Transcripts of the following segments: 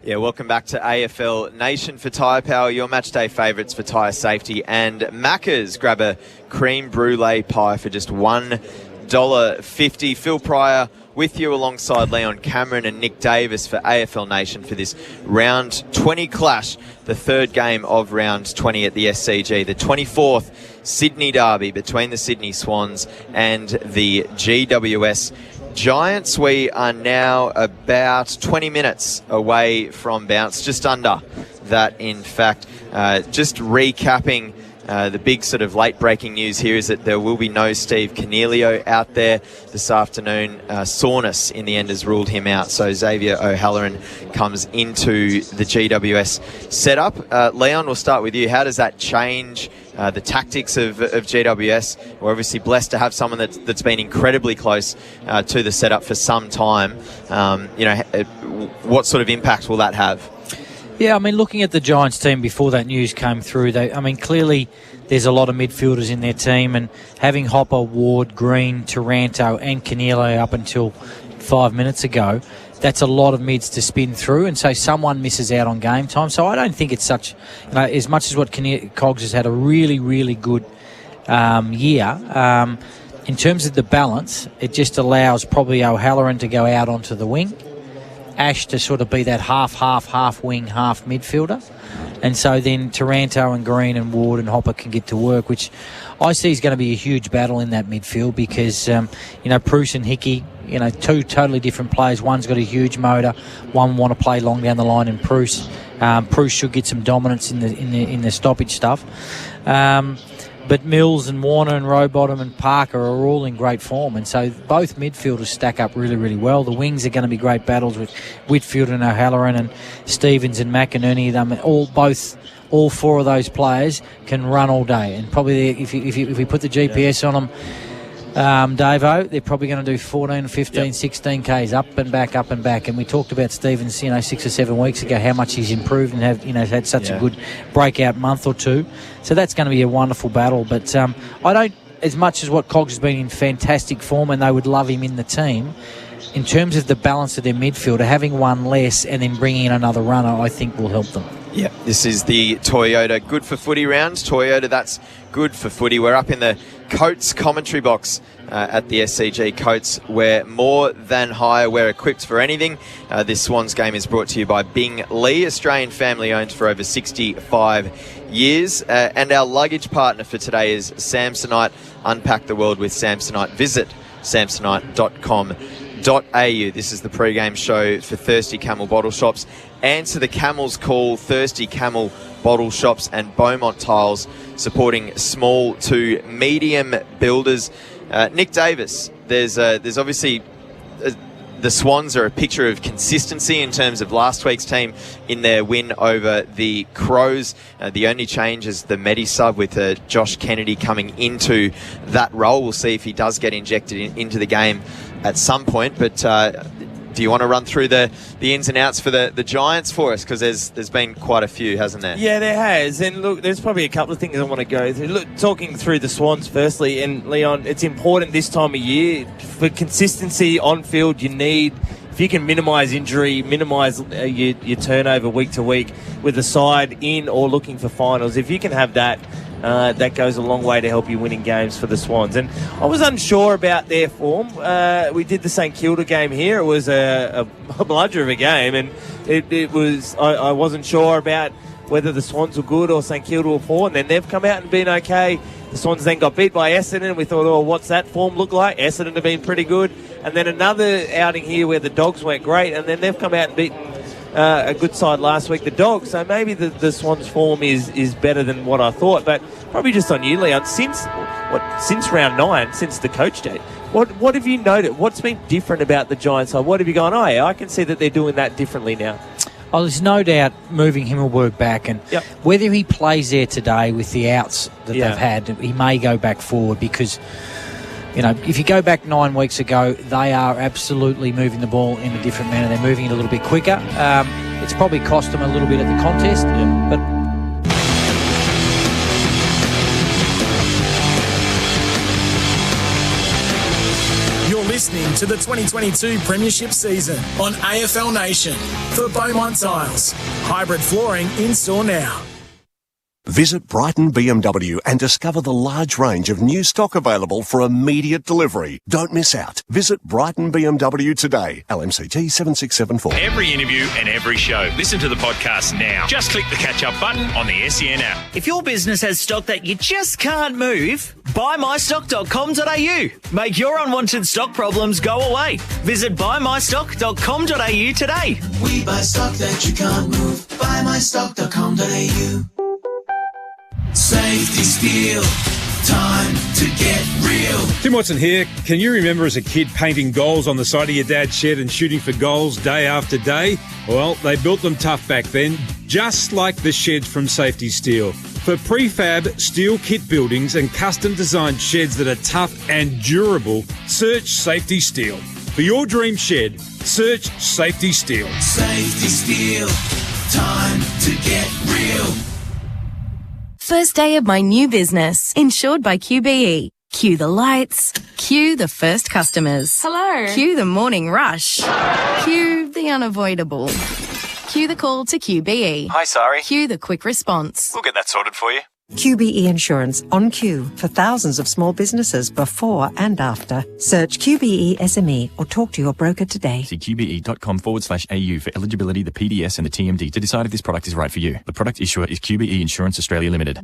Yeah, welcome back to AFL Nation for Tyre Power, your matchday favourites for tyre safety. And Macca's grab a cream brulee pie for just $1.50. Phil Pryor with you alongside Leon Cameron and Nick Davis for AFL Nation for this round 20 clash, the third game of round 20 at the SCG, the 24th Sydney derby between the Sydney Swans and the GWS Giants. We are now about 20 minutes away from bounce, just under that in fact. Just recapping the big sort of late breaking news here is that there will be no Steve Cornelio out there this afternoon. Soreness in the end has ruled him out, so Xavier O'Halloran comes into the GWS setup. Leon, we'll start with you. How does that change the tactics of GWS? We're obviously blessed to have someone that's been incredibly close to the setup for some time. What sort of impact will that have? Yeah, I mean, looking at the Giants team before that news came through, clearly there's a lot of midfielders in their team, and having Hopper, Ward, Green, Taranto and Canelo up until 5 minutes ago, that's a lot of mids to spin through, and so someone misses out on game time. So I don't think it's such, as much as what Cogs has had a really, really good year. In terms of the balance, it just allows probably O'Halloran to go out onto the wing, Ash to sort of be that half wing, half midfielder. And so then Taranto and Green and Ward and Hopper can get to work, which I see is going to be a huge battle in that midfield because, Bruce and Hickey, two totally different players. One's got a huge motor. One want to play long down the line, and Bruce should get some dominance in the stoppage stuff. But Mills and Warner and Rowbottom and Parker are all in great form, and so both midfielders stack up really, really well. The wings are going to be great battles with Whitfield and O'Halloran and Stevens and McInerney. All four of those players can run all day, and probably if we put the GPS on them, Davo, they're probably going to do 14, 15, 16 Ks up and back. And we talked about Stevens, 6 or 7 weeks ago, how much he's improved and had such a good breakout month or two. So that's going to be a wonderful battle. But I don't, as much as what Cogs has been in fantastic form and they would love him in the team, in terms of the balance of their midfielder, having one less and then bringing in another runner, I think will help them. Yeah, this is the Toyota Good for Footy rounds. Toyota, that's good for footy. We're up in the Coates commentary box at the SCG. Coates, we're more than higher. We're equipped for anything. This Swans game is brought to you by Bing Lee, Australian family owned for over 65 years. And our luggage partner for today is Samsonite. Unpack the world with Samsonite. Visit samsonite.com.au. This is the pre-game show for Thirsty Camel Bottle Shops. Answer the Camel's Call, Thirsty Camel Bottle Shops and Beaumont Tiles, supporting small to medium builders. Nick Davis, there's obviously the Swans are a picture of consistency in terms of last week's team in their win over the Crows. The only change is the Medi sub with Josh Kennedy coming into that role. We'll see if he does get injected into the game at some point, but do you want to run through the ins and outs for the Giants for us? Because there's been quite a few, hasn't there? Yeah, there has. And look, there's probably a couple of things I want to go through. Look, talking through the Swans firstly, and Leon, it's important this time of year for consistency on field. You need, if you can minimise injury, minimise your turnover week to week with the side in or looking for finals. If you can have that, that goes a long way to help you winning games for the Swans. And I was unsure about their form. We did the St Kilda game here. It was a bludger of a game, and it was. I wasn't sure about whether the Swans were good or St Kilda were poor, and then they've come out and been okay. The Swans then got beat by Essendon. We thought, oh, what's that form look like? Essendon have been pretty good. And then another outing here where the Dogs went great, and then they've come out and beaten a good side last week, the Dogs. So maybe the Swans' form is better than what I thought. But probably just on you, Leon, since round 9, since the coach date, what have you noted? What's been different about the Giants side? What have you gone, oh yeah, I can see that they're doing that differently now? Oh, there's no doubt moving Himmelberg back, and whether he plays there today with the outs that they've had, he may go back forward because, if you go back 9 weeks ago, they are absolutely moving the ball in a different manner. They're moving it a little bit quicker. It's probably cost them a little bit at the contest, but listening to the 2022 Premiership season on AFL Nation for Beaumont Tiles. Hybrid flooring in store now. Visit Brighton BMW and discover the large range of new stock available for immediate delivery. Don't miss out. Visit Brighton BMW today. LMCT 7674. Every interview and every show. Listen to the podcast now. Just click the catch-up button on the SEN app. If your business has stock that you just can't move, buymystock.com.au. Make your unwanted stock problems go away. Visit buymystock.com.au today. We buy stock that you can't move. Buymystock.com.au. Safety Steel, time to get real. Tim Watson here. Can you remember as a kid painting goals on the side of your dad's shed and shooting for goals day after day? Well, they built them tough back then, just like the sheds from Safety Steel. For prefab steel kit buildings and custom designed sheds that are tough and durable, search Safety Steel. For your dream shed, search Safety Steel. Safety Steel, time to get real. First day of my new business, insured by QBE. Cue the lights. Cue the first customers. Hello. Cue the morning rush. Cue the unavoidable. Cue the call to QBE. Hi, sorry. Cue the quick response. We'll get that sorted for you. QBE Insurance on cue for thousands of small businesses before and after. Search QBE SME or talk to your broker today. See qbe.com/au for eligibility, the PDS and the TMD to decide if this product is right for you. The product issuer is QBE Insurance Australia Limited.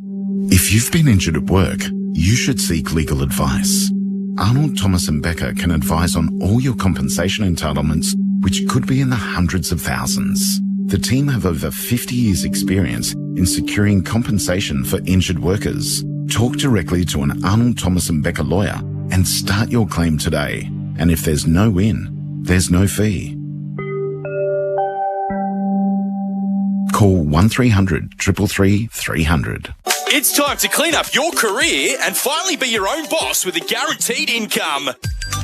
If you've been injured at work, you should seek legal advice. Arnold, Thomas and Becker can advise on all your compensation entitlements, which could be in the hundreds of thousands. The team have over 50 years' experience in securing compensation for injured workers. Talk directly to an Arnold, Thomas and Becker lawyer and start your claim today. And if there's no win, there's no fee. Call 1300 333 300. It's time to clean up your career and finally be your own boss with a guaranteed income.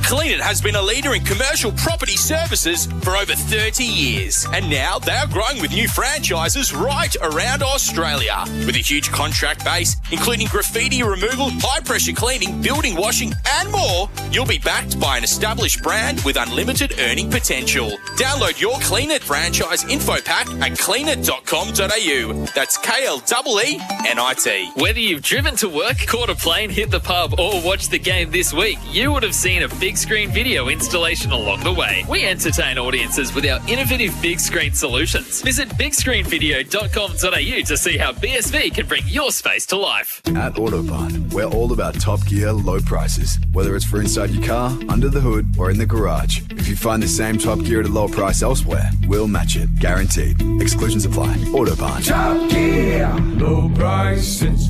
Clean It has been a leader in commercial property services for over 30 years. And now they are growing with new franchises right around Australia. With a huge contract base, including graffiti removal, high-pressure cleaning, building washing, and more, you'll be backed by an established brand with unlimited earning potential. Download your Clean It franchise info pack at cleanit.com.au. That's KLEENIT. Whether you've driven to work, caught a plane, hit the pub, or watched the game this week, you would have seen a big screen video installation along the way. We entertain audiences with our innovative big screen solutions. Visit bigscreenvideo.com.au to see how BSV can bring your space to life. At Autobahn, we're all about top gear, low prices. Whether it's for inside your car, under the hood, or in the garage. If you find the same top gear at a lower price elsewhere, we'll match it. Guaranteed. Exclusions apply. Autobahn. Top gear, low prices.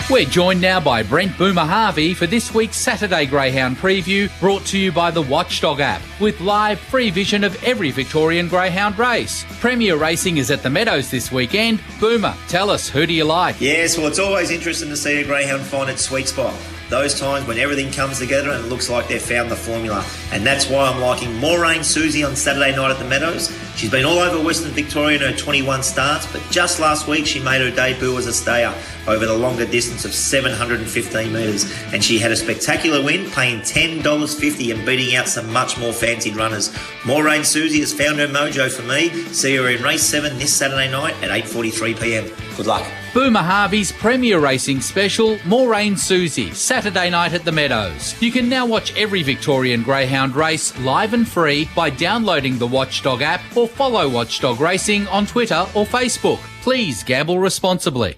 We're joined now by Brent Boomer Harvey for this week's Saturday Greyhound preview, brought to you by the Watchdog app, with live free vision of every Victorian Greyhound race. Premier Racing is at the Meadows this weekend. Boomer, tell us, who do you like? Yes, well, it's always interesting to see a greyhound find its sweet spot. Those times when everything comes together and it looks like they've found the formula. And that's why I'm liking Maureen Susie on Saturday night at the Meadows. She's been all over Western Victoria in her 21 starts, but just last week she made her debut as a stayer over the longer distance of 715 metres. And she had a spectacular win, paying $10.50 and beating out some much more fancied runners. Maureen Susie has found her mojo for me. See her in race 7 this Saturday night at 8:43pm. Good luck. Boomer Harvey's Premier Racing special, Maureen Susie, Saturday night at the Meadows. You can now watch every Victorian Greyhound race live and free by downloading the Watchdog app or follow Watchdog Racing on Twitter or Facebook. Please gamble responsibly.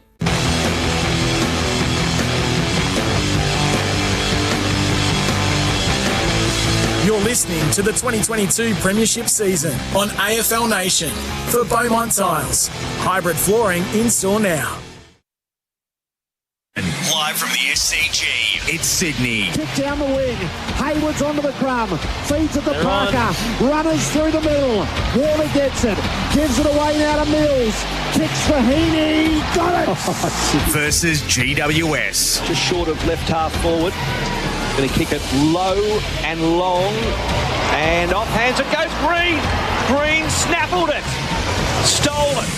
You're listening to the 2022 Premiership season on AFL Nation for Beaumont Tiles. Hybrid flooring in store now. Live from the SCG, it's Sydney. Kick down the wing. Hayward's onto the crumb. Feeds it to Parker. Runners through the middle. Warner gets it. Gives it away now to Mills. Kicks for Heaney. Got it. Versus GWS. Just short of left half forward. Going to kick it low and long. And off hands it goes. Green. Green snaffled it. Stole it.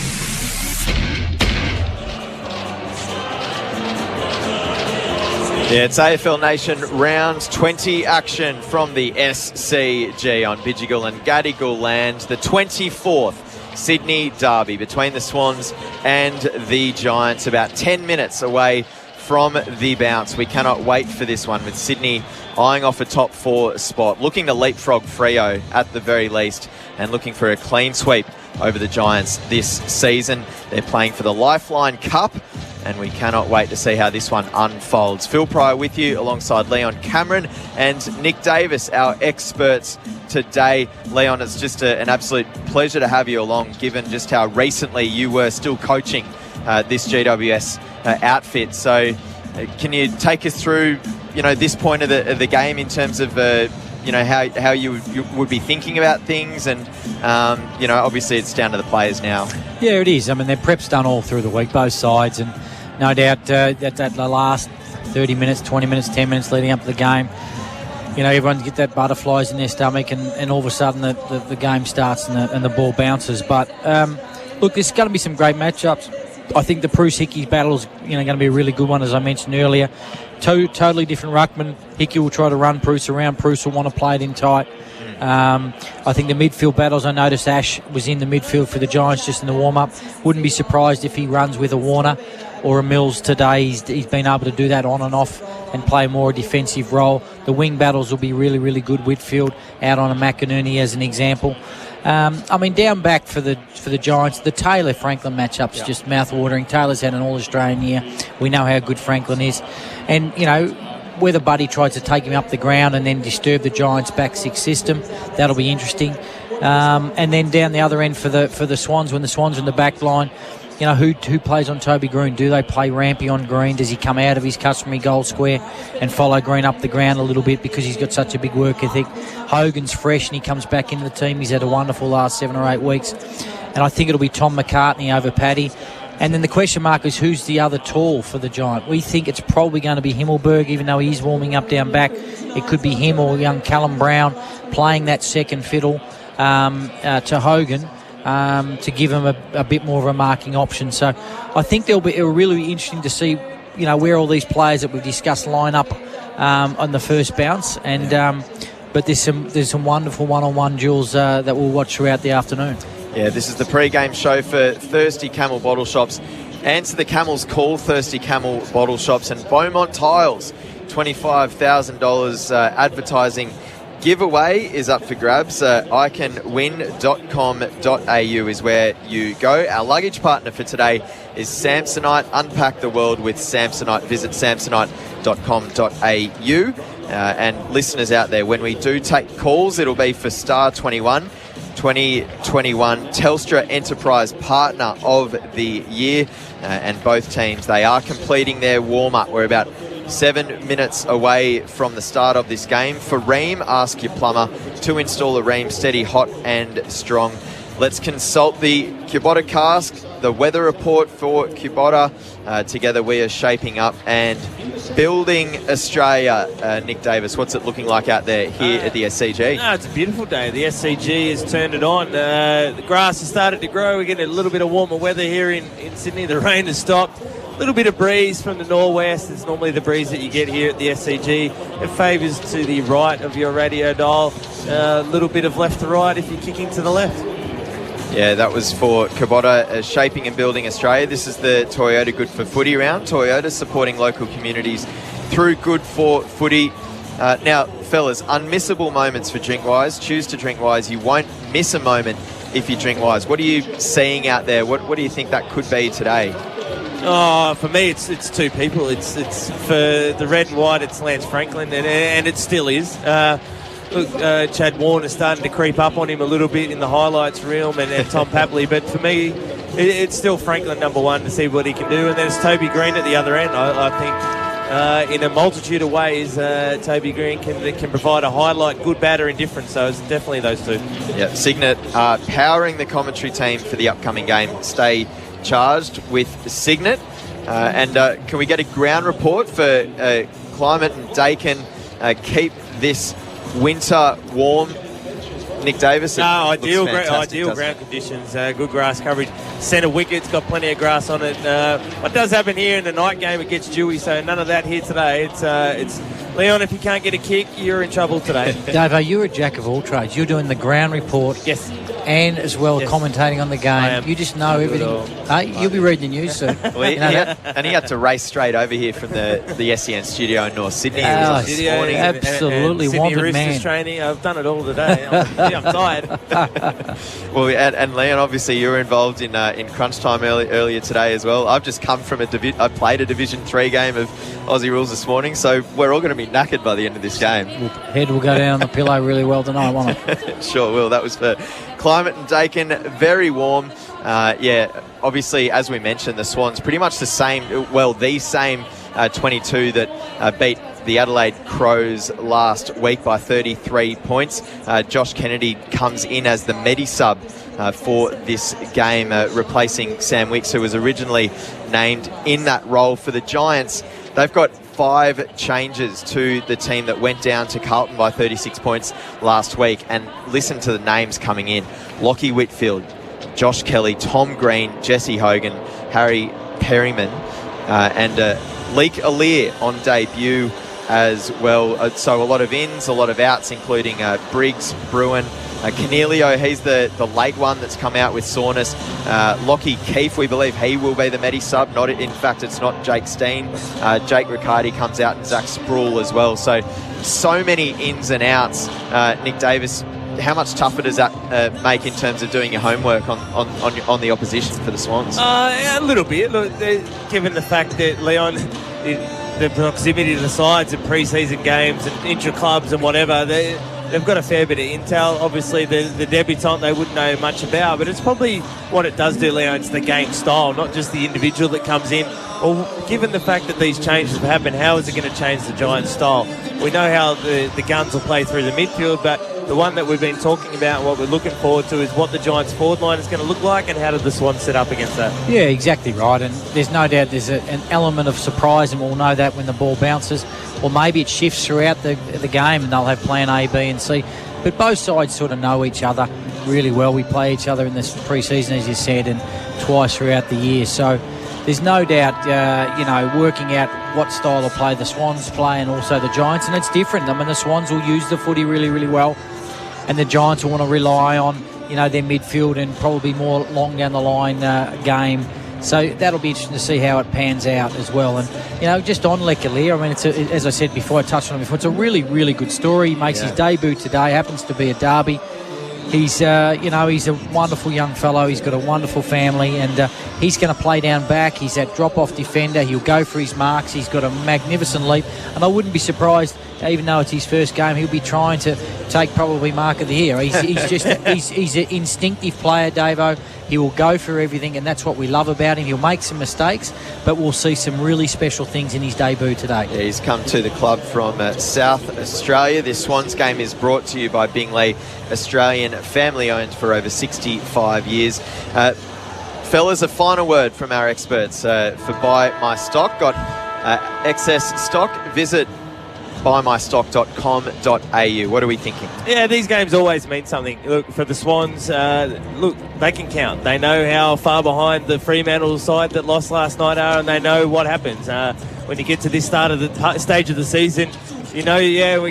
Yeah, it's AFL Nation round 20 action from the SCG on Bidjigal and Gadigal land. The 24th Sydney Derby between the Swans and the Giants, about 10 minutes away from the bounce. We cannot wait for this one, with Sydney eyeing off a top 4 spot, looking to leapfrog Freo at the very least, and looking for a clean sweep over the Giants this season. They're playing for the Lifeline Cup, and we cannot wait to see how this one unfolds. Phil Pryor with you alongside Leon Cameron and Nick Davis, our experts today. Leon, it's just an absolute pleasure to have you along, given just how recently you were still coaching this GWS outfit. So can you take us through, this point of the game in terms of, how you would be thinking about things? And, obviously it's down to the players now. Yeah, it is. I mean, their prep's done all through the week, both sides, and no doubt that the last 30 minutes, 20 minutes, 10 minutes leading up to the game, everyone get that butterflies in their stomach, and all of a sudden the game starts and the ball bounces. But look, there's going to be some great matchups. I think the Bruce-Hickey battle is going to be a really good one, as I mentioned earlier. Two totally different ruckmen. Hickey will try to run Bruce around. Bruce will want to play it in tight. I think the midfield battles, I noticed Ash was in the midfield for the Giants just in the warm-up. Wouldn't be surprised if he runs with a Warner or a Mills today. He's been able to do that on and off and play more a defensive role. The wing battles will be really, really good. Whitfield out on a McInerney as an example. Down back for the Giants, the Taylor-Franklin matchup's just mouth-watering. Taylor's had an All-Australian year. We know how good Franklin is. And, whether Buddy tries to take him up the ground and then disturb the Giants' back six system, that'll be interesting. And then down the other end for the Swans, when the Swans are in the back line, who plays on Toby Green? Do they play Rampy on Green? Does he come out of his customary goal square and follow Green up the ground a little bit because he's got such a big work ethic? Hogan's fresh and he comes back into the team. He's had a wonderful last 7 or 8 weeks. And I think it'll be Tom McCartney over Paddy. And then the question mark is, who's the other tall for the Giant? We think it's probably going to be Himmelberg, even though he's warming up down back. It could be him or young Callum Brown playing that second fiddle to Hogan to give him a bit more of a marking option. So I think it'll really be interesting to see, where all these players that we've discussed line up on the first bounce. And but there's some wonderful one-on-one duels that we'll watch throughout the afternoon. Yeah, this is the pre-game show for Thirsty Camel Bottle Shops. Answer the Camel's call, Thirsty Camel Bottle Shops, and Beaumont Tiles. $25,000 advertising giveaway is up for grabs. iCanWin.com.au is where you go. Our luggage partner for today is Samsonite. Unpack the world with Samsonite. Visit samsonite.com.au. And listeners out there, when we do take calls, it'll be for Star 21. 2021 Telstra Enterprise Partner of the Year, and both teams, they are completing their warm-up. We're about 7 minutes away from the start of this game. For Ream, ask your plumber to install a Ream steady, hot and strong. Let's consult the Kubota cask, the weather report for Kubota. Together we are shaping up and building Australia. Nick Davis, what's it looking like out there here at the SCG? No, it's a beautiful day. The SCG has turned it on. The grass has started to grow. We're getting a little bit of warmer weather here in Sydney. The rain has stopped. A little bit of breeze from the northwest. It's normally the breeze that you get here at the SCG. It favours to the right of your radio dial. A little bit of left to right if you're kicking to the left. Yeah, that was for Kubota, shaping and building Australia. This is the Toyota Good for Footy round. Toyota supporting local communities through Good for Footy. Now, fellas, unmissable moments for Drinkwise. Choose to Drinkwise. You won't miss a moment if you Drinkwise. What are you seeing out there? What do you think that could be today? Oh, for me, it's two people. It's for the red and white, it's Lance Franklin, and it still is. Chad Warner's starting to creep up on him a little bit in the highlights reel, and Tom Papley. But for me, it's still Franklin number one to see what he can do. And then it's Toby Green at the other end. I think in a multitude of ways, Toby Green can provide a highlight, good, bad, or indifferent. So it's definitely those two. Yeah, Signet powering the commentary team for the upcoming game. Stay charged with Signet. And can we get a ground report for climate and Dakin? Keep this winter warm. Nick Davis? No, ideal ground conditions, good grass coverage. Centre wicket's got plenty of grass on it. What does happen here in the night game, it gets dewy, so none of that here today. It's Leon, if you can't get a kick, you're in trouble today. Dave, you're a jack of all trades. You're doing the ground report. Yes. And as well commentating on the game. You just know everything. You'll be reading the news soon. Well, he had to race straight over here from the SEN studio in North Sydney. Absolutely wanted man. Training. I've done it all today. I'm tired. Well, and Leon, obviously you were involved in crunch time earlier today as well. I've just come from I played a Division 3 game of Aussie Rules this morning, so we're all going to be knackered by the end of this game. Head will go down on the pillow really well tonight, won't it? Sure will. That was for climate and Dakin. Very warm. Obviously, as we mentioned, the Swans pretty much the same 22 that beat the Adelaide Crows last week by 33 points. Josh Kennedy comes in as the Medi-sub for this game, replacing Sam Wicks, who was originally named in that role for the Giants. They've got 5 changes to the team that went down to Carlton by 36 points last week. And listen to the names coming in. Lockie Whitfield, Josh Kelly, Tom Green, Jesse Hogan, Harry Perryman, and Leek Alir on debut as well. So a lot of ins, a lot of outs, including Briggs, Bruin, Cornelio, he's the late one that's come out with soreness. Lockie Keefe, we believe he will be the Medi-sub. In fact, it's not Jake Steen. Jake Riccardi comes out and Zach Sproul as well. So many ins and outs. Nick Davis, how much tougher does that make in terms of doing your homework on the opposition for the Swans? A little bit. Look, given the fact that Leon, the proximity to the sides and pre-season games and intra-clubs and whatever, they've got a fair bit of intel. Obviously, the debutant they wouldn't know much about, but it's probably what it does do, Leon. It's the game style, not just the individual that comes in. Well, given the fact that these changes have happened, how is it going to change the Giants' style? We know how the guns will play through the midfield, but the one that we've been talking about, what we're looking forward to, is what the Giants' forward line is going to look like and how do the Swans set up against that. Yeah, exactly right. And there's no doubt there's an element of surprise, and we'll know that when the ball bounces. Or maybe it shifts throughout the game and they'll have plan A, B and C. But both sides sort of know each other really well. We play each other in this pre-season, as you said, and twice throughout the year. So there's no doubt, working out what style of play the Swans play and also the Giants. And it's different. I mean, the Swans will use the footy really, really well. And the Giants will want to rely on, their midfield and probably more long down the line game. So that'll be interesting to see how it pans out as well. And, just on Leclerc, I mean, as I said before, I touched on it before, it's a really, really good story. He makes his debut today, happens to be a derby. He's, he's a wonderful young fellow. He's got a wonderful family, and he's going to play down back. He's that drop-off defender. He'll go for his marks. He's got a magnificent leap, and I wouldn't be surprised, even though it's his first game, he'll be trying to take probably mark of the year. He's an instinctive player, Davo. He will go for everything, and that's what we love about him. He'll make some mistakes, but we'll see some really special things in his debut today. Yeah, he's come to the club from South Australia. This Swans game is brought to you by Bingley, Australian, family-owned for over 65 years. Fellas, a final word from our experts for Buy My Stock. Got excess stock? Visit buymystock.com.au. What are we thinking? Yeah, these games always mean something. Look, for the Swans, they can count. They know how far behind the Fremantle side that lost last night are, and they know what happens. When you get to this start of the stage of the season, we go,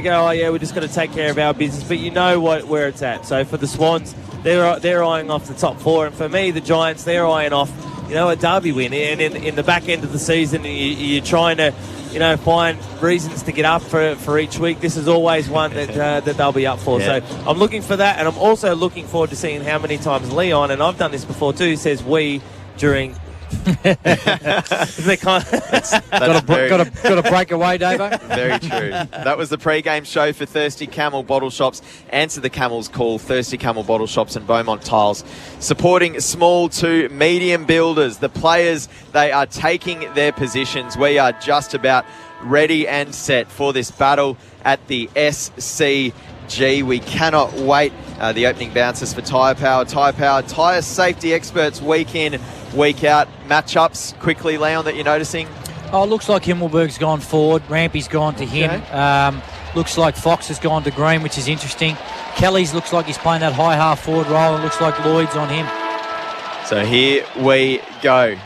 we're just going to take care of our business, but you know where it's at. So for the Swans, they're eyeing off the top 4, and for me, the Giants, they're eyeing off, a derby win. And in the back end of the season, you're trying to find reasons to get up for each week. This is always one that they'll be up for. Yeah. So I'm looking for that, and I'm also looking forward to seeing how many times Leon, and I've done this before too, says we during... got to break away, Davo. Very true. That was the pre-game show for Thirsty Camel Bottle Shops. Answer the Camel's call. Thirsty Camel Bottle Shops and Beaumont Tiles, supporting small to medium builders. The players, they are taking their positions. We are just about ready and set for this battle at the SCG. We cannot wait. The opening bounces for Tyre Power. Tyre Power, tyre safety experts week in, week out. Matchups quickly, Leon, that you're noticing? Oh, it looks like Himmelberg's gone forward. Rampy's gone to him. Okay. Looks like Fox has gone to green, which is interesting. Kelly's looks like he's playing that high half forward role. It looks like Lloyd's on him. So here we go.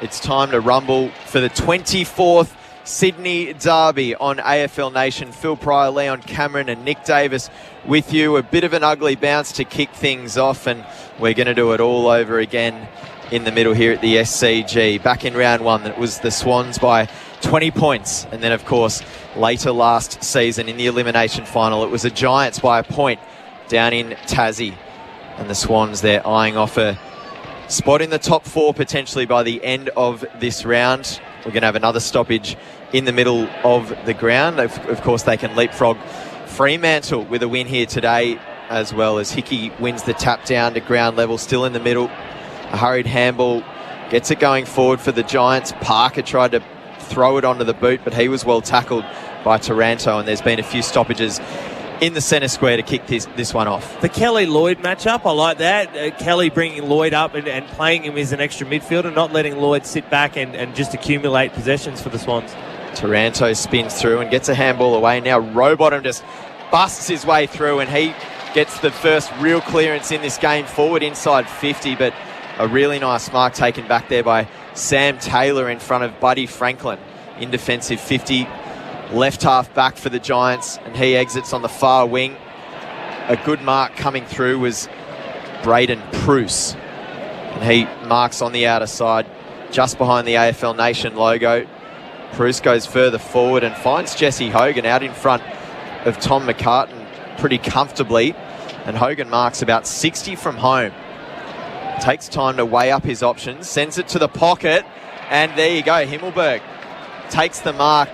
It's time to rumble for the 24th Sydney Derby on AFL Nation. Phil Pryor, Leon Cameron and Nick Davis with you. A bit of an ugly bounce to kick things off, and we're going to do it all over again in the middle here at the SCG. Back in round one, that was the Swans by 20 points. And then, of course, later last season in the elimination final, it was the Giants by a point down in Tassie. And the Swans, they're eyeing off a spot in the top four potentially by the end of this round. We're going to have another stoppage in the middle of the ground. Of course, they can leapfrog Fremantle with a win here today, as well as Hickey wins the tap down to ground level, still in the middle. A hurried handball gets it going forward for the Giants. Parker tried to throw it onto the boot, but he was well tackled by Taranto, and there's been a few stoppages in the centre square to kick this one off. The Kelly-Lloyd matchup, I like that. Kelly bringing Lloyd up and playing him as an extra midfielder, not letting Lloyd sit back and just accumulate possessions for the Swans. Taranto spins through and gets a handball away. Now Rowbottom just busts his way through, and he gets the first real clearance in this game forward inside 50, but a really nice mark taken back there by Sam Taylor in front of Buddy Franklin in defensive 50. Left half back for the Giants, and he exits on the far wing. A good mark coming through was Braden Pruce, and he marks on the outer side just behind the AFL Nation logo. Pruce goes further forward and finds Jesse Hogan out in front of Tom McCartan pretty comfortably, and Hogan marks about 60 from home. Takes time to weigh up his options, sends it to the pocket, and there you go. Himmelberg takes the mark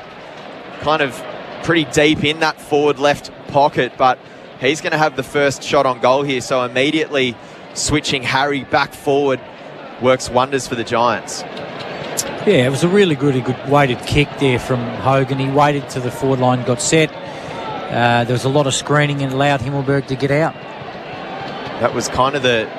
kind of pretty deep in that forward left pocket, but he's going to have the first shot on goal here, so immediately switching Harry back forward works wonders for the Giants. Yeah, it was a really good weighted kick there from Hogan. He waited to the forward line, got set. There was a lot of screening and allowed Himmelberg to get out. That was kind of the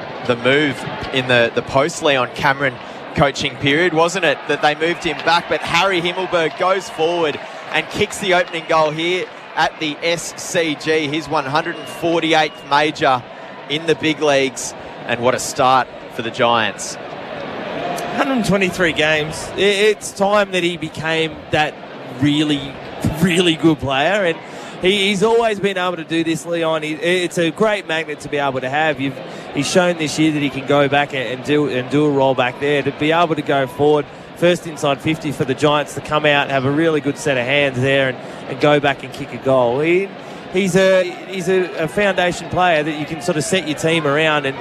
move in the post-Leon Cameron coaching period, wasn't it? That they moved him back, but Harry Himmelberg goes forward and kicks the opening goal here at the SCG. His 148th major in the big leagues, and what a start for the Giants. 123 games. It's time that he became that really, really good player, and he's always been able to do this, Leon. It's a great magnet to be able to have. He's shown this year that he can go back and do a roll back there, to be able to go forward. First inside 50 for the Giants to come out and have a really good set of hands there and go back and kick a goal. He's a foundation player that you can sort of set your team around and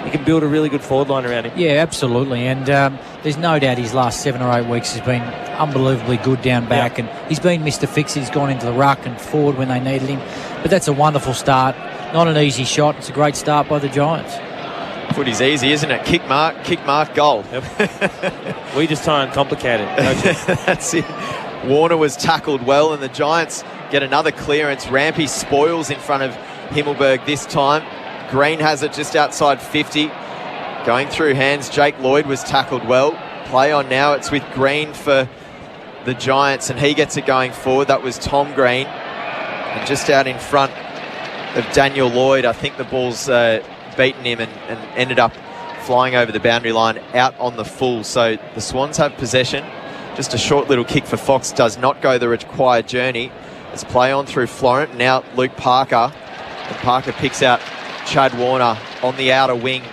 you can build a really good forward line around him. Yeah, absolutely. And there's no doubt his last 7 or 8 weeks has been unbelievably good down back. Yep. And he's been Mr. Fix. He's gone into the ruck and forward when they needed him. But that's a wonderful start. Not an easy shot. It's a great start by the Giants. Footy's easy, isn't it? Kick mark, goal. Yep. We just try and complicate it. That's it. Warner was tackled well, and the Giants get another clearance. Rampy spoils in front of Himmelberg this time. Green has it just outside 50. Going through hands, Jake Lloyd was tackled well. Play on now, it's with Green for the Giants, and he gets it going forward. That was Tom Green. And just out in front of Daniel Lloyd, I think the ball's beaten him and ended up flying over the boundary line out on the full. So the Swans have possession. Just a short little kick for Fox does not go the required journey. It's play on through Florent. Now Luke Parker. And Parker picks out Chad Warner on the outer wing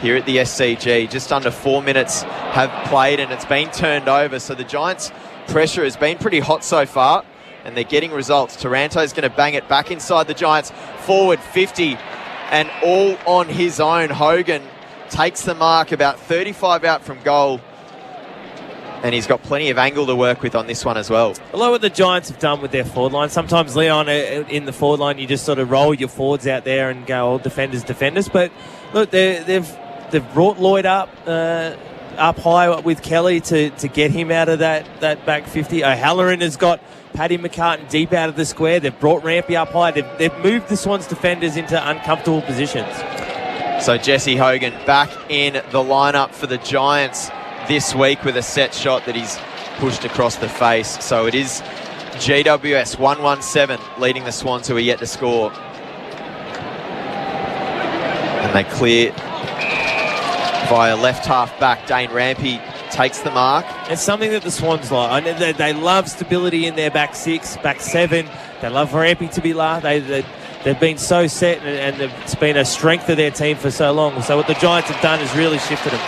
here at the SCG. Just under 4 minutes have played, and it's been turned over. So the Giants' pressure has been pretty hot so far, and they're getting results. Taranto's going to bang it back inside the Giants. Forward 50. And all on his own. Hogan takes the mark about 35 out from goal. And he's got plenty of angle to work with on this one as well. I love what the Giants have done with their forward line. Sometimes, Leon, in the forward line, you just sort of roll your forwards out there and go, oh, defenders. But look, they've brought Lloyd up high with Kelly to get him out of that back 50. O'Halloran has got Paddy McCartan deep out of the square. They've brought Rampy up high. They've moved the Swans defenders into uncomfortable positions. So Jesse Hogan back in the lineup for the Giants this week with a set shot that he's pushed across the face. So it is GWS 117 leading the Swans, who are yet to score. And they clear via left half back. Dane Rampy takes the mark. It's something that the Swans like. I know they love stability in their back six, back seven. They love Rampy to be last. They've been so set, and it's been a strength of their team for so long. So what the Giants have done is really shifted them.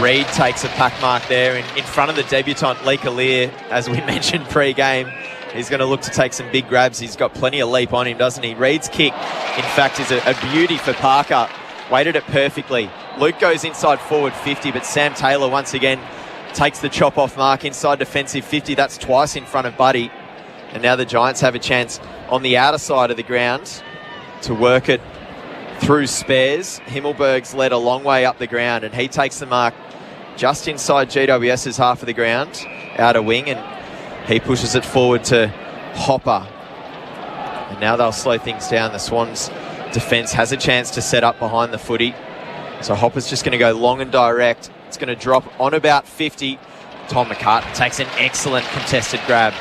Reid takes a pack mark there in front of the debutant Lee Lear, as we mentioned pre-game. He's going to look to take some big grabs. He's got plenty of leap on him, doesn't he? Reid's kick, in fact, is a beauty for Parker. Weighted it perfectly. Luke goes inside forward 50, but Sam Taylor once again takes the chop-off mark inside defensive 50. That's twice in front of Buddy. And now the Giants have a chance on the outer side of the ground to work it through spares. Himmelberg's led a long way up the ground, and he takes the mark just inside GWS's half of the ground, outer wing, and he pushes it forward to Hopper. And now they'll slow things down. The Swans' defence has a chance to set up behind the footy. So Hopper's just going to go long and direct. It's going to drop on about 50. Tom McCartan takes an excellent contested grab.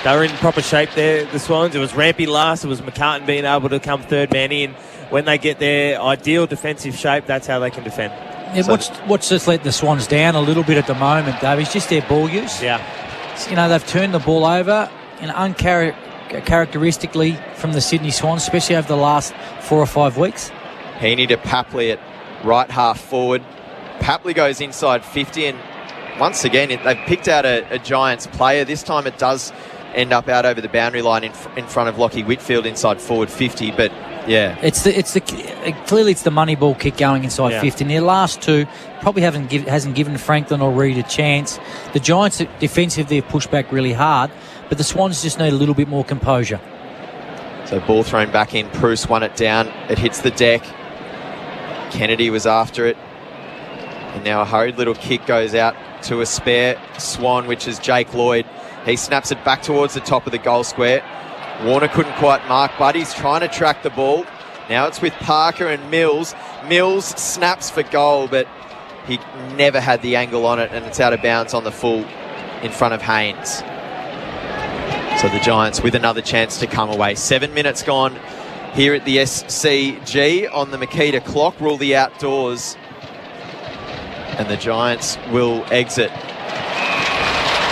They were in proper shape there, the Swans. It was Rampy last. It was McCartan being able to come third man in. When they get their ideal defensive shape, that's how they can defend. Yeah, what's just let the Swans down a little bit at the moment, Dave, is just their ball use. Yeah. You know, they've turned the ball over uncharacteristically from the Sydney Swans, especially over the last 4 or 5 weeks. Heaney to Papley at right half forward. Papley goes inside 50, and once again, they've picked out a Giants player. This time it does end up out over the boundary line in front of Lockie Whitfield inside forward 50, but yeah. Clearly it's the money ball kick going inside 50. And their last two probably hasn't given Franklin or Reid a chance. The Giants defensively have pushed back really hard, but the Swans just need a little bit more composure. So ball thrown back in. Bruce won it down. It hits the deck. Kennedy was after it. And now a hurried little kick goes out to a spare Swan, which is Jake Lloyd. He snaps it back towards the top of the goal square. Warner couldn't quite mark, but he's trying to track the ball. Now it's with Parker and Mills. Mills snaps for goal, but he never had the angle on it, and it's out of bounds on the full in front of Haynes. So the Giants with another chance to come away. 7 minutes gone here at the SCG on the Makita clock. Rule the outdoors. And the Giants will exit.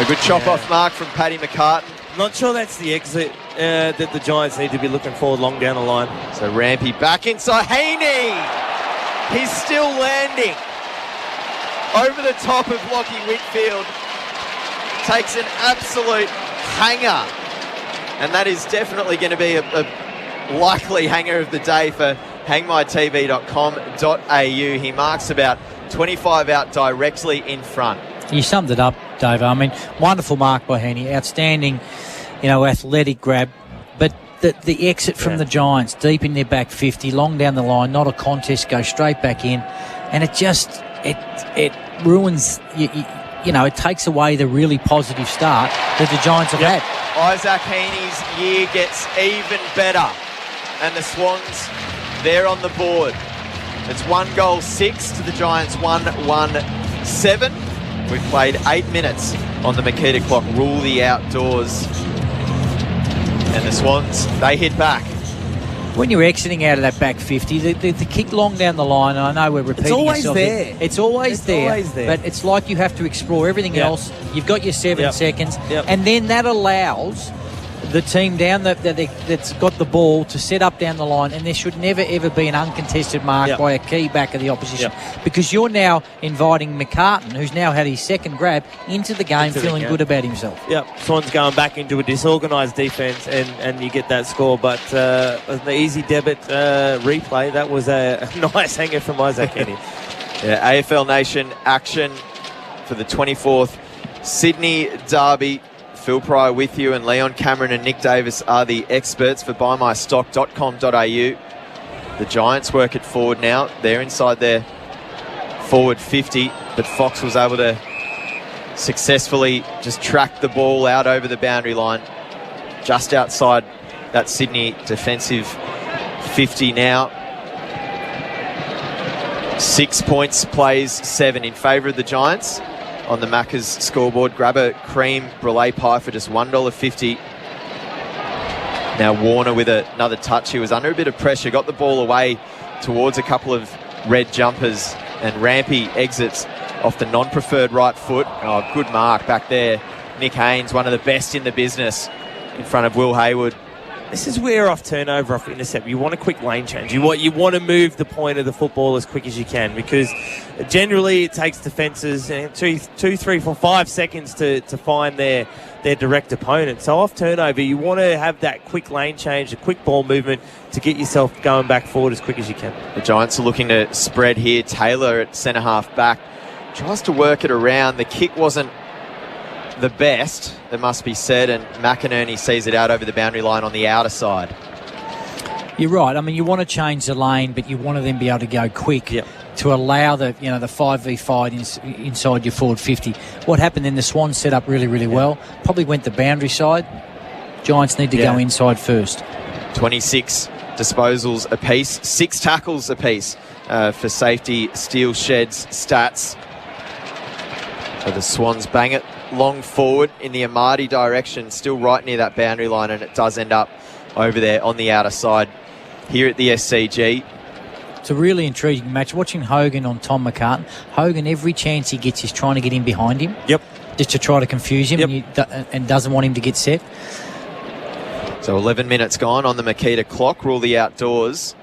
A good chop-off mark from Paddy McCartan. Not sure that's the exit that the Giants need to be looking for long down the line. So Rampy back inside. Heaney! He's still landing. Over the top of Lockie Whitfield. Takes an absolute hanger. And that is definitely going to be a likely hanger of the day for hangmytv.com.au. He marks about 25 out directly in front. You summed it up, Dave. I mean, wonderful mark by Heaney. Outstanding, athletic grab. But the exit from the Giants, deep in their back 50, long down the line, not a contest, go straight back in. And it ruins, it takes away the really positive start that the Giants have had. Isaac Heaney's year gets even better. And the Swans, they're on the board. It's 1-6 to the Giants, 1-7. We've played 8 minutes on the Makita clock. Rule the outdoors. And the Swans, they hit back. When you're exiting out of that back 50, the kick long down the line, I know we're repeating ourselves. It's always there. But it's like you have to explore everything else. You've got your 7 seconds. And then that allows the team down that's got the ball to set up down the line, and there should never ever be an uncontested mark by a key back of the opposition, because you're now inviting McCartan, who's now had his second grab, into the game, feeling good about himself. Swans going back into a disorganised defence, and you get that score. But the easy debit replay, that was a nice hanger from Isaac Heaney. AFL Nation action for the 24th Sydney Derby. Phil Pryor with you, and Leon Cameron and Nick Davis are the experts for buymystock.com.au. The Giants work it forward now. They're inside their forward 50, but Fox was able to successfully just track the ball out over the boundary line, just outside that Sydney defensive 50 now. 6 points, plays 7 in favour of the Giants. on the Macca's scoreboard. Grab a cream brulee pie for just $1.50. Now Warner with another touch. He was under a bit of pressure, got the ball away towards a couple of red jumpers, and Rampy exits off the non-preferred right foot. Oh, good mark back there. Nick Haynes, one of the best in the business, in front of Will Hayward. This is where off turnover, off intercept, you want a quick lane change. You want to move the point of the football as quick as you can, because generally it takes defences 2, 3, 4, 5 seconds to find their direct opponent. So off turnover, you want to have that quick lane change, a quick ball movement to get yourself going back forward as quick as you can. The Giants are looking to spread here. Taylor at centre half back tries to work it around. The kick wasn't the best, it must be said, and McInerney sees it out over the boundary line on the outer side. You're right. I mean, you want to change the lane, but you want to then be able to go quick to allow the 5v5 inside your forward 50. What happened then? The Swans set up really, really well. Probably went the boundary side. Giants need to go inside first. 26 disposals apiece, 6 tackles apiece for safety. Steel Sheds stats. So the Swans bang it long forward in the Amadi direction, still right near that boundary line, and it does end up over there on the outer side here at the SCG. It's a really intriguing match. Watching Hogan on Tom McCartan. Hogan, every chance he gets, is trying to get in behind him. Yep. Just to try to confuse him and doesn't want him to get set. So 11 minutes gone on the Makita clock. Rule the outdoors.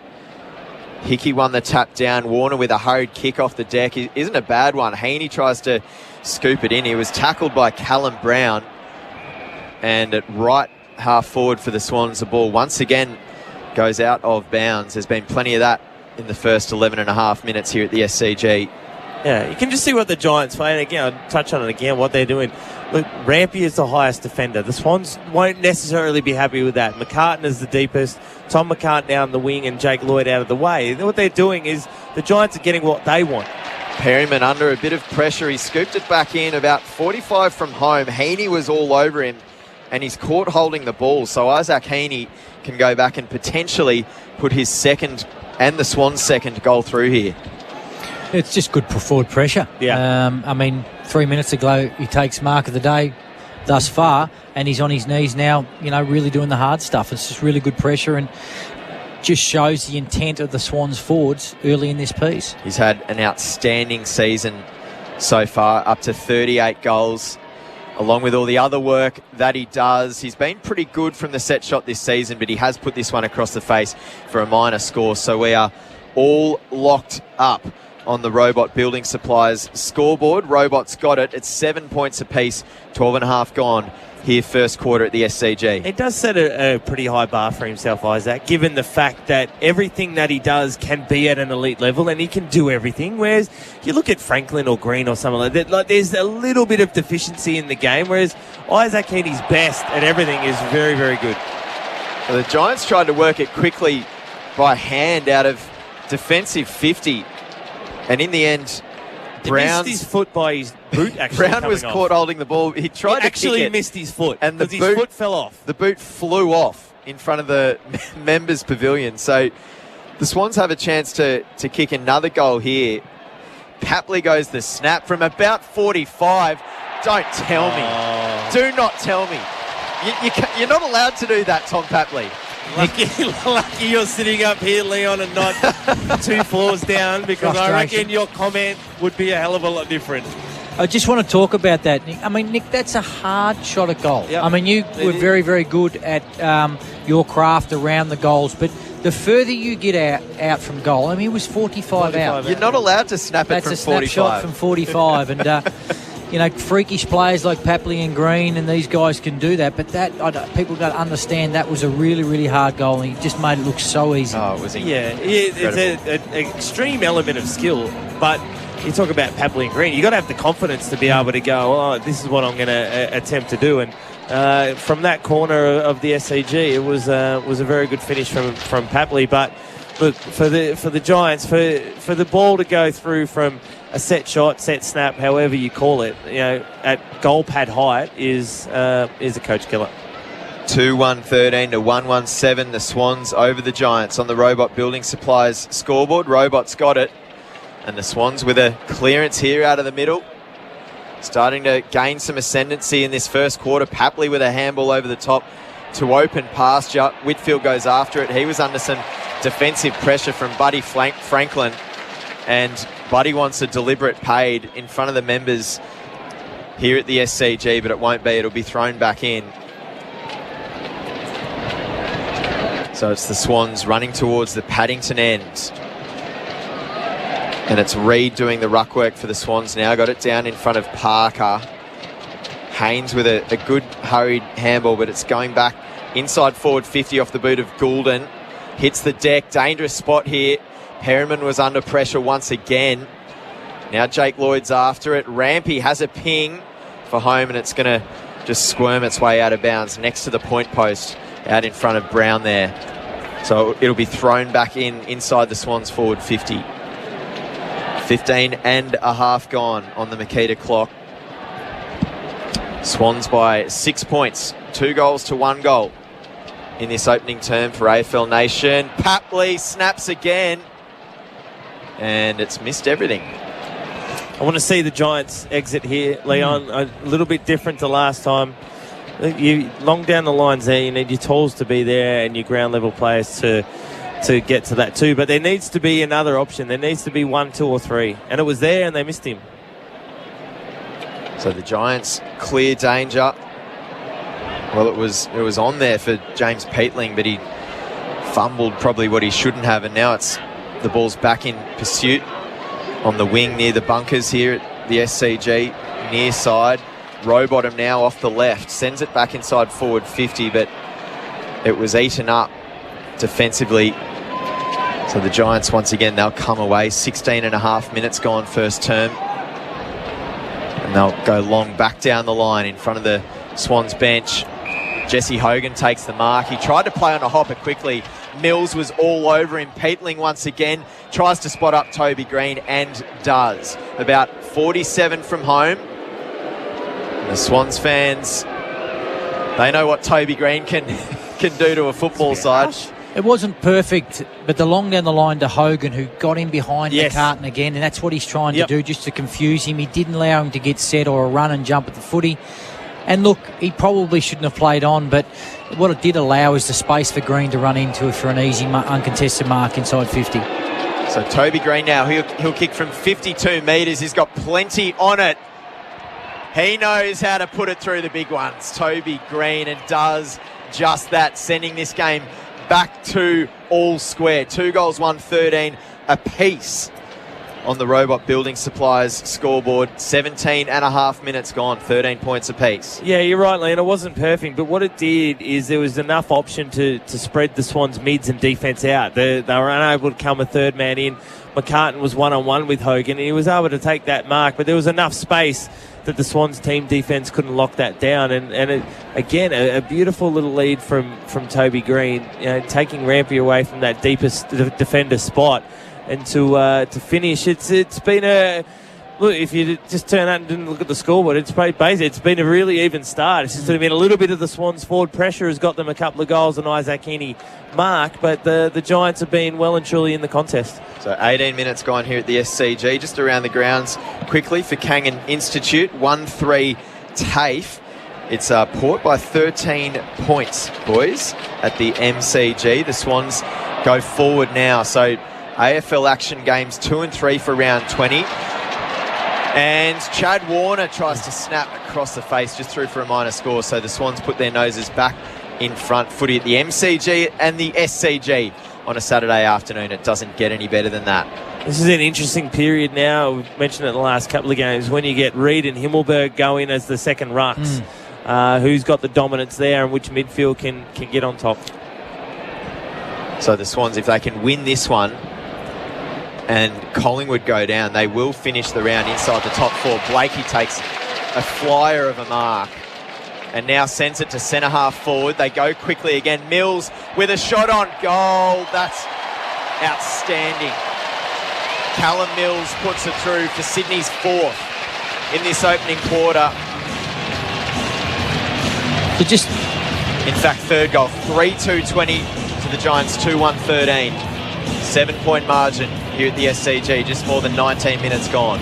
Hickey won the tap down. Warner with a hurried kick off the deck. It isn't a bad one. Haney tries to scoop it in. He was tackled by Callum Brown. And at right half forward for the Swans, the ball once again goes out of bounds. There's been plenty of that in the first 11 and a half minutes here at the SCG. Yeah, you can just see what the Giants play. And again, I'll touch on it again, what they're doing. Look, Rampy is the highest defender. The Swans won't necessarily be happy with that. McCartan is the deepest. Tom McCartan down the wing and Jake Lloyd out of the way. What they're doing is the Giants are getting what they want. Perryman under a bit of pressure. He scooped it back in about 45 from home. Heaney was all over him, and he's caught holding the ball. So Isaac Heaney can go back and potentially put his second and the Swans' second goal through here. It's just good forward pressure. Yeah. I mean, 3 minutes ago, he takes mark of the day thus far, and he's on his knees now, really doing the hard stuff. It's just really good pressure and just shows the intent of the Swans forwards early in this piece. He's had an outstanding season so far, up to 38 goals. Along with all the other work that he does, he's been pretty good from the set shot this season, but he has put this one across the face for a minor score. So we are all locked up on the Robot Building Supplies scoreboard. Robot's got it. It's 7 points apiece, 12 and a half gone here first quarter at the SCG. It does set a pretty high bar for himself, Isaac, given the fact that everything that he does can be at an elite level and he can do everything. Whereas you look at Franklin or Green or something like that, there's a little bit of deficiency in the game, whereas Isaac Heaney's best at everything is very, very good. Well, the Giants tried to work it quickly by hand out of defensive 50, and in the end, Brown missed his foot by his boot. Actually, Brown was caught holding the ball. He tried to actually kick it, missed his foot, and his foot fell off. The boot flew off in front of the members' pavilion. So the Swans have a chance to kick another goal here. Papley goes the snap from about 45. Don't tell me. Do not tell me. You're not allowed to do that, Tom Papley. Lucky you're sitting up here, Leon, and not 2 floors down, because I reckon your comment would be a hell of a lot different. I just want to talk about that, Nick. I mean, Nick, that's a hard shot at goal. Yep. I mean, you were very, very good at your craft around the goals, but the further you get out from goal, I mean, it was 45 out. You're not allowed to snap it from 45. That's a snapshot from 45, and freakish players like Papley and Green and these guys can do that, but people don't understand that was a really, really hard goal, and he just made it look so easy. Oh, it was it's an extreme element of skill, but you talk about Papley and Green, you got to have the confidence to be able to go, this is what I'm going to attempt to do, and from that corner of the SCG, it was a very good finish from Papley. But look, for the Giants, for the ball to go through from a set shot, set snap, however you call it, at goal pad height is a coach killer. 2-1-13 to 1-1-7. The Swans over the Giants on the Robot Building Supplies scoreboard. Robot's got it. And the Swans with a clearance here out of the middle. starting to gain some ascendancy in this first quarter. Papley with a handball over the top to open pasture. Whitfield goes after it. He was under some defensive pressure from Buddy Franklin, and Buddy wants a deliberate paid in front of the members here at the SCG, but it won't be. It'll be thrown back in. So it's the Swans running towards the Paddington end. And it's Reid doing the ruck work for the Swans now. Got it down in front of Parker. Haynes with a good hurried handball, but it's going back inside forward 50 off the boot of Goulden. Hits the deck. Dangerous spot here. Perriman was under pressure once again. Now Jake Lloyd's after it. Rampy has a ping for home, and it's going to just squirm its way out of bounds next to the point post out in front of Brown there. So it'll be thrown back inside the Swans forward 50. 15 and a half gone on the Makita clock. Swans by 6 points, 2 goals to 1 goal in this opening term for AFL Nation. Papley snaps again, and it's missed everything. I want to see the Giants exit here, Leon. A little bit different to last time. Long down the lines there, you need your tools to be there and your ground level players to get to that too. But there needs to be another option. There needs to be 1, 2 or 3. And it was there and they missed him. So the Giants clear danger. Well, it was on there for James Peatling, but he fumbled probably what he shouldn't have. And now the ball's back in pursuit on the wing near the bunkers here at the SCG, near side. Rowbottom now off the left. Sends it back inside forward 50, but it was eaten up defensively. So the Giants, once again, they'll come away. 16 and a half minutes gone first term. And they'll go long back down the line in front of the Swans bench. Jesse Hogan takes the mark. He tried to play on a hopper quickly. Mills was all over him. Peatling once again tries to spot up Toby Green and does. About 47 from home. And the Swans fans, they know what Toby Green can do to a football side. It wasn't perfect, but the long down the line to Hogan, who got in behind the carton again, and that's what he's trying to do, just to confuse him. He didn't allow him to get set or a run and jump at the footy. And look, he probably shouldn't have played on, but what it did allow is the space for Green to run into for an easy uncontested mark inside 50. So Toby Green now, he'll kick from 52 metres. He's got plenty on it. He knows how to put it through the big ones, Toby Green, and does just that, sending this game back to all square. 2 goals, 1-13 apiece on the Robot Building Supplies scoreboard. 17 and a half minutes gone, 13 points apiece. Yeah, you're right, Leon. It wasn't perfect, but what it did is there was enough option to spread the Swans' mids and defence out. They were unable to come a third man in. McCartan was one-on-one with Hogan, and he was able to take that mark, but there was enough space that the Swans team defence couldn't lock that down. And again, a beautiful little lead from Toby Green, taking Rampy away from that deepest defender spot. And to finish, it's been a... Look, if you just turn out and didn't look at the scoreboard, it's been a really even start. It's just been a little bit of the Swans' forward pressure has got them a couple of goals, and Isaac Heaney mark, but the Giants have been well and truly in the contest. So 18 minutes gone here at the SCG, just around the grounds quickly for Kangan Institute. 1-3 TAFE. It's Port by 13 points, boys, at the MCG. The Swans go forward now. So AFL action games 2 and 3 for round 20. And Chad Warner tries to snap across the face, just through for a minor score. So the Swans put their noses back in front. Footy at the MCG and the SCG on a Saturday afternoon. It doesn't get any better than that. This is an interesting period now. We've mentioned it in the last couple of games, when you get Reid and Himmelberg go in as the second rucks. Who's got the dominance there and which midfield can get on top. So the Swans, if they can win this one and Collingwood go down, they will finish the round inside the top 4. Blakey takes a flyer of a mark and now sends it to centre half forward. They go quickly again. Mills with a shot on goal. That's outstanding. Callum Mills puts it through for Sydney's 4th in this opening quarter. In fact, third goal. 3-2-20 to the Giants, 2-1-13. 7-point margin here at the SCG, just more than 19 minutes gone.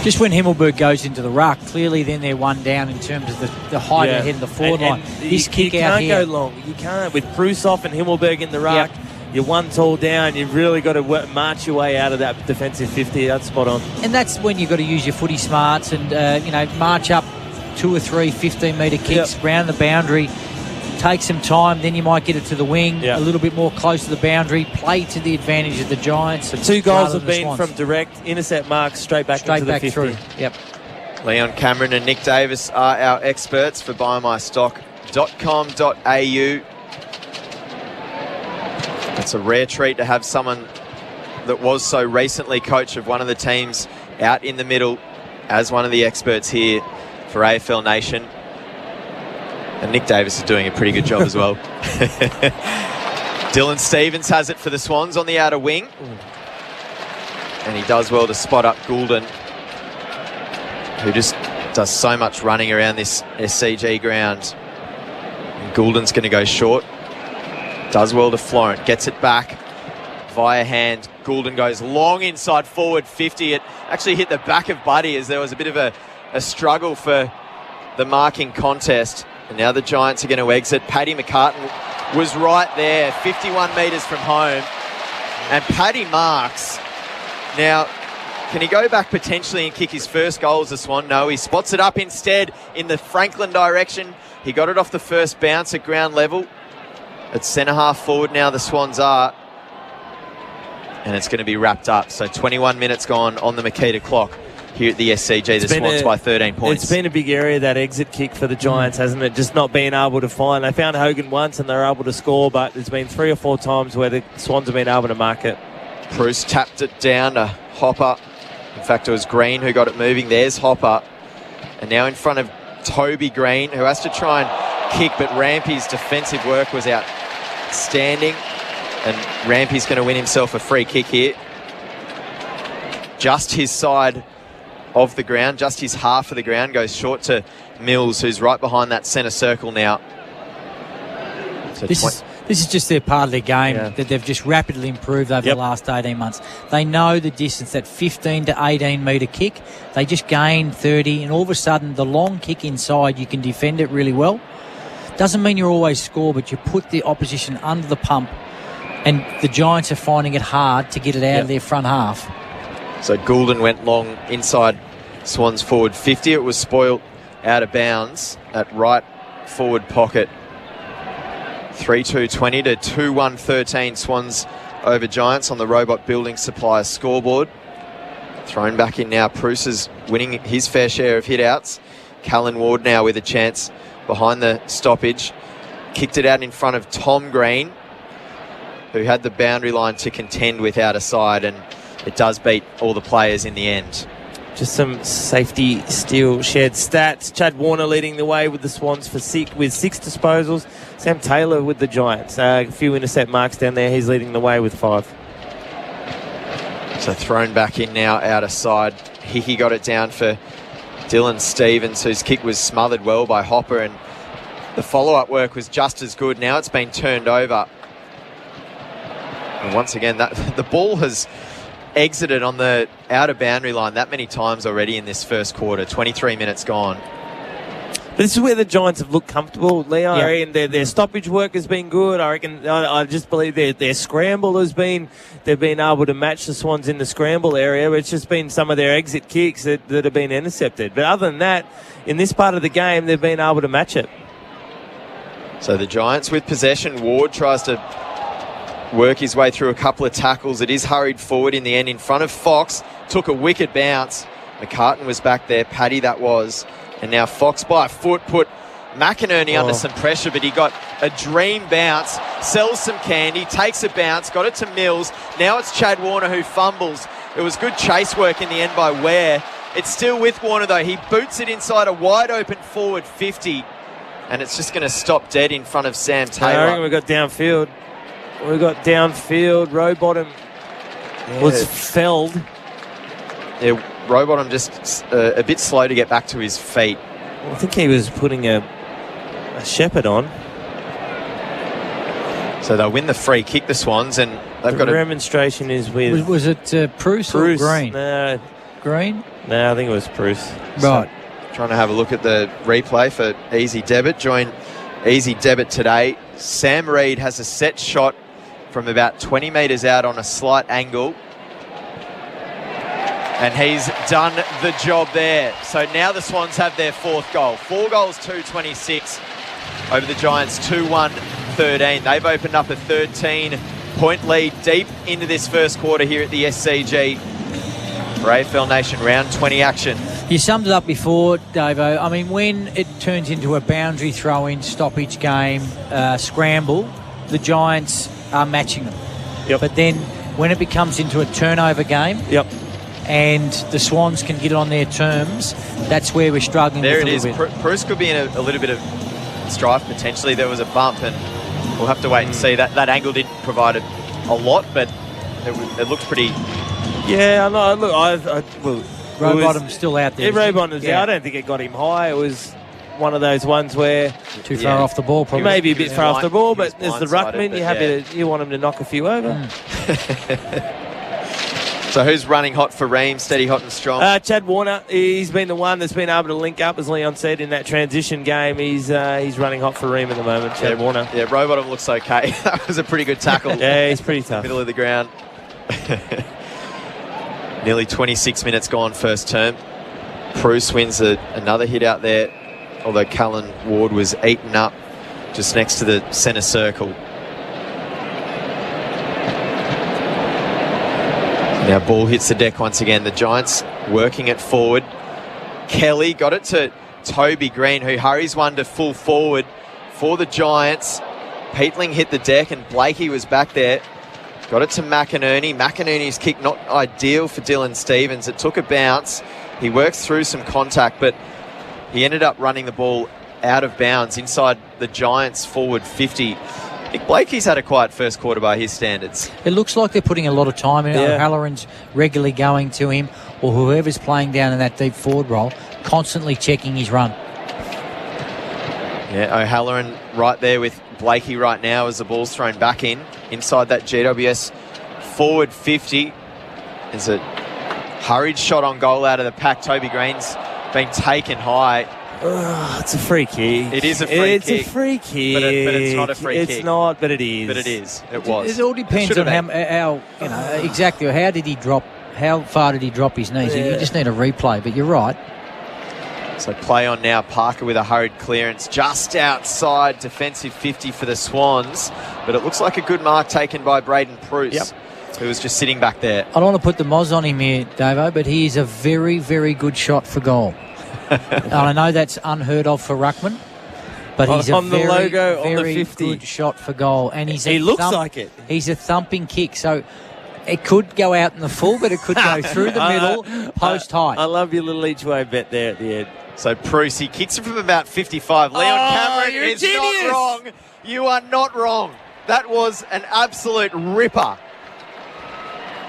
Just when Himmelberg goes into the ruck, clearly then they're one down in terms of the height ahead of the forward line. This kick out here. You can't go long. You can't. With Prusoff and Himmelberg in the ruck, you're one tall down. You've really got to march your way out of that defensive 50. That's spot on. And that's when you've got to use your footy smarts and, march up 2 or 3 15-metre kicks round the boundary. Take some time, then you might get it to the wing, a little bit more close to the boundary, play to the advantage of the Giants. The 2 goals have been from direct intercept marks straight back into the 50. Through. Yep. Leon Cameron and Nick Davis are our experts for buymystock.com.au. It's a rare treat to have someone that was so recently coach of one of the teams out in the middle as one of the experts here for AFL Nation. And Nick Davis is doing a pretty good job as well. Dylan Stevens has it for the Swans on the outer wing. And he does well to spot up Goulden, who just does so much running around this SCG ground. And Goulden's going to go short. Does well to Florent. Gets it back via hand. Goulden goes long inside forward 50. It actually hit the back of Buddy as there was a bit of a struggle for the marking contest. And now the Giants are going to exit. Paddy McCartan was right there, 51 metres from home. And Paddy marks. Now, can he go back potentially and kick his first goal as a Swan? No, he spots it up instead in the Franklin direction. He got it off the first bounce at ground level. It's centre half forward now, the Swans are. And it's going to be wrapped up. So 21 minutes gone on the Makita clock. Here at the SCG, the Swans by 13 points. It's been a big area, that exit kick for the Giants, hasn't it? Just not being able to find. They found Hogan once and they were able to score, but there's been 3 or 4 times where the Swans have been able to mark it. Bruce tapped it down to Hopper. In fact, it was Green who got it moving. There's Hopper. And now in front of Toby Green, who has to try and kick, but Rampy's defensive work was outstanding. And Rampy's going to win himself a free kick here. Just his side of the ground, just his half of the ground, goes short to Mills, who's right behind that centre circle now. So this is just their part of their game that they've just rapidly improved over the last 18 months. They know the distance, that 15 to 18 metre kick. They just gain 30, and all of a sudden the long kick inside, you can defend it really well. Doesn't mean you always score, but you put the opposition under the pump, and the Giants are finding it hard to get it out of their front half. So Goulden went long inside Swans forward 50. It was spoilt out of bounds at right forward pocket. 3-2-20 to 2-1-13 Swans over Giants on the Robot Building Supplies scoreboard. Thrown back in now. Bruce is winning his fair share of hit-outs. Callan Ward now with a chance behind the stoppage. Kicked it out in front of Tom Green, who had the boundary line to contend with out of side, and it does beat all the players in the end. Just some safety steal shared stats. Chad Warner leading the way with the Swans with 6 disposals. Sam Taylor with the Giants. A few intercept marks down there. He's leading the way with 5. So thrown back in now out of side. Hickey got it down for Dylan Stevens, whose kick was smothered well by Hopper, and the follow-up work was just as good. Now it's been turned over. And once again, the ball has exited on the outer boundary line that many times already in this first quarter. 23 minutes gone. But this is where the Giants have looked comfortable, Leon. I reckon their stoppage work has been good. I just believe their scramble has been, they've been able to match the Swans in the scramble area. It's just been some of their exit kicks that have been intercepted. But other than that, in this part of the game, they've been able to match it. So the Giants with possession. Ward tries to work his way through a couple of tackles. It is hurried forward in the end in front of Fox. Took a wicked bounce. McCartan was back there. Paddy that was. And now Fox by a foot put McInerney under some pressure, but he got a dream bounce. Sells some candy. Takes a bounce. Got it to Mills. Now it's Chad Warner who fumbles. It was good chase work in the end by Ware. It's still with Warner though. He boots it inside a wide open forward 50. And it's just going to stop dead in front of Sam Taylor. I reckon we've got downfield. We've got downfield. Rowbottom was felled. Yeah, Rowbottom just a bit slow to get back to his feet. I think he was putting a shepherd on. So they'll win the free kick, the Swans, and they've got a demonstration is with... Was it Bruce or Green? Green? No, I think it was Bruce. Right. Trying to have a look at the replay for Easy Debit. Join Easy Debit today. Sam Reid has a set shot from about 20 metres out on a slight angle. And he's done the job there. So now the Swans have their fourth goal. 4 goals, 2-26 over the Giants, 2-1-13. They've opened up a 13-point lead deep into this first quarter here at the SCG. For AFL Nation round 20 action. You summed it up before, Davo. I mean, when it turns into a boundary throw-in, stoppage game, scramble, the Giants are matching them. Yep. But then when it becomes into a turnover game, and the Swans can get it on their terms, that's where we're struggling. There with it is. a little bit. Bruce could be in a little bit of strife potentially. There was a bump, and we'll have to wait and see. That angle didn't provide a lot, but it looked pretty. Yeah, I know. Look, Rowbottom's still out there. Rowbottom's out. I don't think it got him high. It was one of those ones where too far off the ball, probably. Maybe a bit far off the ball, but as the blindsided, ruckman, you want him to knock a few over. So who's running hot for Ream? Steady, hot and strong. Chad Warner. He's been the one that's been able to link up, as Leon said, in that transition game. He's running hot for Ream at the moment. Chad Warner. Yeah, Rowbottom looks okay. That was a pretty good tackle. Yeah, he's pretty tough. Middle of the ground. Nearly 26 minutes gone first term. Bruce wins another hit out there, although Cullen Ward was eaten up just next to the centre circle. Now ball hits the deck once again. The Giants working it forward. Kelly got it to Toby Green, who hurries one to full forward for the Giants. Peatling hit the deck and Blakey was back there. Got it to McInerney. McInerney's kick not ideal for Dylan Stevens. It took a bounce. He worked through some contact, but he ended up running the ball out of bounds inside the Giants' forward 50. I think Blakey's had a quiet first quarter by his standards. It looks like they're putting a lot of time in. Yeah. O'Halloran's regularly going to him, or whoever's playing down in that deep forward role, constantly checking his run. Yeah, O'Halloran right there with Blakey right now as the ball's thrown back inside that GWS forward 50. There's a hurried shot on goal out of the pack. Toby Green's been taken high. It's a free kick. It is a free kick. It's a free kick. But it's not a free kick. It's not, but it is. But it is. It was. It all depends on how exactly how did he drop, how far did he drop his knees. Yeah. You just need a replay, but you're right. So play on now. Parker with a hurried clearance just outside defensive 50 for the Swans. But it looks like a good mark taken by Braden Bruce, who was just sitting back there. I don't want to put the moz on him here, Davo, but he is a very, very good shot for goal. And I know that's unheard of for ruckman, but he's a very, logo, very on the 50. good shot for goal. And He looks like it. He's a thumping kick, so it could go out in the full, but it could go through the middle, post high. I love your little each-way bet there at the end. So Bruce, he kicks it from about 55. Leon Cameron you're a is genius. not wrong. You are not wrong. That was an absolute ripper.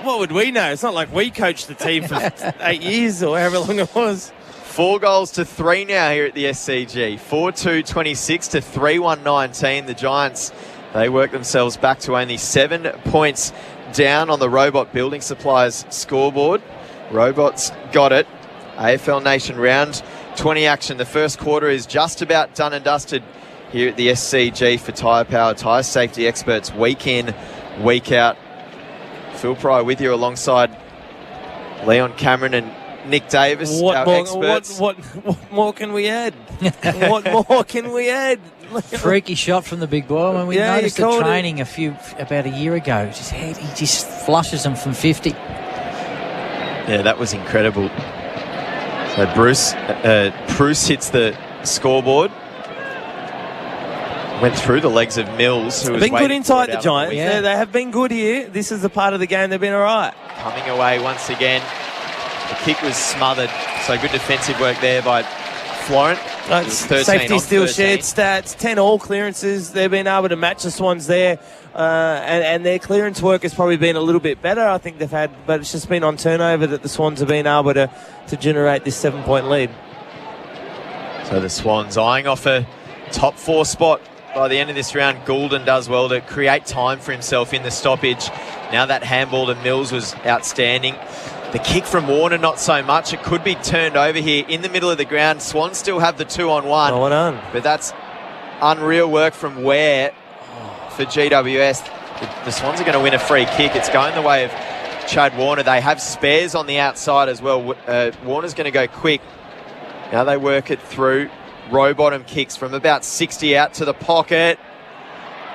What would we know? It's not like we coached the team for 8 years or however long it was. 4 goals to 3 now here at the SCG. 4-2-26 to 3-1-19. The Giants, they work themselves back to only 7 points down on the Robot Building Supplies scoreboard. Robots got it. AFL Nation round 20 action. The first quarter is just about done and dusted here at the SCG for Tyre Power, tyre safety experts week in, week out. Phil Pryor with you alongside Leon Cameron and Nick Davis, our experts. What more can we add? What more can we add? Freaky shot from the big boy. When we noticed the training about a year ago, he just flushes them from 50. Yeah, that was incredible. So Bruce hits the scoreboard. Went through the legs of Mills, who was been good inside the Giants. Giants. Yeah. They have been good here. This is the part of the game they've been all right. Coming away once again. The kick was smothered, so good defensive work there by Florent. Safety still shared stats, 10 all clearances. They've been able to match the Swans there, and their clearance work has probably been a little bit better. I think they've had, but it's just been on turnover that the Swans have been able to generate this 7-point lead. So the Swans eyeing off a top 4 spot by the end of this round. Goulden does well to create time for himself in the stoppage. Now that handball to Mills was outstanding. The kick from Warner, not so much. It could be turned over here in the middle of the ground. Swans still have the 2-on-1. Oh, well done. But that's unreal work from Ware for GWS. The Swans are going to win a free kick. It's going the way of Chad Warner. They have spares on the outside as well. Warner's going to go quick. Now they work it through. Row bottom kicks from about 60 out to the pocket.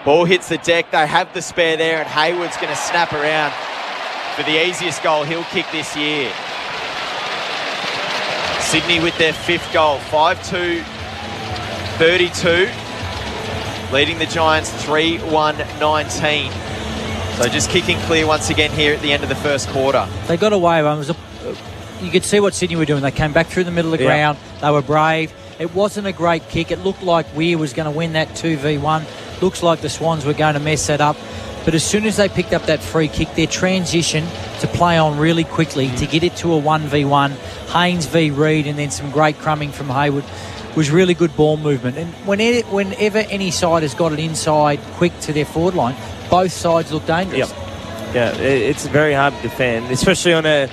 Ball hits the deck. They have the spare there, and Hayward's going to snap around for the easiest goal he'll kick this year. Sydney with their 5th goal, 5-2-32, leading the Giants 3-1-19. So just kicking clear once again here at the end of the first quarter. They got away. You could see what Sydney were doing. They came back through the middle of the ground. They were brave. It wasn't a great kick. It looked like Weir was going to win that 2v1. Looks like the Swans were going to mess that up. But as soon as they picked up that free kick, their transition to play on really quickly to get it to a 1v1, Haynes v Reid, and then some great crumbing from Hayward, was really good ball movement. And whenever any side has got it inside quick to their forward line, both sides look dangerous. Yeah, it's very hard to defend, especially on a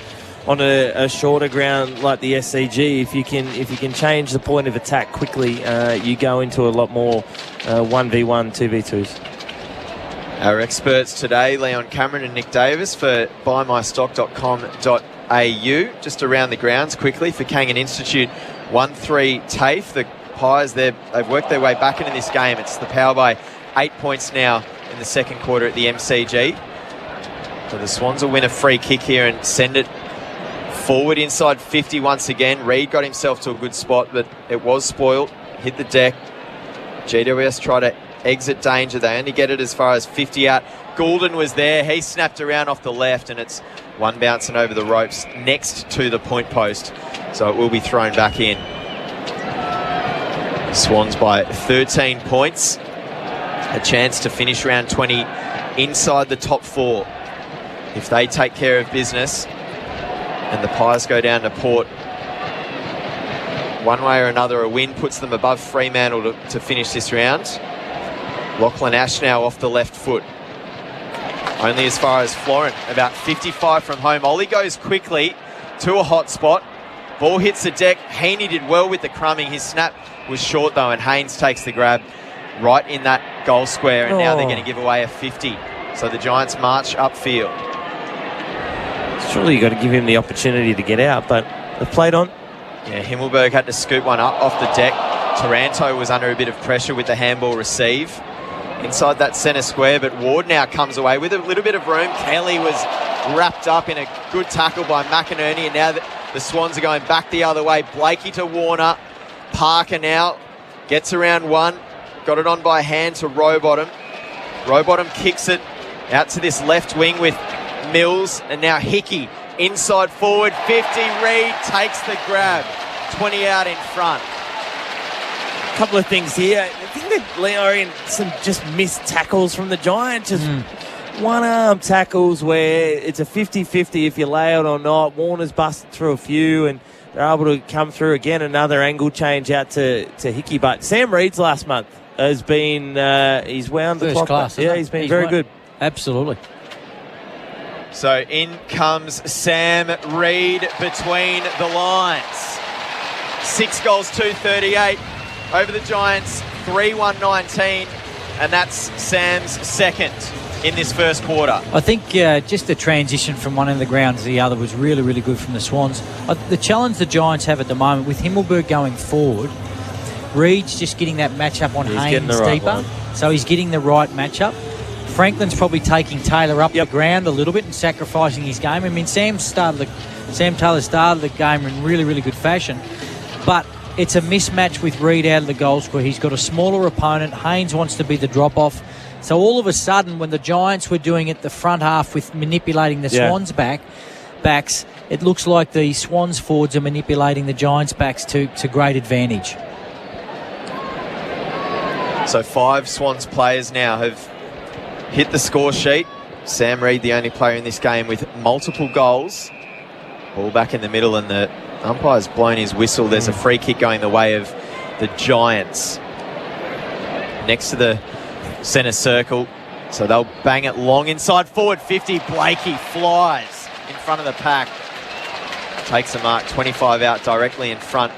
shorter ground like the SCG. If you can change the point of attack quickly, you go into a lot more 1v1, 2v2s. Our experts today, Leon Cameron and Nick Davis for buymystock.com.au. Just around the grounds quickly for Kangan Institute, 1-3 TAFE. The Pies, they've worked their way back into this game. It's the Power by 8 points now in the second quarter at the MCG. So the Swans will win a free kick here and send it forward inside 50 once again. Reid got himself to a good spot, but it was spoiled. Hit the deck. GWS try to exit danger. They only get it as far as 50 out. Goulden was there. He snapped around off the left, and it's one bouncing over the ropes next to the point post. So it will be thrown back in. Swans by 13 points. A chance to finish round 20 inside the top 4. If they take care of business and the Pies go down to Port, one way or another, a win puts them above Fremantle to finish this round. Lachlan Ash now off the left foot. Only as far as Florent, about 55 from home. Ollie goes quickly to a hot spot. Ball hits the deck. Heaney did well with the crumbing. His snap was short though, and Haynes takes the grab right in that goal square, and now they're going to give away a 50. So the Giants march upfield. Surely you got to give him the opportunity to get out, but they've played on. Yeah, Himmelberg had to scoop one up off the deck. Taranto was under a bit of pressure with the handball receive inside that centre square, but Ward now comes away with a little bit of room. Kelly was wrapped up in a good tackle by McInerney, and now the Swans are going back the other way. Blakey to Warner. Parker now gets around one. Got it on by hand to Rowbottom. Rowbottom kicks it out to this left wing with Mills, and now Hickey inside forward 50. Reid takes the grab. 20 out in front. A couple of things here. I think that Leo in some just missed tackles from the Giants. Just one-arm tackles where it's a 50-50 if you lay it or not. Warner's busted through a few, and they're able to come through again. Another angle change out to Hickey. But Sam Reid's last month has been, he's wound the clock. Class, yeah, he's been very good. Absolutely. So in comes Sam Reid between the lines. 6 goals, 238 over the Giants, 3-1-19, and that's Sam's second in this first quarter. I think just the transition from one end of the ground to the other was really, really good from the Swans. The challenge the Giants have at the moment with Himmelberg going forward, Reid's just getting that matchup on Haynes deeper, so he's getting the right matchup. Franklin's probably taking Taylor up the ground a little bit and sacrificing his game. I mean, Sam Taylor started the game in really, really good fashion, but it's a mismatch with Reid out of the goal square. He's got a smaller opponent. Haynes wants to be the drop-off. So all of a sudden, when the Giants were doing it the front half with manipulating the Swans backs, it looks like the Swans forwards are manipulating the Giants backs to great advantage. So 5 Swans players now have hit the score sheet. Sam Reid, the only player in this game with multiple goals. Ball back in the middle, and the umpire's blown his whistle. There's a free kick going the way of the Giants. Next to the centre circle. So they'll bang it long inside forward 50. Blakey flies in front of the pack. takes the mark. 25 out directly in front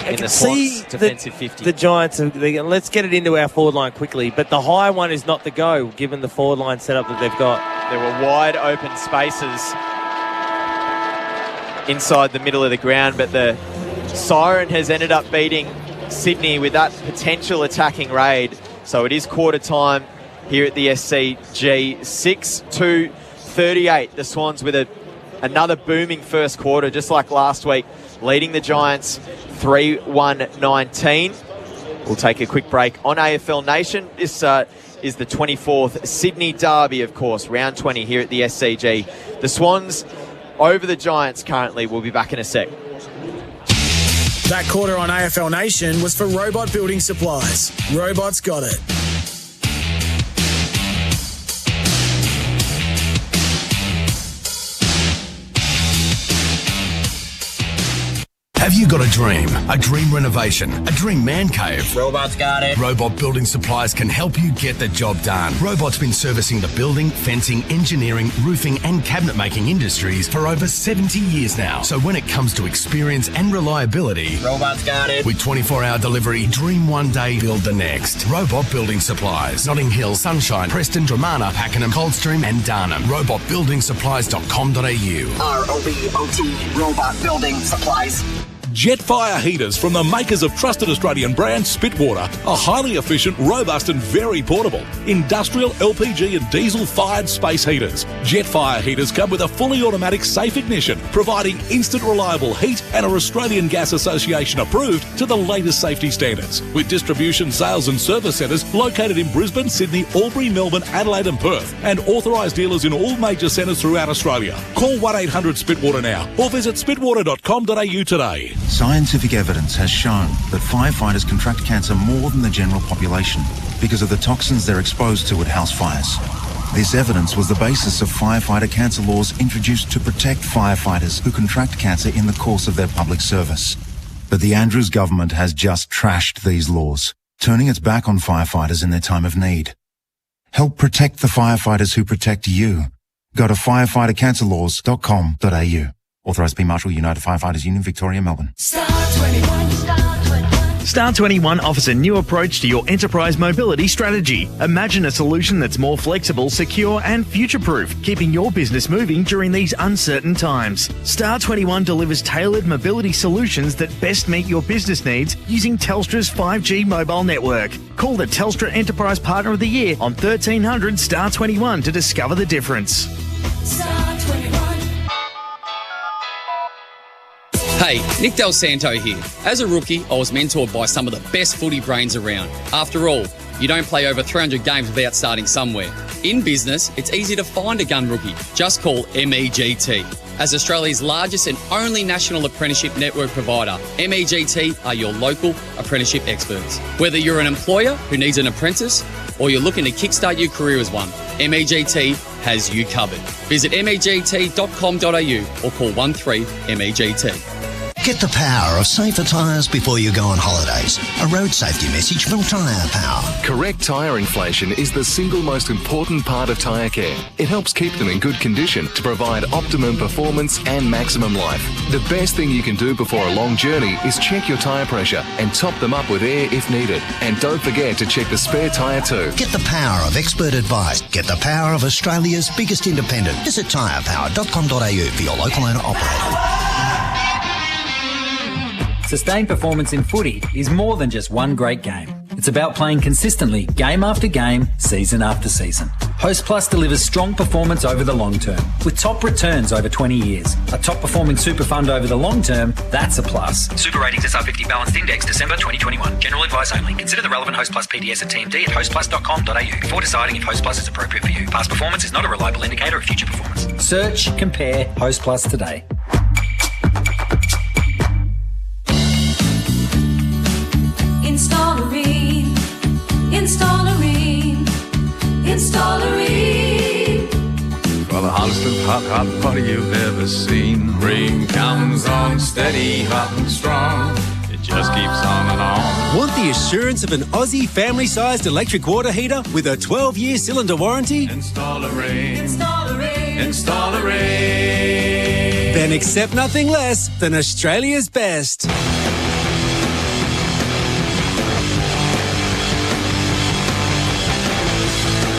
in the Swans defensive 50. The Giants, let's get it into our forward line quickly, but the high one is not the go, given the forward line setup that they've got. There were wide open spaces inside the middle of the ground, but the Siren has ended up beating Sydney with that potential attacking raid. So it is quarter time here at the SCG. 6-38. The Swans with another booming first quarter, just like last week, leading the Giants 3-1-19. We'll take a quick break on AFL Nation. This is the 24th Sydney Derby, of course, round 20 here at the SCG. The Swans over the Giants currently. We'll be back in a sec. That quarter on AFL Nation was for Robot Building Supplies. Robots got it. Have you got a dream renovation, a dream man cave? Robots got it. Robot Building Supplies can help you get the job done. Robot's been servicing the building, fencing, engineering, roofing and cabinet making industries for over 70 years now. So when it comes to experience and reliability, Robots got it. With 24-hour delivery, dream one day, build the next. Robot Building Supplies. Notting Hill, Sunshine, Preston, Dramana, Pakenham, Coldstream and Darnham. robotbuildingsupplies.com.au. ROBOT, Robot Building Supplies. Jetfire heaters from the makers of trusted Australian brand Spitwater are highly efficient, robust and very portable. Industrial, LPG and diesel-fired space heaters. Jetfire heaters come with a fully automatic safe ignition, providing instant reliable heat and are Australian Gas Association approved to the latest safety standards. With distribution, sales and service centres located in Brisbane, Sydney, Albury, Melbourne, Adelaide and Perth, and authorised dealers in all major centres throughout Australia. Call 1-800-SPITWATER now or visit spitwater.com.au today. Scientific evidence has shown that firefighters contract cancer more than the general population because of the toxins they're exposed to at house fires. This evidence was the basis of firefighter cancer laws introduced to protect firefighters who contract cancer in the course of their public service. But the Andrews government has just trashed these laws, turning its back on firefighters in their time of need. Help protect the firefighters who protect you. Go to firefightercancerlaws.com.au. Authorised P. Marshall, United Firefighters Union, Victoria, Melbourne. Star 21 offers a new approach to your enterprise mobility strategy. Imagine a solution that's more flexible, secure and future-proof, keeping your business moving during these uncertain times. Star 21 delivers tailored mobility solutions that best meet your business needs using Telstra's 5G mobile network. Call the Telstra Enterprise Partner of the Year on 1300 Star 21 to discover the difference. Star 21. Hey, Nick Del Santo here. As a rookie, I was mentored by some of the best footy brains around. After all, you don't play over 300 games without starting somewhere. In business, it's easy to find a gun rookie. Just call MEGT. As Australia's largest and only national apprenticeship network provider, MEGT are your local apprenticeship experts. Whether you're an employer who needs an apprentice or you're looking to kickstart your career as one, MEGT has you covered. Visit MEGT.com.au or call 13MEGT. Get the power of safer tyres before you go on holidays. A road safety message from Tyre Power. Correct tyre inflation is the single most important part of tyre care. It helps keep them in good condition to provide optimum performance and maximum life. The best thing you can do before a long journey is check your tyre pressure and top them up with air if needed. And don't forget to check the spare tyre too. Get the power of expert advice. Get the power of Australia's biggest independent. Visit tyrepower.com.au for your local owner operator. Sustained performance in footy is more than just one great game. It's about playing consistently, game after game, season after season. Host Plus delivers strong performance over the long term, with top returns over 20 years. A top performing super fund over the long term, that's a plus. Super Ratings SR50 Balanced Index, December 2021. General advice only. Consider the relevant Host Plus PDS and TMD at hostplus.com.au before deciding if Host Plus is appropriate for you. Past performance is not a reliable indicator of future performance. Search, compare Host Plus today. Installerine. For the hottest of hot party you've ever seen. Rain comes on steady, hot and strong. It just keeps on and on. Want the assurance of an Aussie family-sized electric water heater with a 12-year cylinder warranty? Installerine. Installerine. Installerine. Then accept nothing less than Australia's best.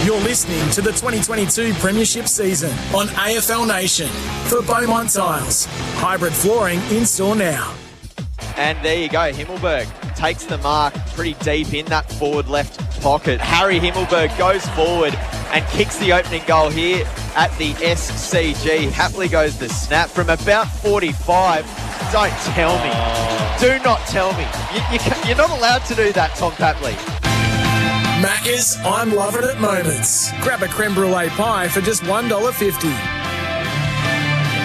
You're listening to the 2022 Premiership season on AFL Nation for Beaumont Tiles. Hybrid flooring in store now. And there you go. Himmelberg takes the mark pretty deep in that forward left pocket. Harry Himmelberg goes forward and kicks the opening goal here at the SCG. Happily goes the snap from about 45. Don't tell me. Do not tell me. You're not allowed to do that, Tom Papley. Macca's, I'm loving it moments. Grab a creme brulee pie for just $1.50.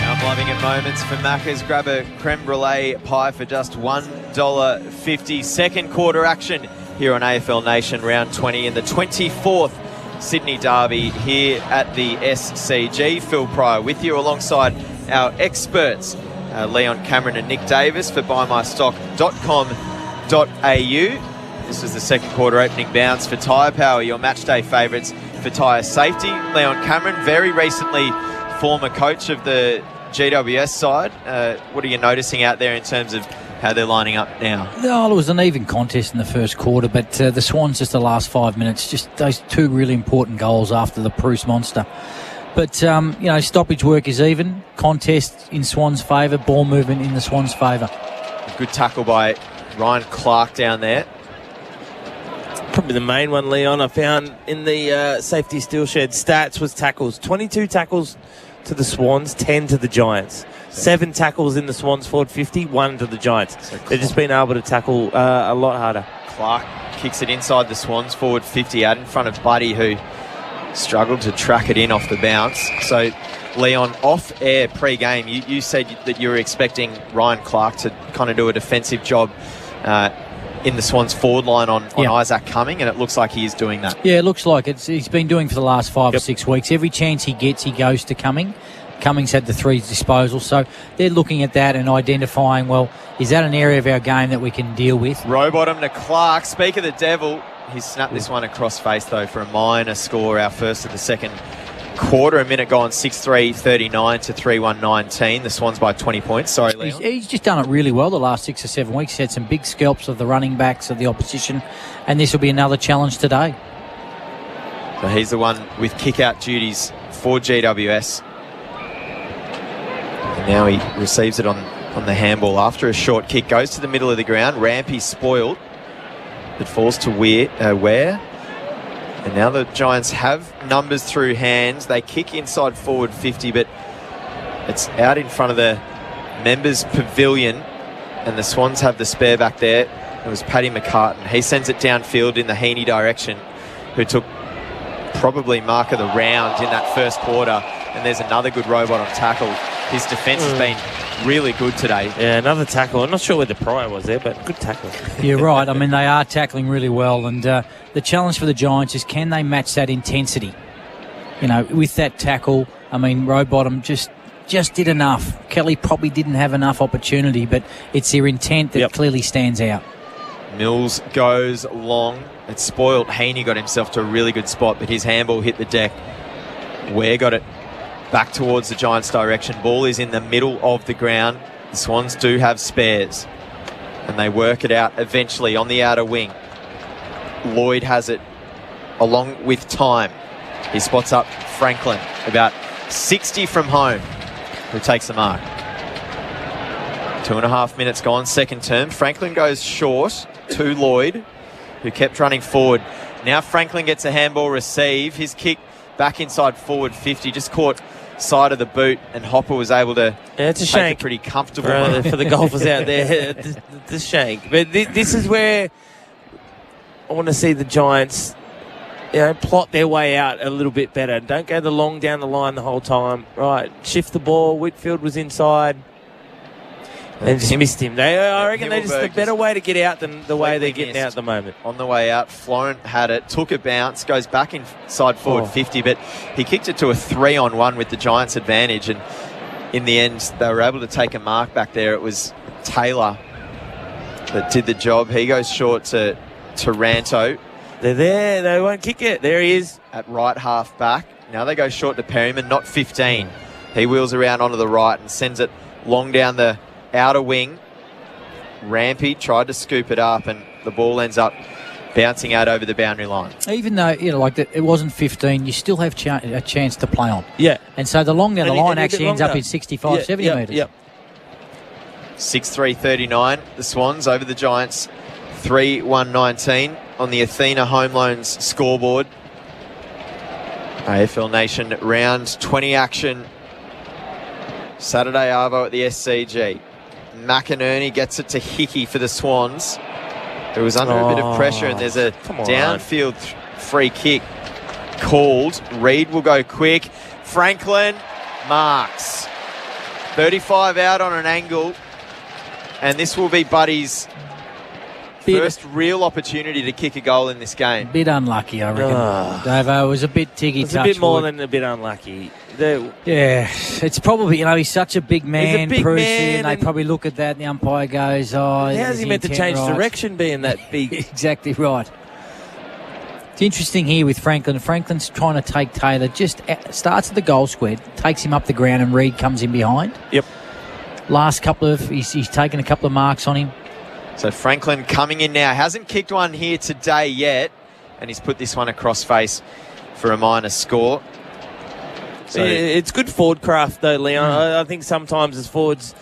I'm loving it moments for Macca's. Grab a creme brulee pie for just $1.50. Second quarter action here on AFL Nation round 20 in the 24th Sydney Derby here at the SCG. Phil Pryor with you alongside our experts, Leon Cameron and Nick Davis for buymystock.com.au. This was the second quarter opening bounce for Tyre Power, your match day favourites for tyre safety. Leon Cameron, very recently former coach of the GWS side. What are you noticing out there in terms of how they're lining up now? No, it was an even contest in the first quarter, but the Swans just the last 5 minutes, just those two really important goals after the Bruce Monster. But, stoppage work is even. Contest in Swans' favour, ball movement in the Swans' favour. A good tackle by Ryan Clark down there. Probably the main one, Leon, I found in the safety steel shed stats was tackles. 22 tackles to the Swans, 10 to the Giants. 7 tackles in the Swans forward 50, 1 to the Giants. So they've just been able to tackle a lot harder. Clark kicks it inside the Swans forward 50 out in front of Buddy, who struggled to track it in off the bounce. So, Leon, off air pre-game, you said that you were expecting Ryan Clark to kind of do a defensive job in the Swans forward line on Isaac Cumming, and it looks like he is doing that. Yeah, it looks like he's been doing for the last 5 or 6 weeks. Every chance he gets, he goes to Cumming. Cummings had the 3 disposal, so they're looking at that and identifying, well, is that an area of our game that we can deal with? Rowbottom to Clark. Speak of the devil, he's snapped this one across face, though, for a minor score, our first of the second quarter. A minute gone, 6-3-39 to 3-1-19. The Swans by 20 points. Sorry, Leon. He's just done it really well the last 6 or 7 weeks. He's had some big scalps of the running backs of the opposition, and this will be another challenge today. So he's the one with kick-out duties for GWS. And now he receives it on the handball after a short kick. Goes to the middle of the ground. Rampy spoiled. It falls to Ware. And now the Giants have numbers through hands. They kick inside forward 50, but it's out in front of the members' pavilion. And the Swans have the spare back there. It was Paddy McCartan. He sends it downfield in the Heaney direction, who took probably mark of the round in that first quarter. And there's another good Rowbottom tackle. His defence has been really good today. Yeah, another tackle. I'm not sure where the Pryor was there, but good tackle. You're right. I mean, they are tackling really well. And the challenge for the Giants is, can they match that intensity? With that tackle, I mean, Rowbottom just did enough. Kelly probably didn't have enough opportunity, but it's their intent that clearly stands out. Mills goes long. It's spoiled. Heaney got himself to a really good spot, but his handball hit the deck. Ware got it back towards the Giants' direction. Ball is in the middle of the ground. The Swans do have spares, and they work it out eventually on the outer wing. Lloyd has it along with time. He spots up Franklin, about 60 from home, who takes the mark. 2.5 minutes gone, second term. Franklin goes short to Lloyd, who kept running forward. Now Franklin gets a handball receive. His kick back inside forward 50, just caught side of the boot, and Hopper was able to it's a take shank. it pretty comfortable for the golfers out there. The shank. But this is where I want to see the Giants plot their way out a little bit better. Don't go the long down the line the whole time. Right, shift the ball. Whitfield was inside. And just missed him. I reckon they're just a better way to get out than the way they're getting out at the moment. On the way out, Florent had it, took a bounce, goes back inside forward 50, but he kicked it to a 3-on-1 with the Giants' advantage, and in the end, they were able to take a mark back there. It was Taylor that did the job. He goes short to Taranto. They're there. They won't kick it. There he is. At right half back. Now they go short to Perryman, not 15. He wheels around onto the right and sends it long down the outer wing. Rampy tried to scoop it up, and the ball ends up bouncing out over the boundary line. Even though, it wasn't 15, you still have a chance to play on. Yeah. And so the long down the line actually ends up in 65, 70 metres. Yep. 6-3-39, the Swans over the Giants. 3-1-19 on the Athena Home Loans scoreboard. AFL Nation round 20 action. Saturday Arvo at the SCG. McInerney gets it to Hickey for the Swans. It was under a bit of pressure, and there's a downfield free kick called. Reed will go quick. Franklin marks. 35 out on an angle, and this will be Buddy's first real opportunity to kick a goal in this game. Bit unlucky, I reckon. Davo was a bit tiggy touch. It's a bit more than a bit unlucky. Yeah, it's probably, he's such a big man, Prusy, and they probably look at that and the umpire goes, how's he meant to change direction being that big? Exactly right. It's interesting here with Franklin. Franklin's trying to take Taylor, just starts at the goal square, takes him up the ground, and Reed comes in behind. Yep. Last couple of, he's taken a couple of marks on him. So Franklin coming in now, hasn't kicked one here today yet, and he's put this one across face for a minor score. So it's good forward craft though, Leon. I think sometimes as forwards,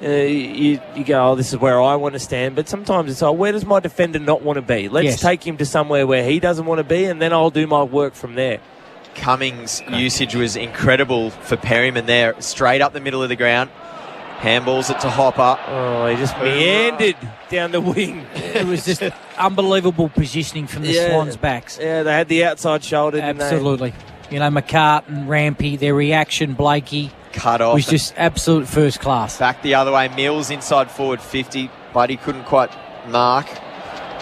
you go, this is where I want to stand, but sometimes it's, where does my defender not want to be? Let's take him to somewhere where he doesn't want to be, and then I'll do my work from there. Cummings' usage was incredible for Perryman there, straight up the middle of the ground. Handballs it to Hopper. Oh, he just meandered down the wing. It was just unbelievable positioning from the Swans' backs. Yeah, they had the outside shoulder. Absolutely. McCartan, Rampy, their reaction, Blakey. Cut off. Was just absolute first class. Back the other way. Mills inside forward 50, but he couldn't quite mark.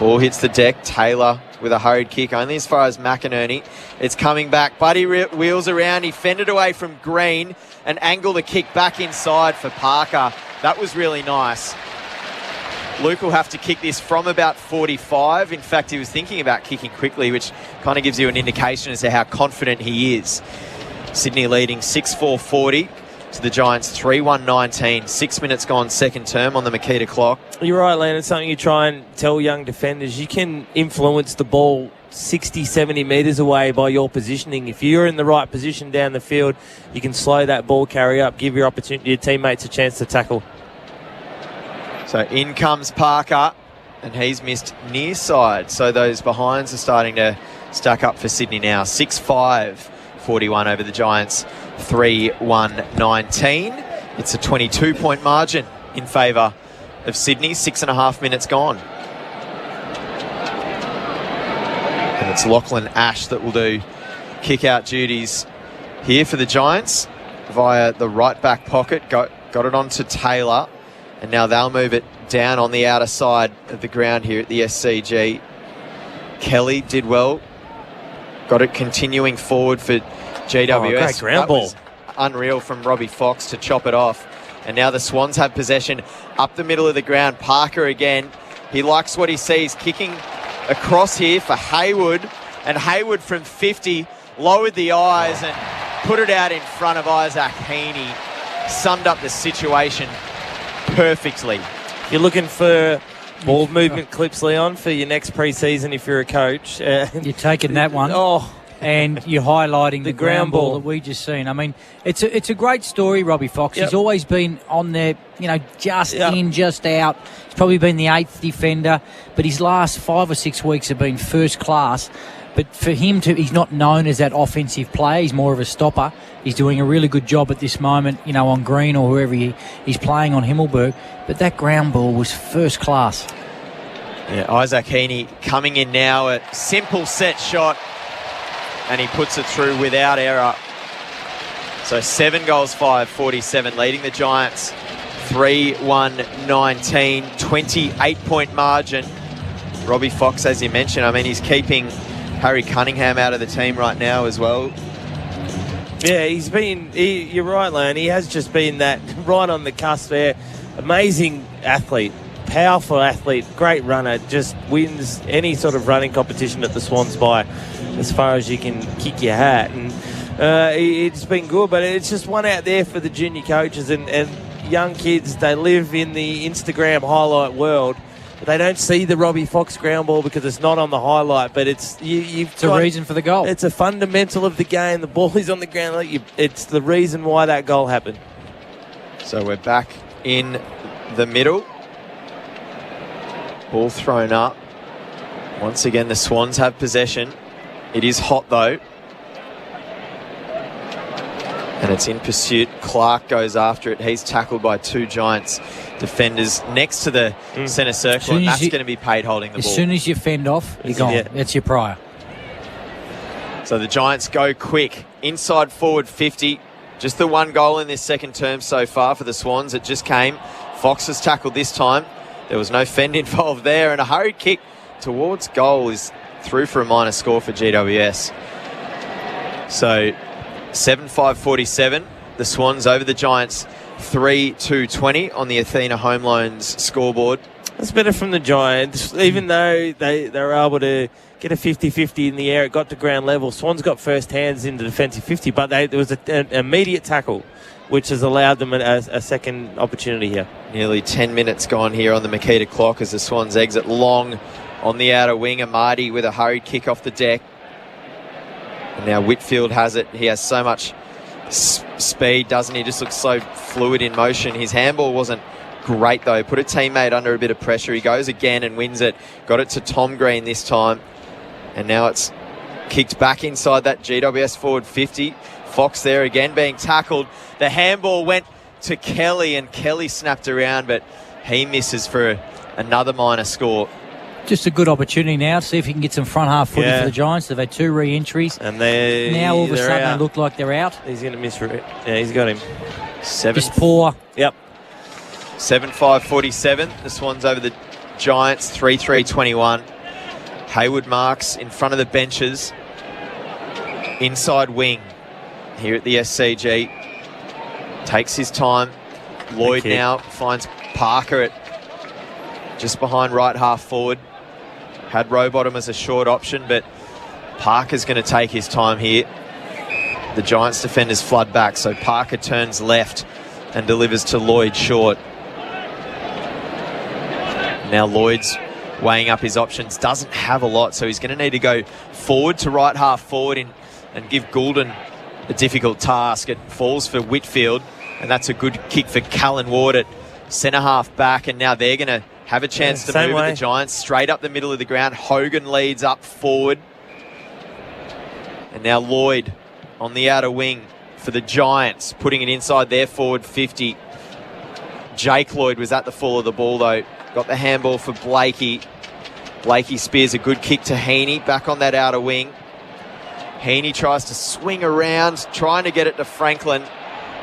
Ball hits the deck. Taylor with a hurried kick, only as far as McInerney. It's coming back. Buddy wheels around. He fended away from Green and angled the kick back inside for Parker. That was really nice. Luke will have to kick this from about 45. In fact, he was thinking about kicking quickly, which kind of gives you an indication as to how confident he is. Sydney leading 6-4-40 to the Giants 3-1-19. 6 minutes gone second term on the Makita clock. You're right, Len. It's something you try and tell young defenders. You can influence the ball 60, 70 metres away by your positioning. If you're in the right position down the field, you can slow that ball carry up, give your teammates a chance to tackle. So in comes Parker, and he's missed near side. So those behinds are starting to stack up for Sydney now. 6-5-41 over the Giants, 3-1-19. It's a 22-point margin in favour of Sydney. 6.5 minutes gone. And it's Lachlan Ash that will do kick-out duties here for the Giants via the right back pocket. Got it on to Taylor. And now they'll move it down on the outer side of the ground here at the SCG. Kelly did well. Got it continuing forward for GWS. Great ground ball. Was unreal from Robbie Fox to chop it off. And now the Swans have possession up the middle of the ground. Parker again. He likes what he sees. Kicking across here for Hayward. And Hayward from 50 lowered the eyes and put it out in front of Isaac Heaney. Summed up the situation perfectly. You're looking for ball movement clips, Leon, for your next pre-season if you're a coach. You're taking that one. And you're highlighting the ground ball that we just seen. I mean, it's a great story, Robbie Fox. He's always been on there, just in, just out. He's probably been the 8th defender, but his last 5 or 6 weeks have been first class. But for him he's not known as that offensive player. He's more of a stopper. He's doing a really good job at this moment, on Green or whoever he's playing on Himmelberg. But that ground ball was first class. Yeah, Isaac Heaney coming in now, a simple set shot, and he puts it through without error. So 7 goals, 5-47, leading the Giants 3-1-19, 28-point margin. Robbie Fox, as you mentioned, he's keeping Harry Cunningham out of the team right now as well. Yeah, you're right, Leon. He has just been that right on the cusp there. Amazing athlete, powerful athlete, great runner, just wins any sort of running competition at the Swans by as far as you can kick your hat. And It's been good, but it's just one out there for the junior coaches and young kids. They live in the Instagram highlight world. They don't see the Robbie Fox ground ball because it's not on the highlight, but it's a reason for the goal. It's a fundamental of the game. The ball is on the ground. It's the reason why that goal happened. So we're back in the middle. Ball thrown up. Once again, the Swans have possession. It is hot, though. And it's in pursuit. Clark goes after it. He's tackled by two Giants defenders next to the centre circle, and that's going to be paid holding the ball. As soon as you fend off, you're gone. Yeah. That's your prior. So the Giants go quick. Inside forward 50. Just the one goal in this second term so far for the Swans. It just came. Fox has tackled this time. There was no fend involved there, and a hurried kick towards goal is through for a minor score for GWS. So 7-5-47. The Swans over the Giants 3-2-20 on the Athena Home Loans scoreboard. That's better from the Giants. Even though they were able to get a 50-50 in the air, it got to ground level. Swans got first hands in the defensive 50, but there was an immediate tackle, which has allowed them a second opportunity here. Nearly 10 minutes gone here on the Makita clock as the Swans exit long on the outer wing. Amadi with a hurried kick off the deck. And now Whitfield has it. He has so much speed, doesn't he? Just looks so fluid in motion. His handball wasn't great, though. Put a teammate under a bit of pressure. He goes again and wins it. Got it to Tom Green this time. And now it's kicked back inside that GWS forward 50. Fox there again being tackled. The handball went to Kelly, and Kelly snapped around, but he misses for another minor score. Just a good opportunity now to see if he can get some front half footy for the Giants. They've had two re-entries. And now all of a sudden they look like they're out. He's going to miss it. Yeah, he's got him. Just poor. Yep. 7-5-47. The Swans over the Giants 3-3-21. Hayward marks in front of the benches. Inside wing here at the SCG. Takes his time. Lloyd now finds Parker at just behind right half forward. Had Rowbottom as a short option, but Parker's going to take his time here. The Giants defenders flood back, so Parker turns left and delivers to Lloyd short. Now Lloyd's weighing up his options. Doesn't have a lot, so he's going to need to go forward to right half forward and give Goulden a difficult task. It falls for Whitfield, and that's a good kick for Callan Ward at centre half back, and now they're going to have a chance to move at the Giants. Straight up the middle of the ground. Hogan leads up forward. And now Lloyd on the outer wing for the Giants, putting it inside their forward 50. Jake Lloyd was at the full of the ball, though. Got the handball for Blakey. Blakey spears a good kick to Heaney, back on that outer wing. Heaney tries to swing around, trying to get it to Franklin,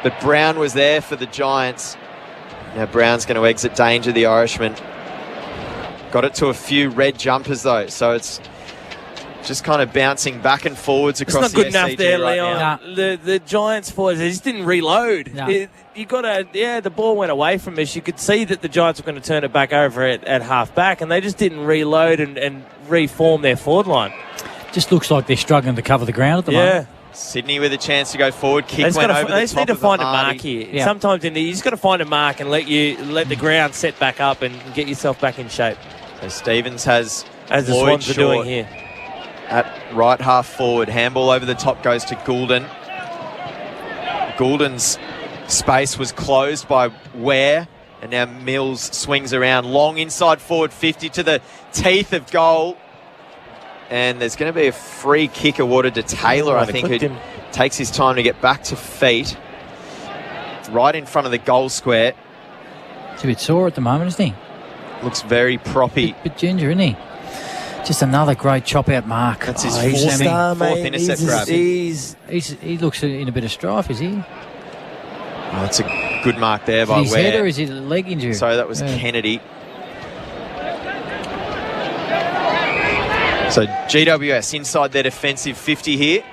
but Brown was there for the Giants. Now Brown's going to exit danger, the Irishman. Got it to a few red jumpers, though, so it's just kind of bouncing back and forwards across the SCG. It's not good enough there, Leon. The Giants forwards, they just didn't reload. No. The ball went away from us. You could see that the Giants were going to turn it back over at half back, and they just didn't reload and reform their forward line. Just looks like they're struggling to cover the ground at the moment. Sydney with a chance to go forward. Kick went over the top of They just need to find a Amadi. mark here. Sometimes you just got to find a mark and let the ground set back up and get yourself back in shape. So Stevens has as the Lloyd Swans are doing here. At right half forward. Handball over the top goes to Goulden. Goulden's space was closed by Ware, and now Mills swings around. Long inside forward 50 to the teeth of goal. And there's going to be a free kick awarded to Taylor, I think, who takes his time to get back to feet. Right in front of the goal square. He's a bit sore at the moment, isn't he? Looks very proppy. Bit ginger, isn't he? Just another great chop-out mark. That's his fourth intercept grab. He looks in a bit of strife, is he? Oh, that's a good mark there by his Ware. Head or is it a leg injury? Sorry, that was Kennedy. So GWS inside their defensive 50 here.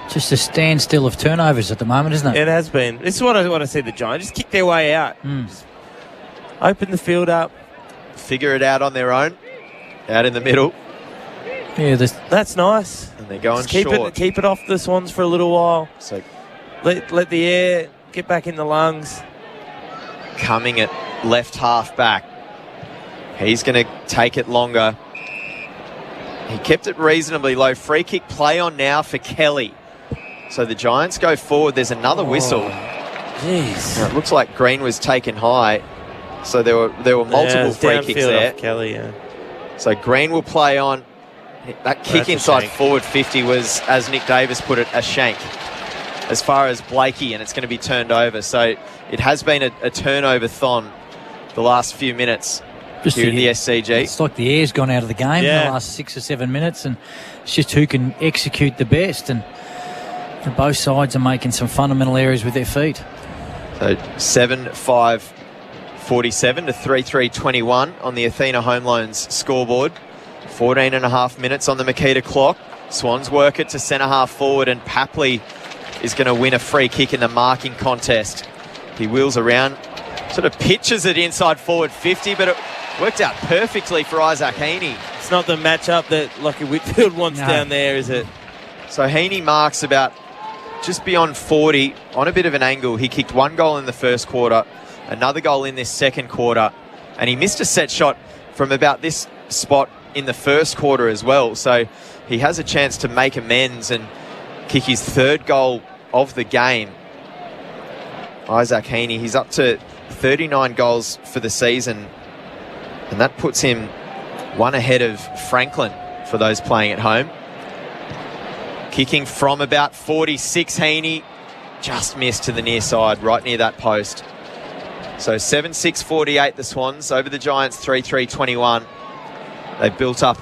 Just a standstill of turnovers at the moment, isn't it? It has been. This is what I want to see the Giants. Just kick their way out. Just open the field up. Figure it out on their own. Out in the middle. Yeah, that's nice. And they're going Just short. Keep it off the Swans for a little while. So let the air get back in the lungs. Coming at left half back. He's going to take it longer. He kept it reasonably low. Free kick play on now for Kelly. So the Giants go forward. There's another whistle. Jeez. Now, it looks like Green was taken high. So there were multiple free kicks there. Kelly, yeah. So Green will play on. That kick inside forward 50 was, as Nick Davis put it, a shank. As far as Blakey, and it's going to be turned over. So it has been a turnover thon the last few minutes here at the SCG. It's like the air's gone out of the game in the last 6 or 7 minutes, and it's just who can execute the best. And both sides are making some fundamental errors with their feet. So 7-5-47 to 3-3-21 on the Athena Home Loans scoreboard. 14 and a half minutes on the Makita clock. Swans work it to centre half forward, and Papley is going to win a free kick in the marking contest. He wheels around, sort of pitches it inside forward 50, but it worked out perfectly for Isaac Heaney. It's not the matchup that Lockie Whitfield wants down there, is it? So Heaney marks about just beyond 40 on a bit of an angle. He kicked one goal in the first quarter, another goal in this second quarter, and he missed a set shot from about this spot in the first quarter as well. So he has a chance to make amends and kick his third goal of the game. Isaac Heaney, he's up to 39 goals for the season, and that puts him one ahead of Franklin for those playing at home. Kicking from about 46, Heaney just missed to the near side, right near that post. So 7-6-48 the Swans over the Giants 3-3-21. They've built up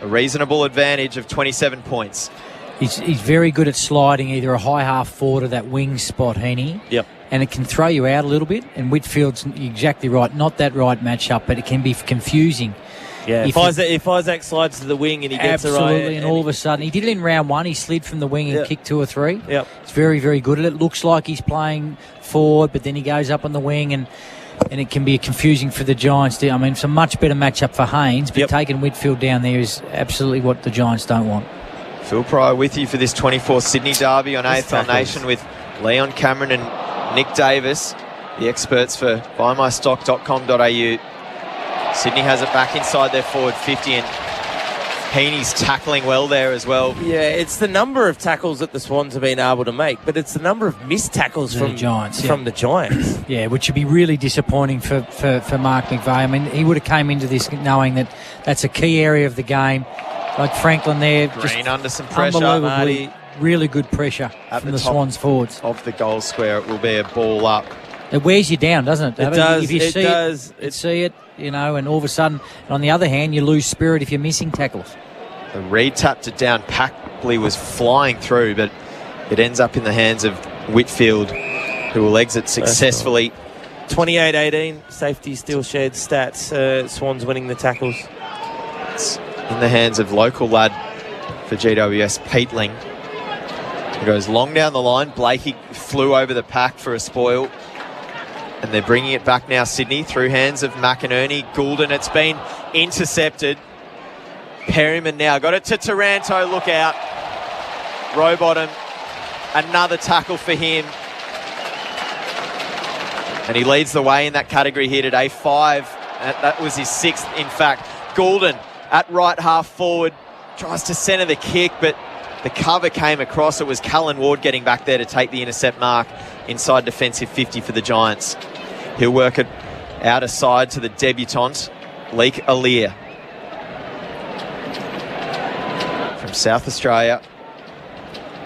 a reasonable advantage of 27 points. He's very good at sliding either a high half forward or that wing spot, Heaney. Yep. And it can throw you out a little bit. And Whitfield's exactly right. Not that right matchup, but it can be confusing. Yeah, if Isaac slides to the wing and he gets it right. Absolutely, and all of a sudden, he did it in round one. He slid from the wing and kicked 2 or 3. Yep. It's very, very good at it. Looks like he's playing forward, but then he goes up on the wing, and it can be confusing for the Giants. I mean, it's a much better matchup for Haynes, but taking Whitfield down there is absolutely what the Giants don't want. Phil Pryor with you for this 24 Sydney derby on AFL Nation with Leon Cameron and Nick Davis, the experts for buymystock.com.au. Sydney has it back inside their forward 50, and Heaney's tackling well there as well. Yeah, it's the number of tackles that the Swans have been able to make, but it's the number of missed tackles from the Giants. Yeah, which would be really disappointing for Mark McVeigh. I mean, he would have came into this knowing that that's a key area of the game. Like Franklin there. Green just under some pressure. Unbelievably, really good pressure from the Swans forwards. Of the goal square, it will be a ball up. It wears you down, doesn't it? It does. If you see it, you know, and all of a sudden, and on the other hand, you lose spirit if you're missing tackles. The Reed tapped it down. Packley was flying through, but it ends up in the hands of Whitfield, who will exit successfully. 28-18, safety still shared stats. Swans winning the tackles. It's in the hands of local lad for GWS, Peatling. It goes long down the line. Blakey flew over the pack for a spoil. And they're bringing it back now, Sydney, through hands of McInerney. Goulden, it's been intercepted. Perryman now got it to Taranto. Look out. Rowbottom. Another tackle for him. And he leads the way in that category here today. 5. That was his 6th, in fact. Goulden at right half forward. Tries to centre the kick, but the cover came across. It was Callan Ward getting back there to take the intercept mark inside defensive 50 for the Giants. He'll work it out aside to the debutant, Leek Alir. From South Australia,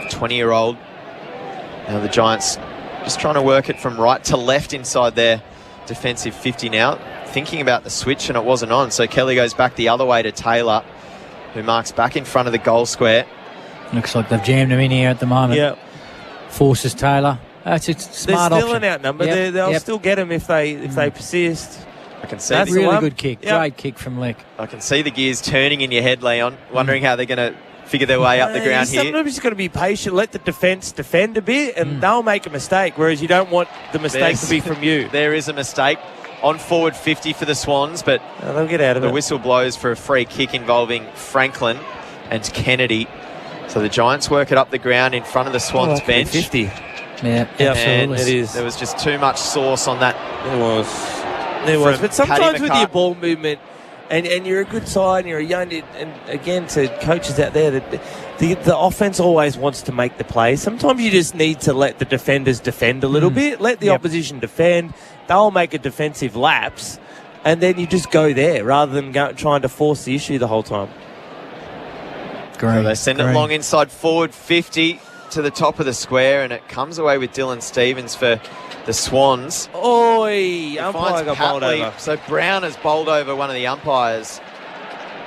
20-year-old. Now the Giants just trying to work it from right to left inside their defensive 50 now. Thinking about the switch, and it wasn't on. So Kelly goes back the other way to Taylor, who marks back in front of the goal square. Looks like they've jammed him in here at the moment. Yep. Forces Taylor. That's a smart They're still option. an outnumber. They'll still get him if they persist. I can see that's a really good kick. Yep. Great kick from Leck. I can see the gears turning in your head, Leon, wondering how they're going to figure their way up the ground here. Sometimes you've got to be patient, let the defence defend a bit, and they'll make a mistake, whereas you don't want the mistake to be from you. There is a mistake on forward 50 for the Swans, but they'll get out of the it. whistle blows for a free kick involving Franklin. and Kennedy. So the Giants work it up the ground in front of the Swans bench. 50. Yeah, absolutely. It is. There was just too much sauce on that. There was. But sometimes with your McCart- ball movement, and you're a good side, and you're a young, and again, to coaches out there, that the offense always wants to make the play. Sometimes you just need to let the defenders defend a little bit, let the opposition defend. They'll make a defensive lapse, and then you just go there rather than trying to force the issue the whole time. So they send it long inside forward 50 to the top of the square, and it comes away with Dylan Stevens for the Swans. Oi! Umpire got bowled Patley. over. So Brown has bowled over one of the umpires.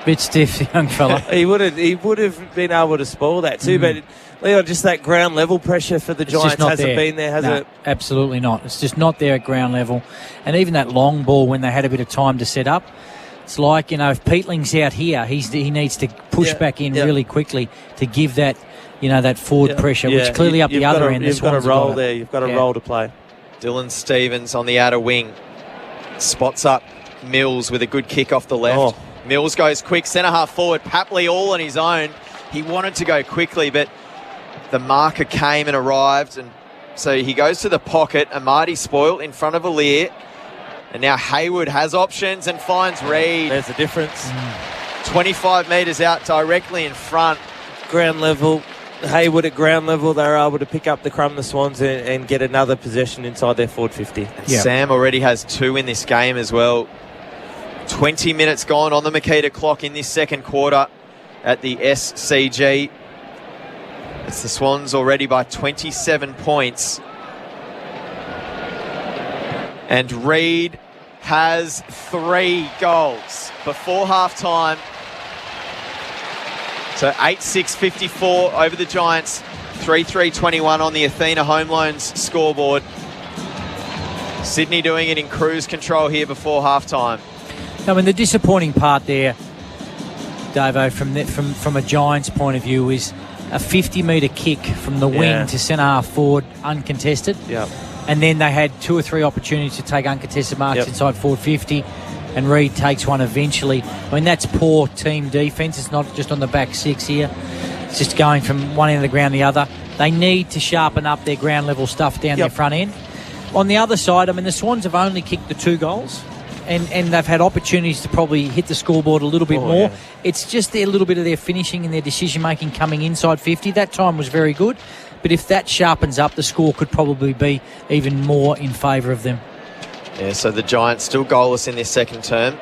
Bit stiff, the young fella. He would have been able to spoil that too, but Leon, just that ground level pressure for the Giants hasn't been there, has it? Absolutely not. It's just not there at ground level. And even that long ball when they had a bit of time to set up, it's like, if Peatling's out here, he needs to push back in really quickly to give that, that forward pressure, which clearly up the other end. You've got a roll there. You've got a role to play. Dylan Stevens on the outer wing. Spots up Mills with a good kick off the left. Mills goes quick, centre half forward. Papley all on his own. He wanted to go quickly, but the marker came and arrived. And so he goes to the pocket. Amadi spoilt in front of Alir. And now Hayward has options and finds Reid. There's a difference. 25 metres out directly in front. Ground level. Hayward at ground level, they were able to pick up the crumb, the Swans, and get another possession inside their forward 50. Sam already has 2 in this game as well. 20 minutes gone on the Makita clock in this second quarter at the SCG. It's the Swans already by 27 points. And Reid has 3 goals before half-time. So 8-6-54 over the Giants, 3-3-21 on the Athena Home Loans scoreboard. Sydney doing it in cruise control here before halftime. I mean, the disappointing part there, Davo, from a Giants point of view, is a 50-metre kick from the wing to centre half forward, uncontested. Yeah. And then they had 2 or 3 opportunities to take uncontested marks inside forward 50. And Reid takes one eventually. I mean, that's poor team defence. It's not just on the back 6 here. It's just going from one end of the ground to the other. They need to sharpen up their ground level stuff down their front end. On the other side, I mean, the Swans have only kicked the 2 goals. And they've had opportunities to probably hit the scoreboard a little bit more. Yeah. It's just a little bit of their finishing and their decision-making coming inside 50. That time was very good. But if that sharpens up, the score could probably be even more in favour of them. Yeah, so the Giants still goalless in this second term.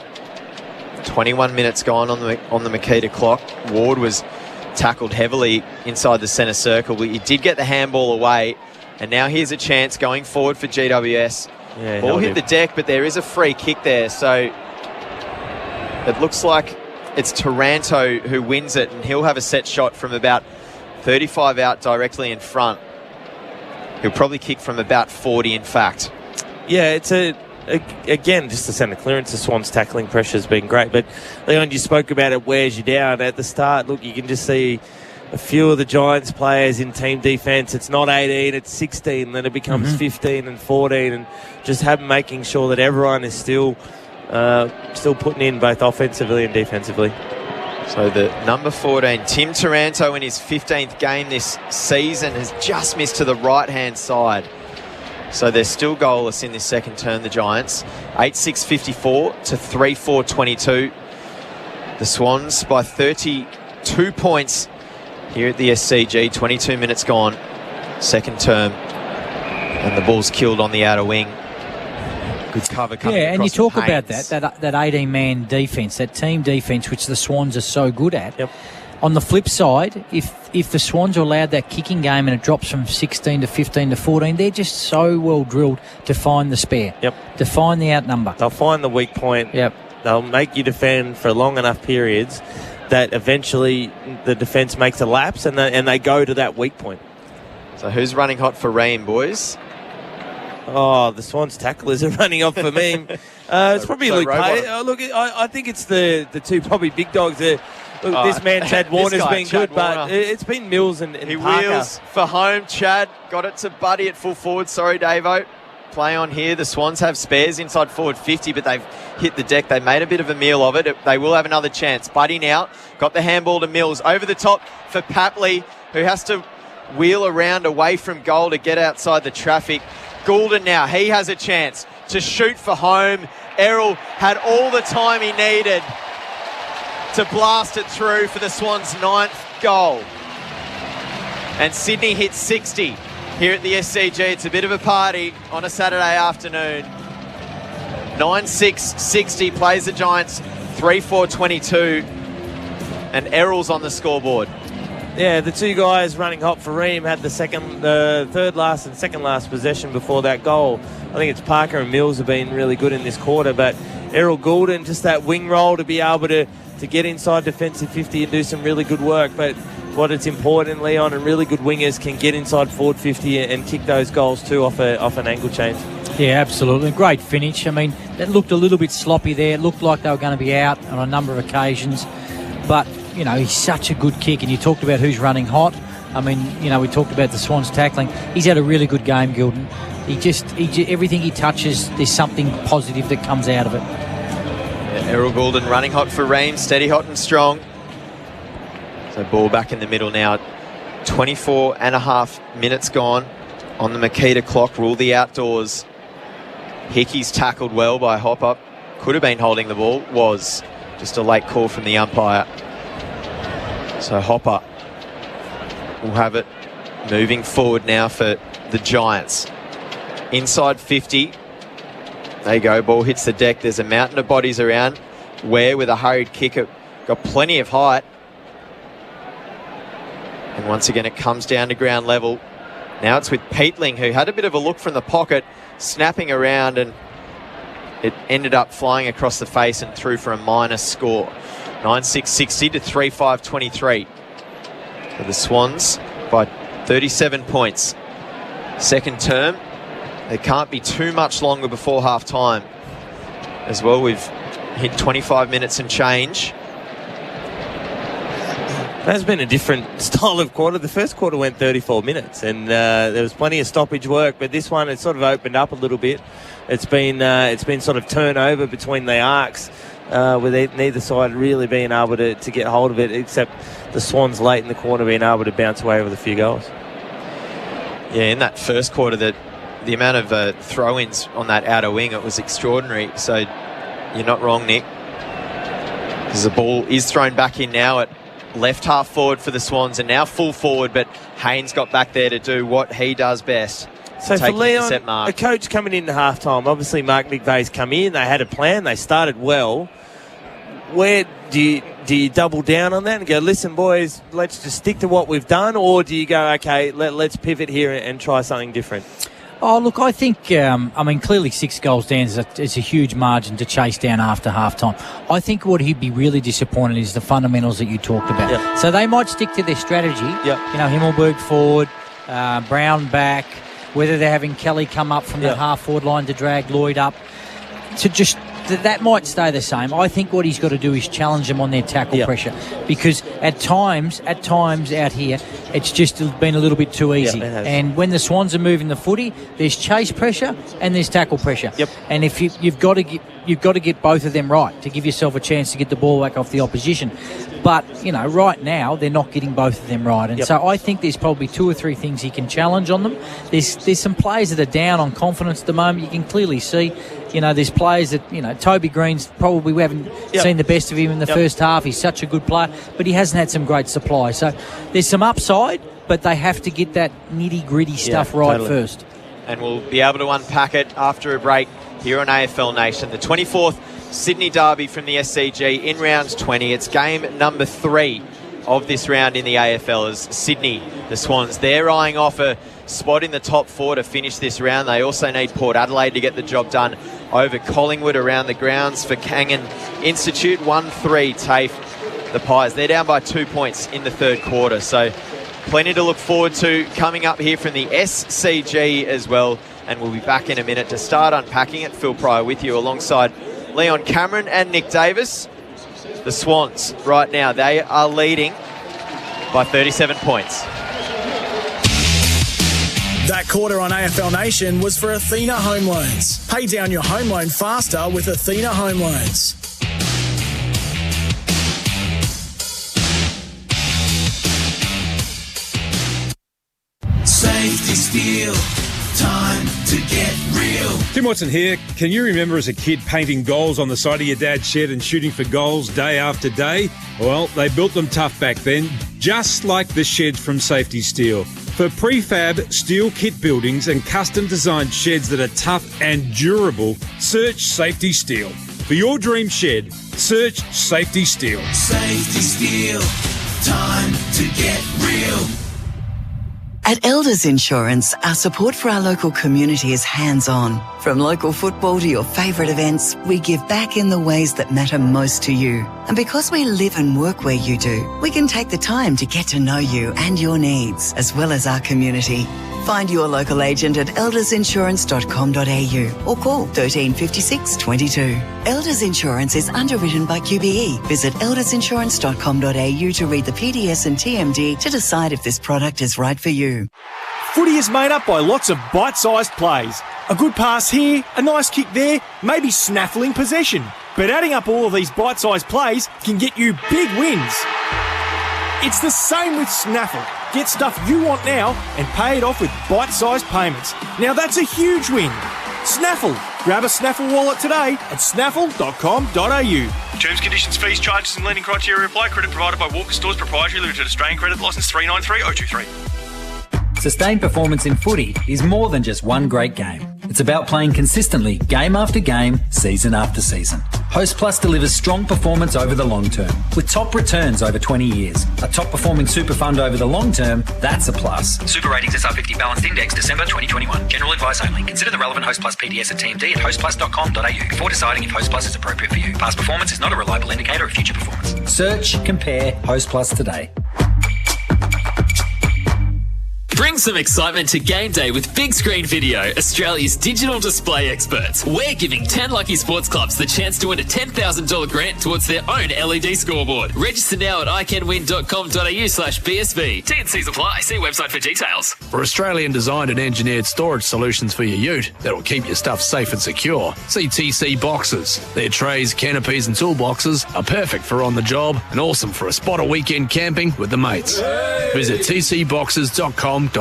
21 minutes gone on the Makita clock. Ward was tackled heavily inside the centre circle. He did get the handball away, and now here's a chance going forward for GWS. Yeah, ball hit the deck, but there is a free kick there, so it looks like it's Taranto who wins it, and he'll have a set shot from about 35 out directly in front. He'll probably kick from about 40, in fact. Yeah, it's again, just the centre clearance. The Swans tackling pressure has been great. But, Leon, you spoke about it wears you down at the start. Look, you can just see a few of the Giants players in team defence. It's not 18, it's 16. Then it becomes 15 and 14. And just making sure that everyone is still putting in both offensively and defensively. So the number 14, Tim Taranto, in his 15th game this season, has just missed to the right-hand side. So they're still goalless in this second term, the Giants. 8-6-54 to 3-4-22. The Swans by 32 points here at the SCG. 22 minutes gone, second term. And the ball's killed on the outer wing. Good cover coming across. And you talk the about panes. that 18-man defence, that team defence, which the Swans are so good at. Yep. On the flip side, if the Swans are allowed that kicking game and it drops from 16 to 15 to 14, they're just so well drilled to find the spare. Yep. To find the outnumber. They'll find the weak point. Yep. They'll make you defend for long enough periods that eventually the defence makes a lapse and they go to that weak point. So who's running hot for Ream, boys? Oh, the Swans tacklers are running off for me. It's probably Luke Pay. Look, I think it's the 2 probably big dogs there. Look, this man, Chad Warner's been Chad good, Warner. but it's been Mills and He Parker. wheels for home. Chad got it to Buddy at full forward. Sorry, Davo. play on here. The Swans have spares inside forward 50, but they've hit the deck. They made a bit of a meal of it. They will have another chance. Buddy now got the handball to Mills. Over the top for Papley, who has to wheel around away from goal to get outside the traffic. Goulden now, he has a chance to shoot for home. Errol had all the time he needed to blast it through for the Swans' 9th goal. And Sydney hit 60 here at the SCG. It's a bit of a party on a Saturday afternoon. 9-6-60 plays the Giants 3-4-22, and Errol's on the scoreboard. Yeah, the two guys running hot for Ream had the third last and second last possession before that goal. I think it's Parker and Mills have been really good in this quarter, but Errol Goulden, just that wing roll to be able to get inside defensive 50 and do some really good work. But what it's important, Leon, and really good wingers can get inside forward 50 and kick those goals too off an angle change. Yeah, absolutely. Great finish. I mean, that looked a little bit sloppy there. It looked like they were going to be out on a number of occasions. But, you know, he's such a good kick. And you talked about who's running hot. I mean, you know, we talked about the Swans tackling. He's had a really good game, Gilden. He just everything he touches, there's something positive that comes out of it. Yeah, Errol Goulden running hot for Ream, steady, hot and strong. So ball back in the middle now. 24 and a half minutes gone on the Makita clock. Rule the outdoors. Hickey's tackled well by Hopper. Could have been holding the ball. Was just a late call from the umpire. So Hopper will have it moving forward now for the Giants. Inside 50. There you go. Ball hits the deck. There's a mountain of bodies around. Ware with a hurried kick. Got plenty of height. And once again, it comes down to ground level. Now it's with Peatling, who had a bit of a look from the pocket, snapping around, and it ended up flying across the face and through for a minus score. 9-6-60 to 3-5-23 for the Swans by 37 points. Second term. It can't be too much longer before half-time. As well, we've hit 25 minutes and change. That's been a different style of quarter. The first quarter went 34 minutes, and there was plenty of stoppage work. But this one, it's sort of opened up a little bit. It's been sort of turnover between the arcs, with neither side really being able to get hold of it, except the Swans late in the quarter being able to bounce away with a few goals. Yeah, in that first quarter, the amount of throw-ins on that outer wing, it was extraordinary. So you're not wrong, Nick, because the ball is thrown back in now at left half forward for the Swans, and now full forward, but Haynes got back there to do what he does best. So for Leon, a coach coming into halftime, obviously Mark McVeigh's come in, they had a plan, they started well. Where do you double down on that and go, listen, boys, let's just stick to what we've done, or do you go, okay, let's pivot here and try something different? Oh, look, I think, clearly 6 goals down is a huge margin to chase down after halftime. I think what he'd be really disappointed is the fundamentals that you talked about. Yep. So they might stick to their strategy. Yep. You know, Himmelberg forward, Brown back, whether they're having Kelly come up from the half-forward line to drag Lloyd up. To just that might stay the same. I think what he's got to do is challenge them on their tackle pressure, because at times out here, it's just been a little bit too easy. And when the Swans are moving the footy, there's chase pressure and there's tackle pressure. Yep. And if you've got to get both of them right to give yourself a chance to get the ball back off the opposition. But, you know, right now, they're not getting both of them right. And so I think there's probably 2 or 3 things he can challenge on them. There's some players that are down on confidence at the moment. You can clearly see, you know, there's players that, you know, Toby Green's probably, we haven't seen the best of him in the first half. He's such a good player, but he hasn't had some great supply. So there's some upside, but they have to get that nitty-gritty stuff right first. And we'll be able to unpack it after a break here on AFL Nation. The 24th Sydney Derby from the SCG in round 20. It's game number 3 of this round in the AFL as Sydney, the Swans, they're eyeing off a spot in the top 4 to finish this round. They also need Port Adelaide to get the job done over Collingwood around the grounds for Kangan Institute. 1-3 TAFE, the Pies. They're down by 2 points in the third quarter. So plenty to look forward to coming up here from the SCG as well. And we'll be back in a minute to start unpacking it. Phil Pryor with you alongside Leon Cameron and Nick Davis. The Swans right now, they are leading by 37 points. That quarter on AFL Nation was for Athena Home Loans. Pay down your home loan faster with Athena Home Loans. Safety Steel, time to get real. Tim Watson here. Can you remember as a kid painting goals on the side of your dad's shed and shooting for goals day after day? Well, they built them tough back then, just like the sheds from Safety Steel. For prefab steel kit buildings and custom designed sheds that are tough and durable, search Safety Steel. For your dream shed, search Safety Steel. Safety Steel, time to get real. At Elders Insurance, our support for our local community is hands-on. From local football to your favourite events, we give back in the ways that matter most to you. And because we live and work where you do, we can take the time to get to know you and your needs, as well as our community. Find your local agent at eldersinsurance.com.au or call 13 56 22. Elders Insurance is underwritten by QBE. Visit eldersinsurance.com.au to read the PDS and TMD to decide if this product is right for you. Footy is made up by lots of bite-sized plays. A good pass here, a nice kick there, maybe snaffling possession. But adding up all of these bite-sized plays can get you big wins. It's the same with Snaffle. Get stuff you want now and pay it off with bite-sized payments. Now that's a huge win. Snaffle. Grab a Snaffle wallet today at snaffle.com.au. Terms, conditions, fees, charges and lending criteria apply. Credit provided by Walker Stores Proprietary Limited, Australian Credit Licence 393023. Sustained performance in footy is more than just one great game. It's about playing consistently, game after game, season after season. Host Plus delivers strong performance over the long term, with top returns over 20 years. A top-performing super fund over the long term, that's a plus. Super Ratings SR50 Balanced Index, December 2021. General advice only. Consider the relevant Host Plus PDS and TMD at hostplus.com.au before deciding if Host Plus is appropriate for you. Past performance is not a reliable indicator of future performance. Search, compare Host Plus today. Bring some excitement to game day with Big Screen Video, Australia's digital display experts. We're giving 10 lucky sports clubs the chance to win a $10,000 grant towards their own LED scoreboard. Register now at iCanWin.com.au/BSV. T&Cs apply. See website for details. For Australian designed and engineered storage solutions for your ute that'll keep your stuff safe and secure, see TC Boxes. Their trays, canopies and toolboxes are perfect for on the job and awesome for a spot or weekend camping with the mates. Visit tcboxes.com.au.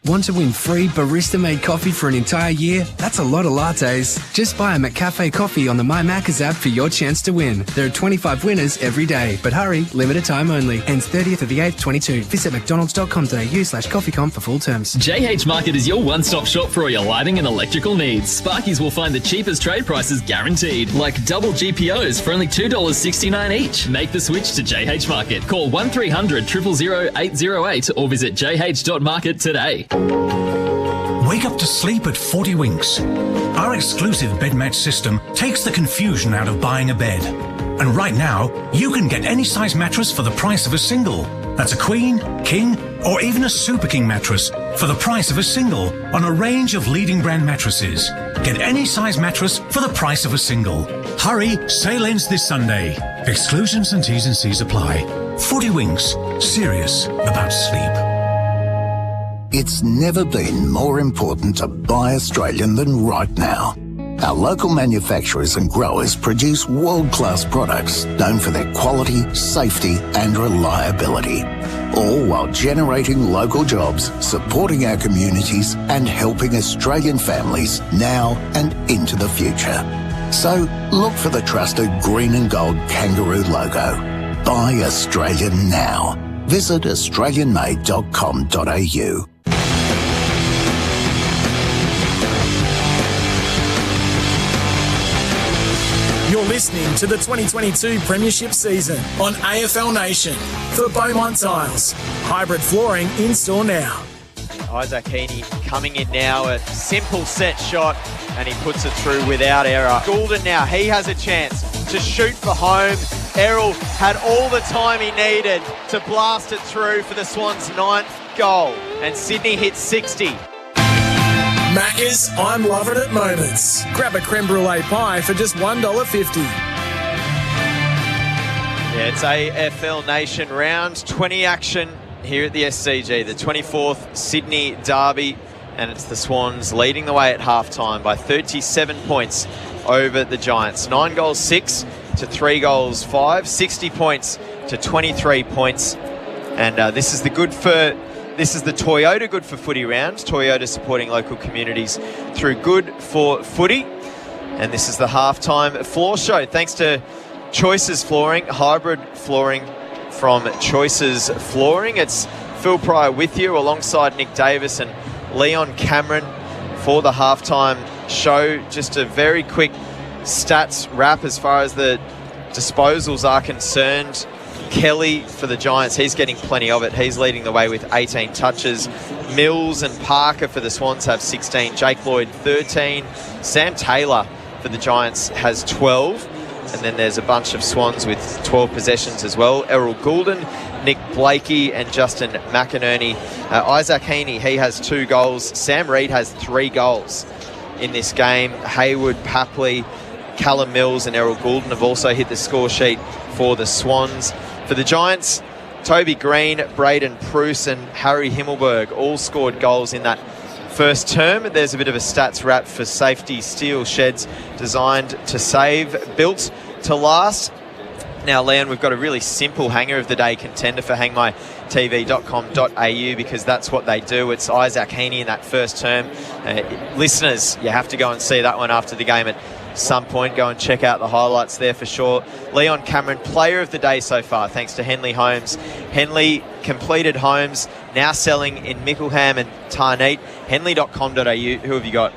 Want to win free barista-made coffee for an entire year? That's a lot of lattes. Just buy a McCafe coffee on the My Maccas app for your chance to win. There are 25 winners every day, but hurry, limited time only. Ends 30th of the 8th, 22. Visit mcdonalds.com.au/coffeecom for full terms. JH Market is your one-stop shop for all your lighting and electrical needs. Sparkies will find the cheapest trade prices guaranteed, like double GPOs for only $2.69 each. Make the switch to JH Market. Call 1300 000 808 or visit jh.market today. Wake up to sleep at 40 Winks. Our exclusive bed match system takes the confusion out of buying a bed. And right now, you can get any size mattress for the price of a single. That's a queen, king, or even a super king mattress for the price of a single on a range of leading brand mattresses. Get any size mattress for the price of a single. Hurry, sale ends this Sunday. Exclusions and T's and C's apply. 40 Winks, serious about sleep. It's never been more important to buy Australian than right now. Our local manufacturers and growers produce world-class products known for their quality, safety and reliability, all while generating local jobs, supporting our communities and helping Australian families now and into the future. So look for the trusted green and gold kangaroo logo. Buy Australian now. Visit australianmade.com.au. You're listening to the 2022 Premiership season on AFL Nation for Beaumont Tiles. Hybrid flooring in store now. Isaac Heaney coming in now, a simple set shot, and he puts it through without error. Goulden now, he has a chance to shoot for home. Errol had all the time he needed to blast it through for the Swans' 9th goal, and Sydney hit 60. Macca's, I'm loving it moments. Grab a creme brulee pie for just $1.50. Yeah, it's AFL Nation round 20 action here at the SCG, the 24th Sydney Derby. and it's the Swans leading the way at halftime by 37 points over the Giants. 9 goals 6 to 3 goals 5, 60 points to 23 points. And this is the Toyota Good for Footy round. Toyota supporting local communities through Good for Footy. And this is the halftime floor show. Thanks to Choices Flooring, hybrid flooring from Choices Flooring. It's Phil Pryor with you alongside Nick Davis and Leon Cameron for the halftime show. Just a very quick stats wrap as far as the disposals are concerned. Kelly for the Giants, he's getting plenty of it. He's leading the way with 18 touches. Mills and Parker for the Swans have 16. Jake Lloyd 13. Sam Taylor for the Giants has 12. And then there's a bunch of Swans with 12 possessions as well. Errol Goulden, Nick Blakey and Justin McInerney. Isaac Heaney, he has 2 goals. Sam Reid has 3 goals in this game. Hayward, Papley, Callum Mills and Errol Goulden have also hit the score sheet for the Swans. For the Giants, Toby Green, Braden Pruce and Harry Himmelberg all scored goals in that first term. There's a bit of a stats wrap for Safety Steel Sheds, designed to save, built to last. Now, Leon, we've got a really simple hanger of the day contender for hangmytv.com.au because that's what they do. It's Isaac Heaney in that first term. Listeners, you have to go and see that one after the game at some point. Go and check out the highlights there for sure. Leon Cameron, player of the day so far, thanks to Henley Homes. Henley completed homes, now selling in Mickleham and Tarneet. Henley.com.au. Who have you got?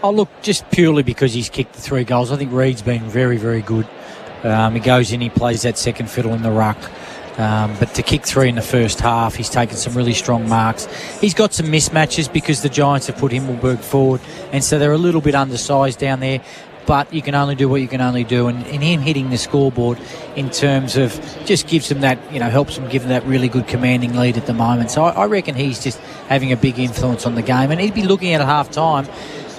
Oh, look, just purely because he's kicked the 3 goals. I think Reid's been very, very good. He goes in, he plays that second fiddle in the ruck. But to kick 3 in the first half, he's taken some really strong marks. He's got some mismatches because the Giants have put Himmelberg forward, and so they're a little bit undersized down there. But you can only do what you can only do, and him hitting the scoreboard in terms of just gives them that, helps them give them that really good commanding lead at the moment. So I reckon he's just having a big influence on the game, and he'd be looking at half time.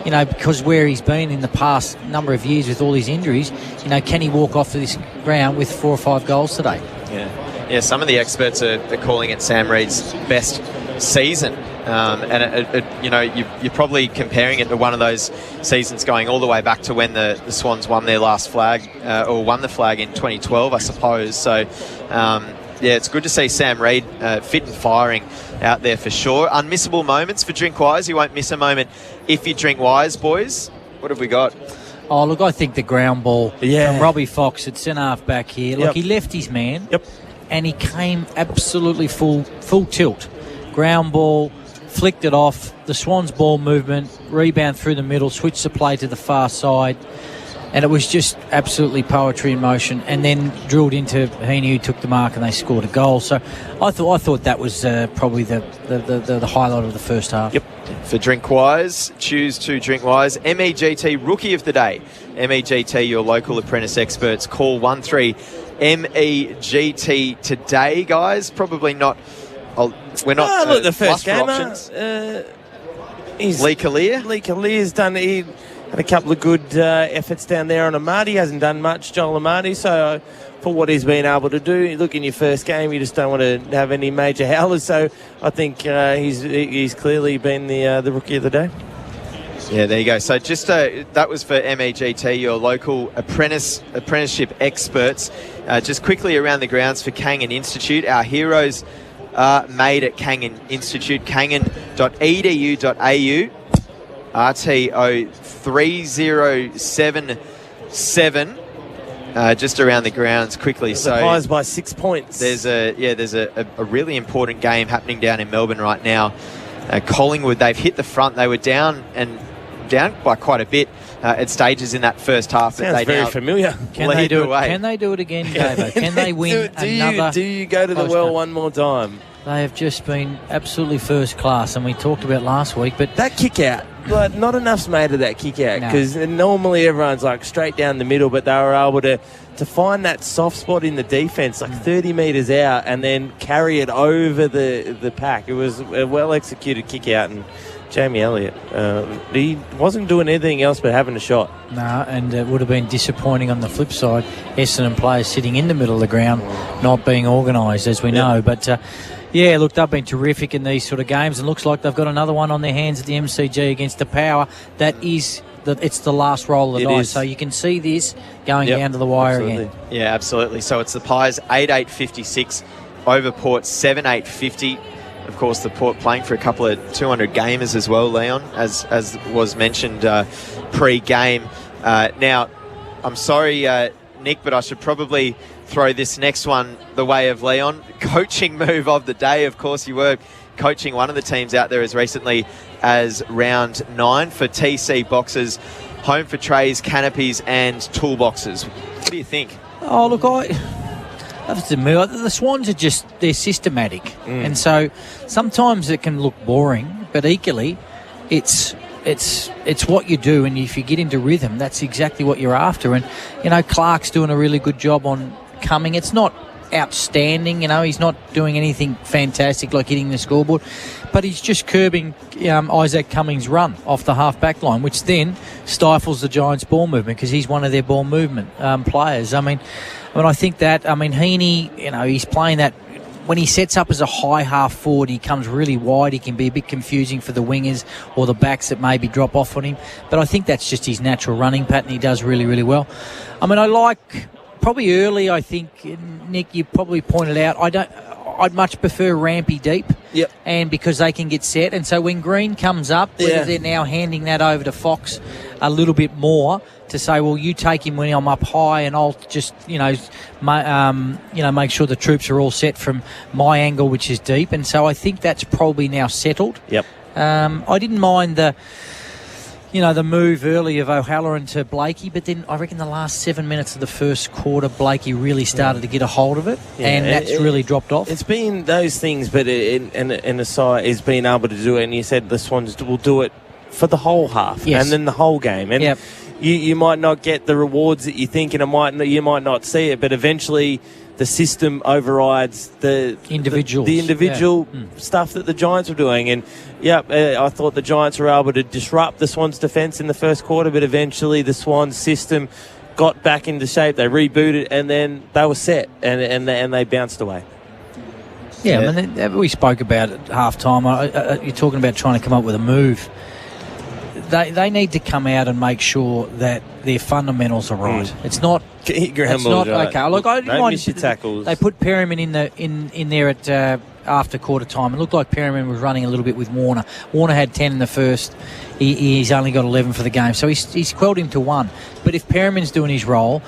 Because where he's been in the past number of years with all his injuries, can he walk off this ground with 4 or 5 goals today? Yeah. Some of the experts are calling it Sam Reid's best season, and you're probably comparing it to one of those seasons going all the way back to when the Swans won their last flag, or won the flag in 2012, I suppose. So, it's good to see Sam Reid fit and firing out there for sure. Unmissable moments for Drink Wise. You won't miss a moment if you drink Wise, boys. What have we got? Oh, look, I think the ground ball from Robbie Fox at centre-half back here. Look, he left his man and he came absolutely full tilt. Ground ball, flicked it off, the Swans ball movement, rebound through the middle, switched the play to the far side. And it was just absolutely poetry in motion, and then drilled into Heaney, who took the mark, and they scored a goal. So I thought that was probably the highlight of the first half. For Drink Wise, choose to Drink Wise. MEGT Rookie of the Day. MEGT, your local apprentice experts. Call 13-MEGT today, guys. Probably not. We're not. Look, the first game. Lee Collier. Lee Collier's done. He had a couple of good efforts down there on Amati. Hasn't done much, Joel Amati. So for what he's been able to do, look, in your first game, you just don't want to have any major howlers. So I think he's clearly been the Rookie of the Day. Yeah, there you go. So just that was for MEGT, your local apprenticeship experts. Just quickly around the grounds for Kangan Institute. Our heroes are made at Kangan Institute, kangan.edu.au. RTO 3077, just around the grounds quickly. So highs by 6 points. There's a really important game happening down in Melbourne right now. Collingwood, they've hit the front. They were down by quite a bit at stages in that first half. Sounds but they very now familiar. Can they do it again, Davo? Can they win another? Do you go to the well one more time? They have just been absolutely first class, and we talked about last week. But that kick out, but not enough's made of that kick out, because normally everyone's like straight down the middle, but they were able to find that soft spot in the defence, like 30 metres out, and then carry it over the pack. It was a well executed kick out, and Jamie Elliott. He wasn't doing anything else but having a shot. No, and it would have been disappointing on the flip side. Essendon players sitting in the middle of the ground, not being organised, as we know. But, look, they've been terrific in these sort of games, and looks like they've got another one on their hands at the MCG against the Power. It's the last roll of the dice. So you can see this going down to the wire again. Yeah, absolutely. So it's the Pies 8-8-56 over Port 7-8-50. Of course, the Port playing for a couple of 200 gamers as well, Leon, as was mentioned pre-game. Now, I'm sorry, Nick, but I should probably throw this next one the way of Leon. Coaching move of the day. Of course, you were coaching one of the teams out there as recently as round 9 for TC boxes, home for trays, canopies and toolboxes. What do you think? Oh, look, the Swans are they're systematic. And so sometimes it can look boring, but equally it's what you do, and if you get into rhythm, that's exactly what you're after. And, Clark's doing a really good job on coming. It's not outstanding, he's not doing anything fantastic like hitting the scoreboard, but he's just curbing Isaac Cummings' run off the half-back line, which then stifles the Giants' ball movement because he's one of their ball movement players. I think that, Heaney, he's playing that. When he sets up as a high half forward, he comes really wide. He can be a bit confusing for the wingers or the backs that maybe drop off on him. But I think that's just his natural running pattern. He does really, really well. I like probably early, I think, Nick, you probably pointed out, I'd much prefer Rampy deep. Yep. And because they can get set. And so when Green comes up, whether they're now handing that over to Fox a little bit more to say, well, you take him when I'm up high and I'll just, make sure the troops are all set from my angle, which is deep. And so I think that's probably now settled. Yep. I didn't mind the move early of O'Halloran to Blakey, but then I reckon the last 7 minutes of the first quarter, Blakey really started to get a hold of it, and that's really dropped off. It's been those things, but in a side is being able to do it, and you said the Swans will do it for the whole half and then the whole game. And you might not get the rewards that you think, and you might not see it, but eventually the system overrides the individual stuff that the Giants were doing. And I thought the Giants were able to disrupt the Swans' defence in the first quarter, but eventually the Swans' system got back into shape. They rebooted, and then they were set, and they bounced away. We spoke about it at half-time. You're talking about trying to come up with a move. They need to come out and make sure that their fundamentals are right. It's not. It's not okay. Look, I didn't mind miss your tackles. They put Perryman in there at after quarter time. It looked like Perryman was running a little bit with Warner. Warner had 10 in the first. He's only got 11 for the game, so he's quelled him to 1. But if Perryman's doing his role,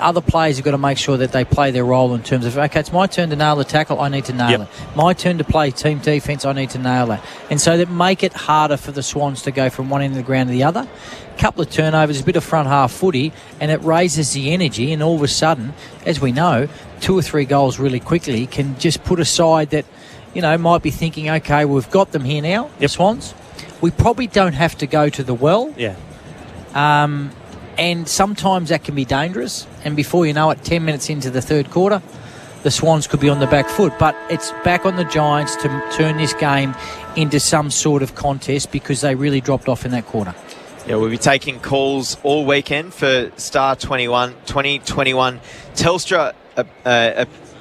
other players have got to make sure that they play their role in terms of, okay, it's my turn to nail the tackle, I need to nail it. My turn to play team defence, I need to nail that. And so that make it harder for the Swans to go from one end of the ground to the other. A couple of turnovers, a bit of front half footy, and it raises the energy, and all of a sudden, as we know, 2 or 3 goals really quickly can just put a side that, might be thinking, okay, we've got them here now, the Swans. We probably don't have to go to the well. And sometimes that can be dangerous. And before you know it, 10 minutes into the third quarter, the Swans could be on the back foot. But it's back on the Giants to turn this game into some sort of contest because they really dropped off in that quarter. Yeah, we'll be taking calls all weekend for Star 2021 Telstra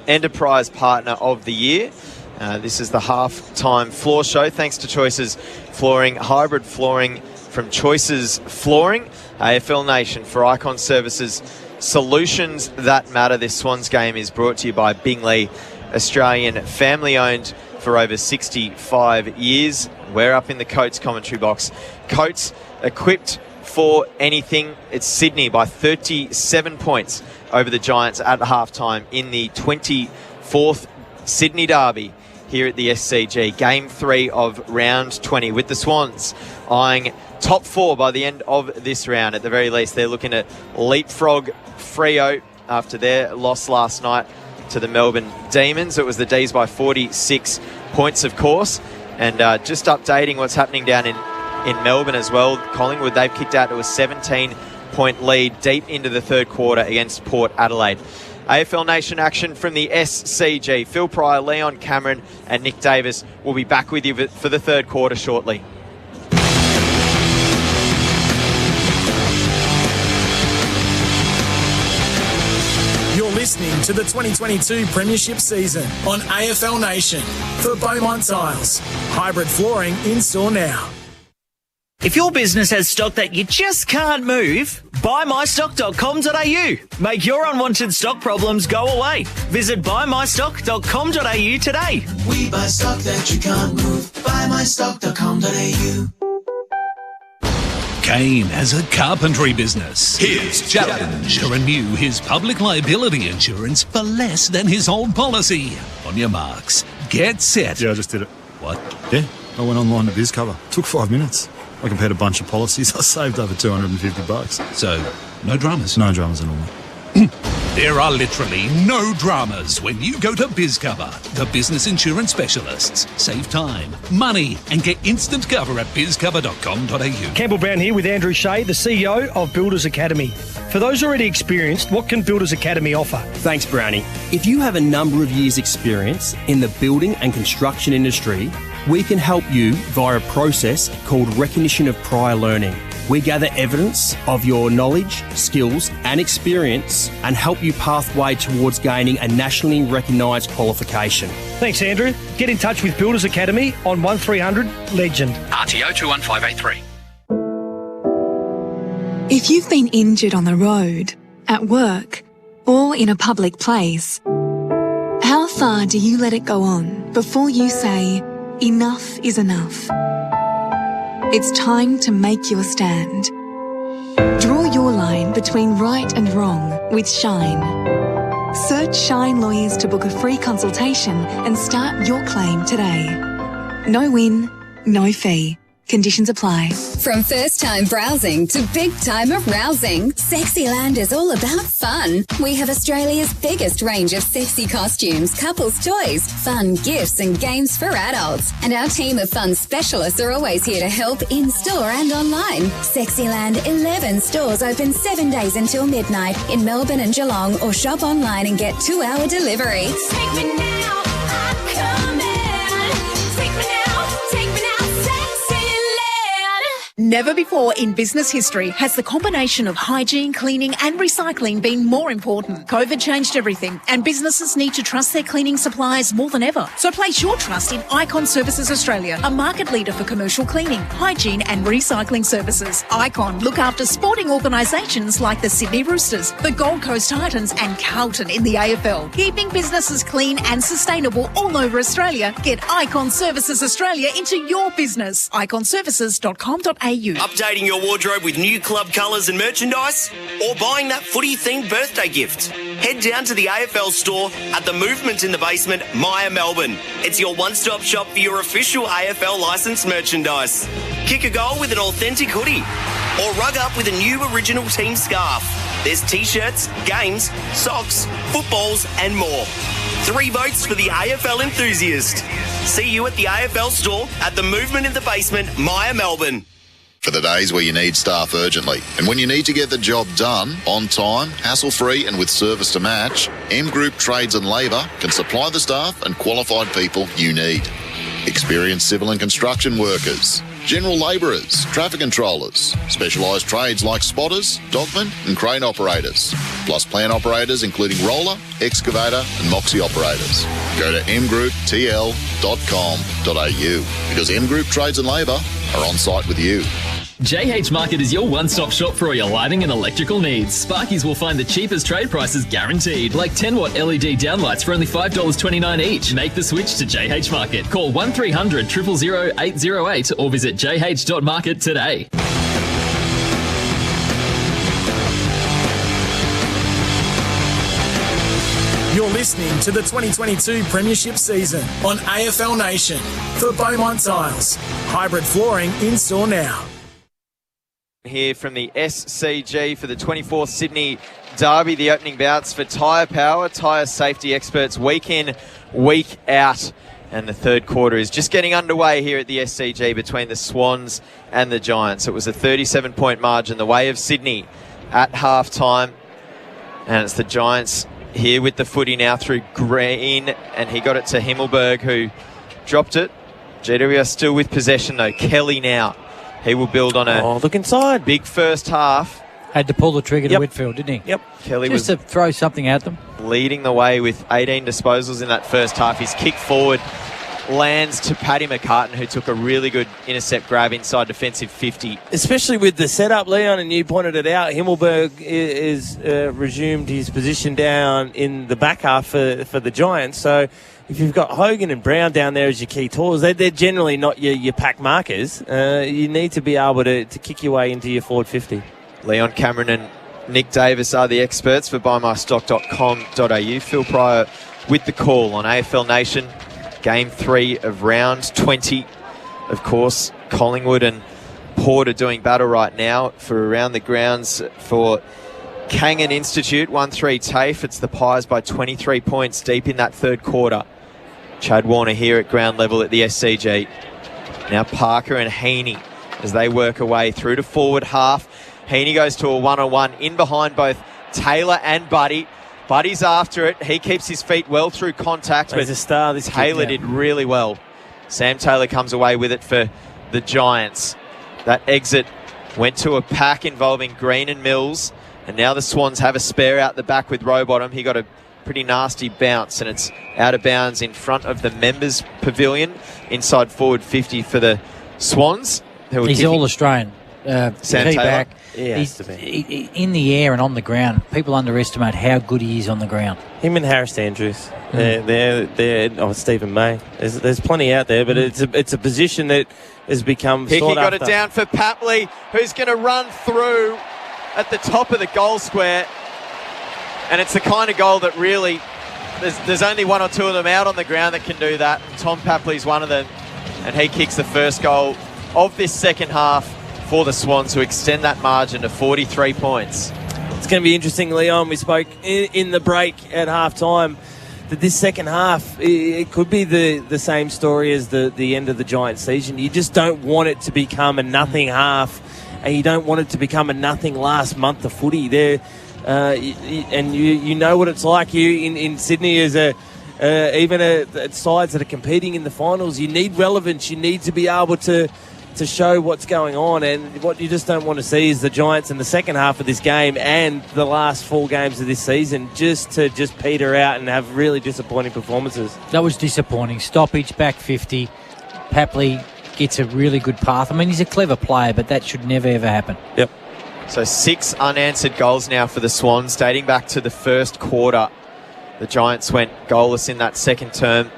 Enterprise Partner of the Year. This is the half-time floor show. Thanks to Choices Flooring, hybrid flooring from Choices Flooring. AFL Nation for Icon Services, solutions that matter. This Swans game is brought to you by Bingley, Australian family-owned for over 65 years. We're up in the Coates commentary box. Coates equipped for anything. It's Sydney by 37 points over the Giants at halftime in the 24th Sydney Derby here at the SCG. Game 3 of round 20 with the Swans eyeing top 4 by the end of this round. At the very least, they're looking at leapfrog Freo after their loss last night to the Melbourne Demons. It was the D's by 46 points, of course. And just updating what's happening down in Melbourne as well. Collingwood, they've kicked out to a 17-point lead deep into the third quarter against Port Adelaide. AFL Nation action from the SCG. Phil Pryor, Leon Cameron and Nick Davis will be back with you for the third quarter shortly. listening to the 2022 Premiership season on AFL Nation for Beaumont Tiles. Hybrid flooring in store now. If your business has stock that you just can't move, buymystock.com.au. Make your unwanted stock problems go away. Visit buymystock.com.au today. We buy stock that you can't move. Buymystock.com.au. Kane has a carpentry business. His challenge to renew his public liability insurance for less than his old policy. On your marks, get set. Yeah, I just did it. What? Yeah, I went online to BizCover. Took 5 minutes. I compared a bunch of policies. I saved over $250. So, no dramas? No dramas at all. There are literally no dramas when you go to BizCover, the business insurance specialists. Save time, money, and get instant cover at bizcover.com.au. Campbell Brown here with Andrew Shea, the CEO of Builders Academy. For those already experienced, what can Builders Academy offer? Thanks, Brownie. If you have a number of years' experience in the building and construction industry, we can help you via a process called recognition of prior learning. We gather evidence of your knowledge, skills and experience and help you pathway towards gaining a nationally recognised qualification. Thanks, Andrew. Get in touch with Builders Academy on 1300 Legend. RTO 21583. If you've been injured on the road, at work, or in a public place, how far do you let it go on before you say, enough is enough? It's time to make your stand. Draw your line between right and wrong with Shine. Search Shine Lawyers to book a free consultation and start your claim today. No win, no fee. Conditions apply. From first-time browsing to big-time arousing, Sexyland is all about fun. We have Australia's biggest range of sexy costumes, couples' toys, fun gifts and games for adults. And our team of fun specialists are always here to help in-store and online. Sexyland 11 stores open 7 days until midnight in Melbourne and Geelong, or shop online and get 2-hour delivery. Take me now, I come in. Take me now, take me now, Never before in business history has the combination of hygiene, cleaning and recycling been more important. COVID changed everything and businesses need to trust their cleaning suppliers more than ever. So place your trust in Icon Services Australia, a market leader for commercial cleaning, hygiene and recycling services. Icon look after sporting organisations like the Sydney Roosters, the Gold Coast Titans and Carlton in the AFL. Keeping businesses clean and sustainable all over Australia. Get Icon Services Australia into your business. iconservices.com.au. Updating your wardrobe with new club colours and merchandise, or buying that footy-themed birthday gift? Head down to the AFL store at the Movement in the Basement, Maya, Melbourne. It's your one-stop shop for your official AFL licensed merchandise. Kick a goal with an authentic hoodie, or rug up with a new original team scarf. There's t-shirts, games, socks, footballs and more. 3 votes for the AFL enthusiast. See you at the AFL store at the Movement in the Basement, Maya, Melbourne. For the days where you need staff urgently and when you need to get the job done on time, hassle-free and with service to match, M Group Trades and Labour can supply the staff and qualified people you need. Experienced civil and construction workers, general labourers, traffic controllers, specialised trades like spotters, dogmen and crane operators, plus plant operators including roller, excavator and moxie operators. Go to mgrouptl.com.au because M Group Trades and Labour are on site with you. JH Market is your one-stop shop for all your lighting and electrical needs. Sparkies will find the cheapest trade prices guaranteed, like 10-watt LED downlights for only $5.29 each. Make the switch to JH Market. Call 1300 000 808 or visit jh.market today. You're listening to the 2022 Premiership season on AFL Nation for Beaumont Tiles. Hybrid flooring in store now. Here from the SCG for the 24th Sydney Derby, the opening bouts for Tyre Power, tyre safety experts week in, week out. And the third quarter is just getting underway here at the SCG between the Swans and the Giants. It was a 37-point margin the way of Sydney at half-time. And it's the Giants here with the footy now through Green. And he got it to Himmelberg, who dropped it. GWS still with possession, though. Kelly now. He will build on a look inside. Big first half Had to pull the trigger to Whitfield, didn't he? Yep. Kelly Just was to throw something at them. leading the way with 18 disposals in that first half. His kick forward lands to Paddy McCartan, who took a really good intercept grab inside defensive 50. Especially with the setup, Leon, and you pointed it out, Himmelberg is resumed his position down in the back half for the Giants. So if you've got Hogan and Brown down there as your key tools, they're generally not your pack markers. You need to be able to kick your way into your forward 50. Leon Cameron and Nick Davis are the experts for buymystock.com.au. Phil Pryor with the call on AFL Nation. Game 3 of round 20. Of course, Collingwood and Port are doing battle right now for around the grounds for Kangan Institute. 1-3 TAFE. It's the Pies by 23 points deep in that third quarter. Chad Warner here at ground level at the SCG. Now Parker and Heaney as they work away through to forward half. Heaney goes to a one-on-one in behind both Taylor and Buddy. Buddy's after it. He keeps his feet well through contact. He's a star. This Taylor did really well. Sam Taylor comes away with it for the Giants. That exit went to a pack involving Green and Mills. And now the Swans have a spare out the back with Rowbottom. He got a pretty nasty bounce, and it's out of bounds in front of the members' pavilion inside forward 50 for the Swans. He's all-Australian. Sam Taylor. Taylor. Yeah, He's in the air and on the ground. People underestimate how good he is on the ground. Him and Harris Andrews, they're Stephen May. There's plenty out there, but it's a position that has become Hickey sought got after. it down for Papley, who's going to run through at the top of the goal square. And it's the kind of goal that really, there's only one or two of them out on the ground that can do that. Tom Papley's one of them, and he kicks the first goal of this second half for the Swans to extend that margin to 43 points. It's going to be interesting, Leon. We spoke in the break at half-time that this second half, it could be the same story as the end of the Giants season. You just don't want it to become a nothing half, and you don't want it to become a nothing last month of footy. And you know what it's like. You in Sydney as even sides that are competing in the finals, you need relevance. You need to be able to show what's going on, and what you just don't want to see is the Giants in the second half of this game and the last 4 games of this season just peter out and have really disappointing performances. That was disappointing. Stoppage, back 50. Papley gets a really good path. I mean, he's a clever player, but that should never, ever happen. Yep. So 6 unanswered goals now for the Swans, dating back to the first quarter. The Giants went goalless in that second term.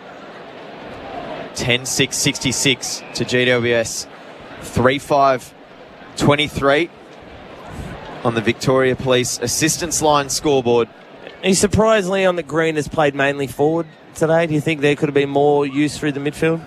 10-6-66 to GWS. 3-5-23 on the Victoria Police assistance line scoreboard. Are you surprised, Leon, that Green has played mainly forward today? Do you think there could have been more use through the midfield?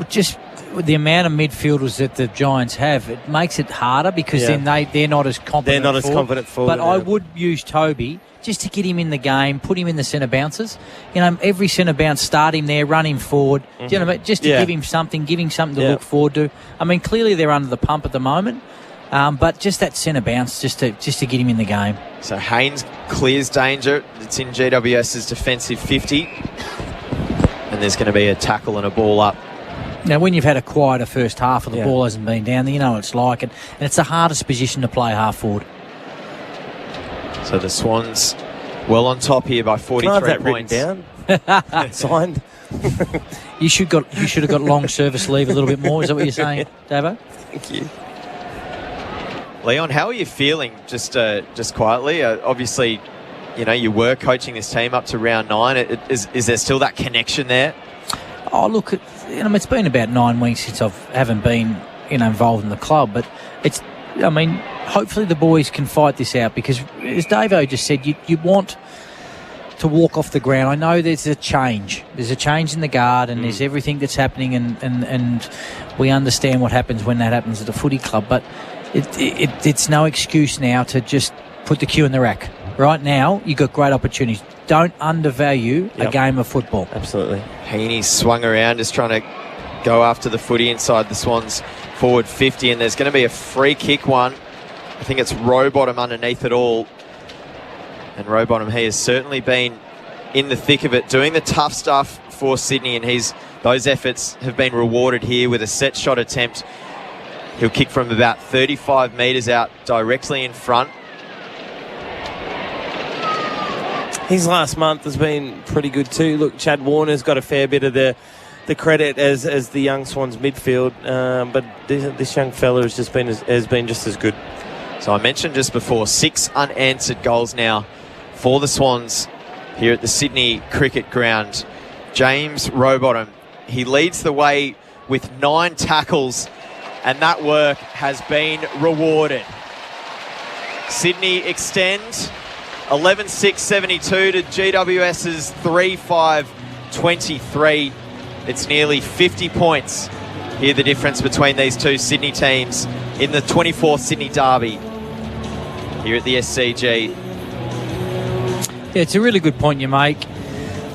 Just with the amount of midfielders that the Giants have, it makes it harder because then they're not as confident. They're not as confident forward. But I would use Toby just to get him in the game, put him in the centre bounces. You know, every centre bounce, start him there, run him forward. Do you know what I mean? Just to give him something to look forward to. I mean, clearly they're under the pump at the moment, but just that centre bounce, just to get him in the game. So Haynes clears danger. It's in GWS's defensive 50, and there's going to be a tackle and a ball up. Now, when you've had a quieter first half and the ball hasn't been down there, you know what it's like, and it's the hardest position to play half forward. So the Swans well on top here by 43 points. Down? Signed. You should have got long service leave a little bit more. Is that what you're saying, Davo? Thank you. Leon, how are you feeling? Just quietly. Obviously, you know you were coaching this team up to round 9. Is there still that connection there? Oh, look, it's been about 9 weeks since I haven't been involved in the club, but hopefully the boys can fight this out because, as Davo just said, you want to walk off the ground. I know there's a change. There's a change in the guard and there's everything that's happening and we understand what happens when that happens at a footy club, but it's no excuse now to just put the cue in the rack. Right now, you've got great opportunities. Don't undervalue a game of football. Absolutely. Heaney swung around just trying to go after the footy inside the Swans forward 50, and there's going to be a free kick one. I think it's Rowbottom underneath it all. And Rowbottom, he has certainly been in the thick of it, doing the tough stuff for Sydney, and those efforts have been rewarded here with a set shot attempt. He'll kick from about 35 metres out directly in front. his last month has been pretty good too. Look, Chad Warner's got a fair bit of the credit as the young Swans midfield, but this young fella has been just as good. So I mentioned just before, 6 unanswered goals now for the Swans here at the Sydney Cricket Ground. James Rowbottom, he leads the way with 9 tackles, and that work has been rewarded. Sydney extend 11-6-72 to GWS's 3-5-23. It's nearly 50 points. Here the difference between these two Sydney teams in the 24th Sydney Derby here at the SCG. Yeah, it's a really good point you make,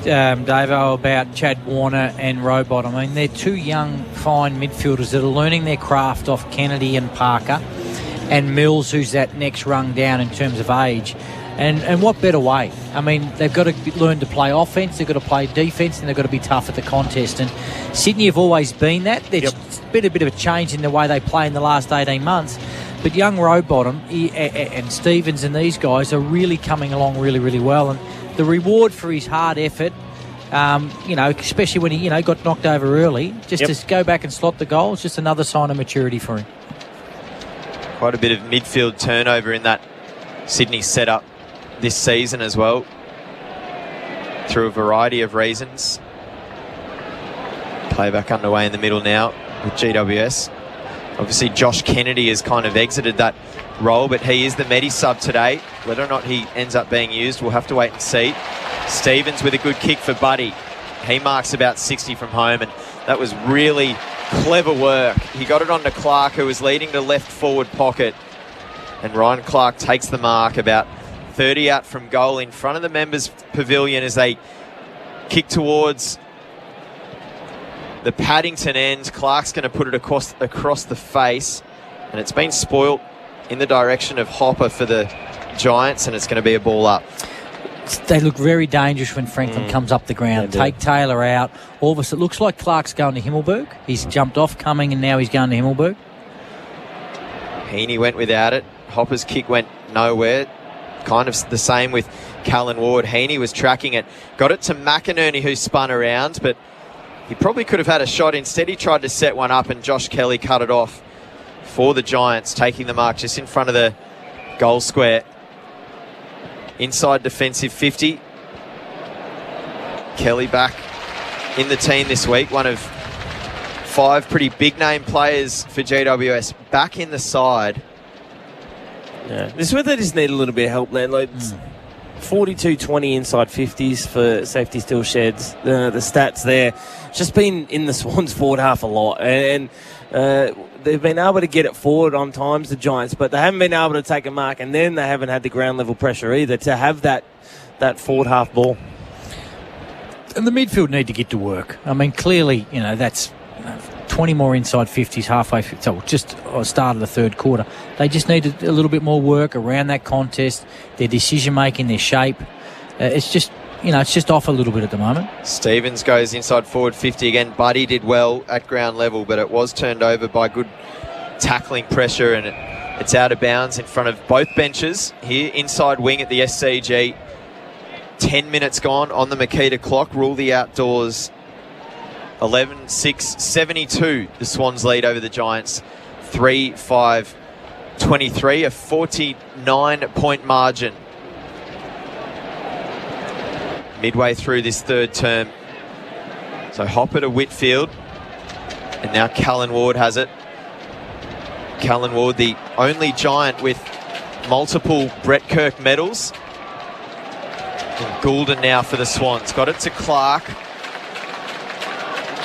Davo, about Chad Warner and Rowbottom. I mean, they're two young, fine midfielders that are learning their craft off Kennedy and Parker, and Mills, who's that next rung down in terms of age. And what better way? I mean, they've got to learn to play offence, they've got to play defence, and they've got to be tough at the contest. And Sydney have always been that. There's been a bit of a change in the way they play in the last 18 months. But young Rowbottom and Stevens and these guys are really coming along really, really well. And the reward for his hard effort, especially when he, got knocked over early, just to go back and slot the goal, is just another sign of maturity for him. Quite a bit of midfield turnover in that Sydney setup this season as well, through a variety of reasons. Play back underway in the middle now with GWS. Obviously, Josh Kennedy has kind of exited that role, but he is the Medi sub today. Whether or not he ends up being used, we'll have to wait and see. Stevens with a good kick for Buddy. He marks about 60 from home, and that was really clever work. He got it onto Clark, who was leading to left forward pocket, and Ryan Clark takes the mark about 30 out from goal in front of the members' pavilion as they kick towards the Paddington end. Clark's going to put it across the face, and it's been spoilt in the direction of Hopper for the Giants, and it's going to be a ball up. They look very dangerous when Franklin comes up the ground. Take Taylor out. All of a sudden, it looks like Clark's going to Himmelberg. He's jumped off coming, and now he's going to Himmelberg. Heaney went without it. Hopper's kick went nowhere. Kind of the same with Callan Ward. Heaney was tracking it. Got it to McInerney, who spun around, but he probably could have had a shot. Instead, he tried to set one up, and Josh Kelly cut it off for the Giants, taking the mark just in front of the goal square. Inside defensive 50. Kelly back in the team this week. One of 5 pretty big-name players for GWS back in the side. Yeah, this is where they just need a little bit of help there. Like 42-20 inside 50s for safety still sheds. The stats there. It's just been in the Swans forward half a lot. And they've been able to get it forward on times, the Giants, but they haven't been able to take a mark, and then they haven't had the ground level pressure either to have that forward half ball. And the midfield need to get to work. I mean, clearly, that's 20 more inside 50s halfway through, so just start of the third quarter. They just need a little bit more work around that contest, their decision making, their shape. It's just off a little bit at the moment. Stevens goes inside forward 50 again. Buddy did well at ground level, but it was turned over by good tackling pressure, and it's out of bounds in front of both benches here inside wing at the SCG. 10 minutes gone on the Makita clock. Rule the outdoors. 11-6-72. The Swans lead over the Giants. 3-5-23. A 49-point margin. Midway through this third term. So Hopper to Whitfield. And now Callan Ward has it. Callan Ward, the only Giant with multiple Brett Kirk medals. And Goulden now for the Swans. Got it to Clark.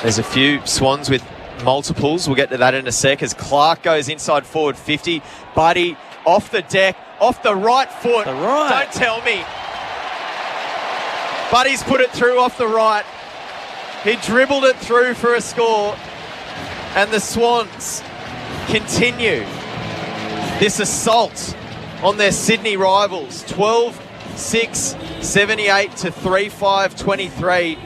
There's a few Swans with multiples. We'll get to that in a sec as Clark goes inside forward 50. Buddy off the deck, off the right foot. Don't tell me. Buddy's put it through off the right. He dribbled it through for a score. And the Swans continue this assault on their Sydney rivals. 12-6-78 to 3-5-23.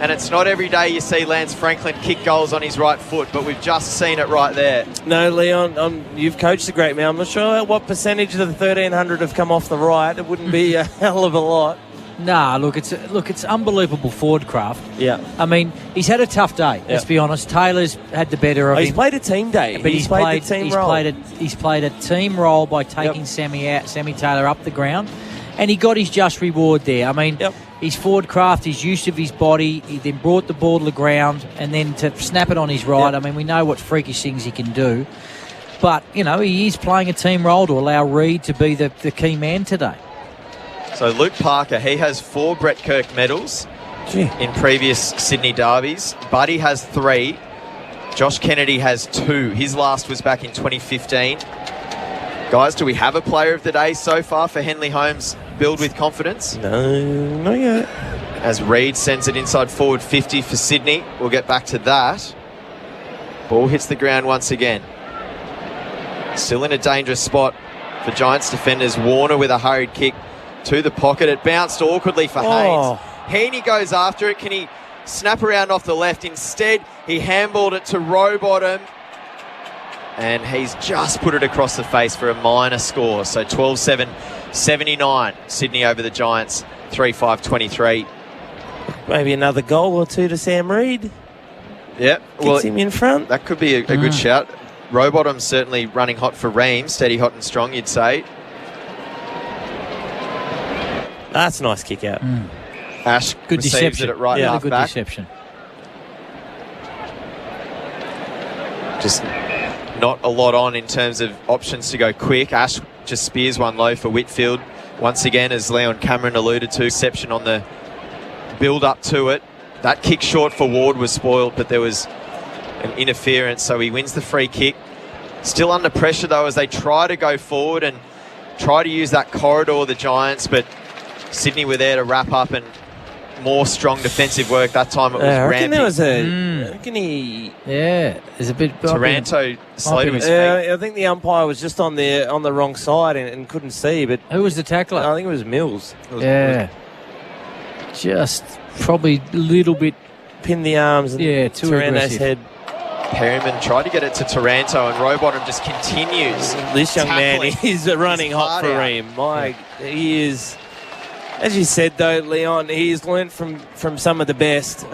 And it's not every day you see Lance Franklin kick goals on his right foot, but we've just seen it right there. No, Leon, you've coached the great man. I'm not sure what percentage of the 1,300 have come off the right. It wouldn't be a hell of a lot. Nah, look, it's unbelievable forward craft. Yeah. I mean, he's had a tough day. Let's be honest. Taylor's had the better of him. He's played a team day. But he's played the team role. He's played a team role by taking Sammy Taylor up the ground, and he got his just reward there. I mean, his forward craft, his use of his body, he then brought the ball to the ground, and then to snap it on his right. I mean, we know what freakish things he can do. But, you know, he is playing a team role to allow Reid to be the key man today. So Luke Parker, he has 4 Brett Kirk medals in previous Sydney derbies. Buddy has 3. Josh Kennedy has 2. His last was back in 2015. Guys, do we have a player of the day so far for Henley Holmes' build with confidence? No, not yet. As Reid sends it inside forward 50 for Sydney. We'll get back to that. Ball hits the ground once again. Still in a dangerous spot for Giants defenders. Warner with a hurried kick to the pocket. It bounced awkwardly for Haynes. Heaney goes after it. Can he snap around off the left? Instead, he handballed it to Rowbottom. And he's just put it across the face for a minor score. So 12-7, 79. Sydney over the Giants, 3-5-23. Maybe another goal or two to Sam Reid. Yep. Gets him in front. That could be a good shout. Rowbottom's certainly running hot for Ream. Steady, hot and strong, you'd say. That's a nice kick out. Ash Good receives deception. it at right half good back. deception. Just not a lot on in terms of options to go quick. Ash just spears one low for Whitfield. Once again, as Leon Cameron alluded to, deception on the build up to it. That kick short for Ward was spoiled, but there was an interference, so he wins the free kick. Still under pressure, though, as they try to go forward and try to use that corridor, the Giants, but Sydney were there to wrap up and more strong defensive work. That time it was I reckon ramping. there was I reckon he... Yeah, there's a bit... Taranto slowed to his feet. I think the umpire was just on the wrong side and couldn't see, but... Who was the tackler? I think it was Mills. Just probably a little bit... Pinned the arms and too Taranto's aggressive. head. Perryman tried to get it to Taranto, and Rowbottom just continues. This young tackling. man is running hot for him. He is... As you said, though, Leon, he's learnt from some of the best.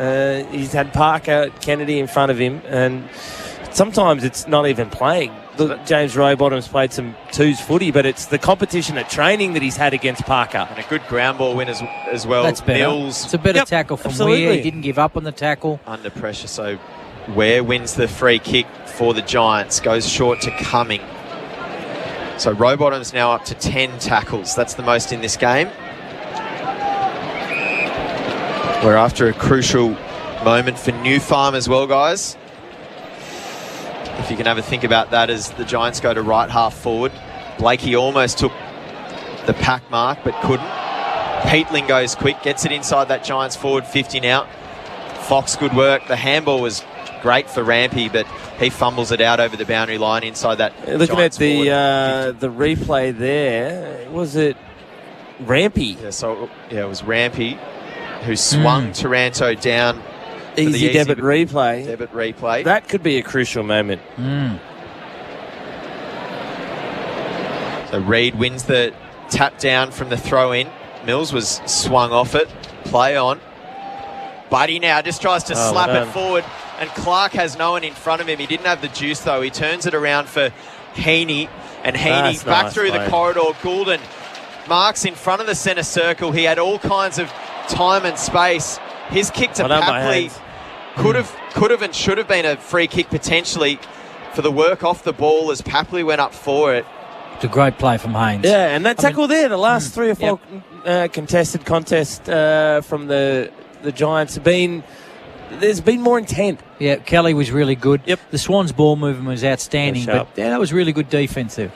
He's had Parker, Kennedy in front of him, and sometimes it's not even playing. Look, James Rowbottom's played some twos footy, but it's the competition at training that he's had against Parker. And a good ground ball win as well. That's better. Mills. It's a better tackle from Weir. He didn't give up on the tackle. Under pressure, so Ware wins the free kick for the Giants. Goes short to Cumming. So Rowbottom's now up to 10 tackles. That's the most in this game. We're after a crucial moment for New Farm as well, guys. If you can have a think about that as the Giants go to right half forward. Blakey almost took the pack mark but couldn't. Peatling goes quick, gets it inside that Giants forward 50 now. Fox, good work. The handball was great for Rampy, but he fumbles it out over the boundary line inside that Looking Giants at the replay there, was it Rampy? Yeah, it was Rampy who swung Taranto down. Easy debit replay. Debit replay. That could be a crucial moment. So Reid wins the tap down from the throw in. Mills was swung off it. Play on. Buddy now just tries to slap it forward, and Clark has no one in front of him. He didn't have the juice, though. He turns it around for Heaney, and Heaney back through the corridor. Goulden marks in front of the centre circle. He had all kinds of time and space. His kick to Papley could have and should have been a free kick potentially for the work off the ball as Papley went up for it. It's a great play from Haynes. Yeah, and that tackle there, the last 3 or 4 contested contests from the Giants have been, there's been more intent. Yeah, Kelly was really good. Yep. The Swans' ball movement was outstanding, but that was really good defence there.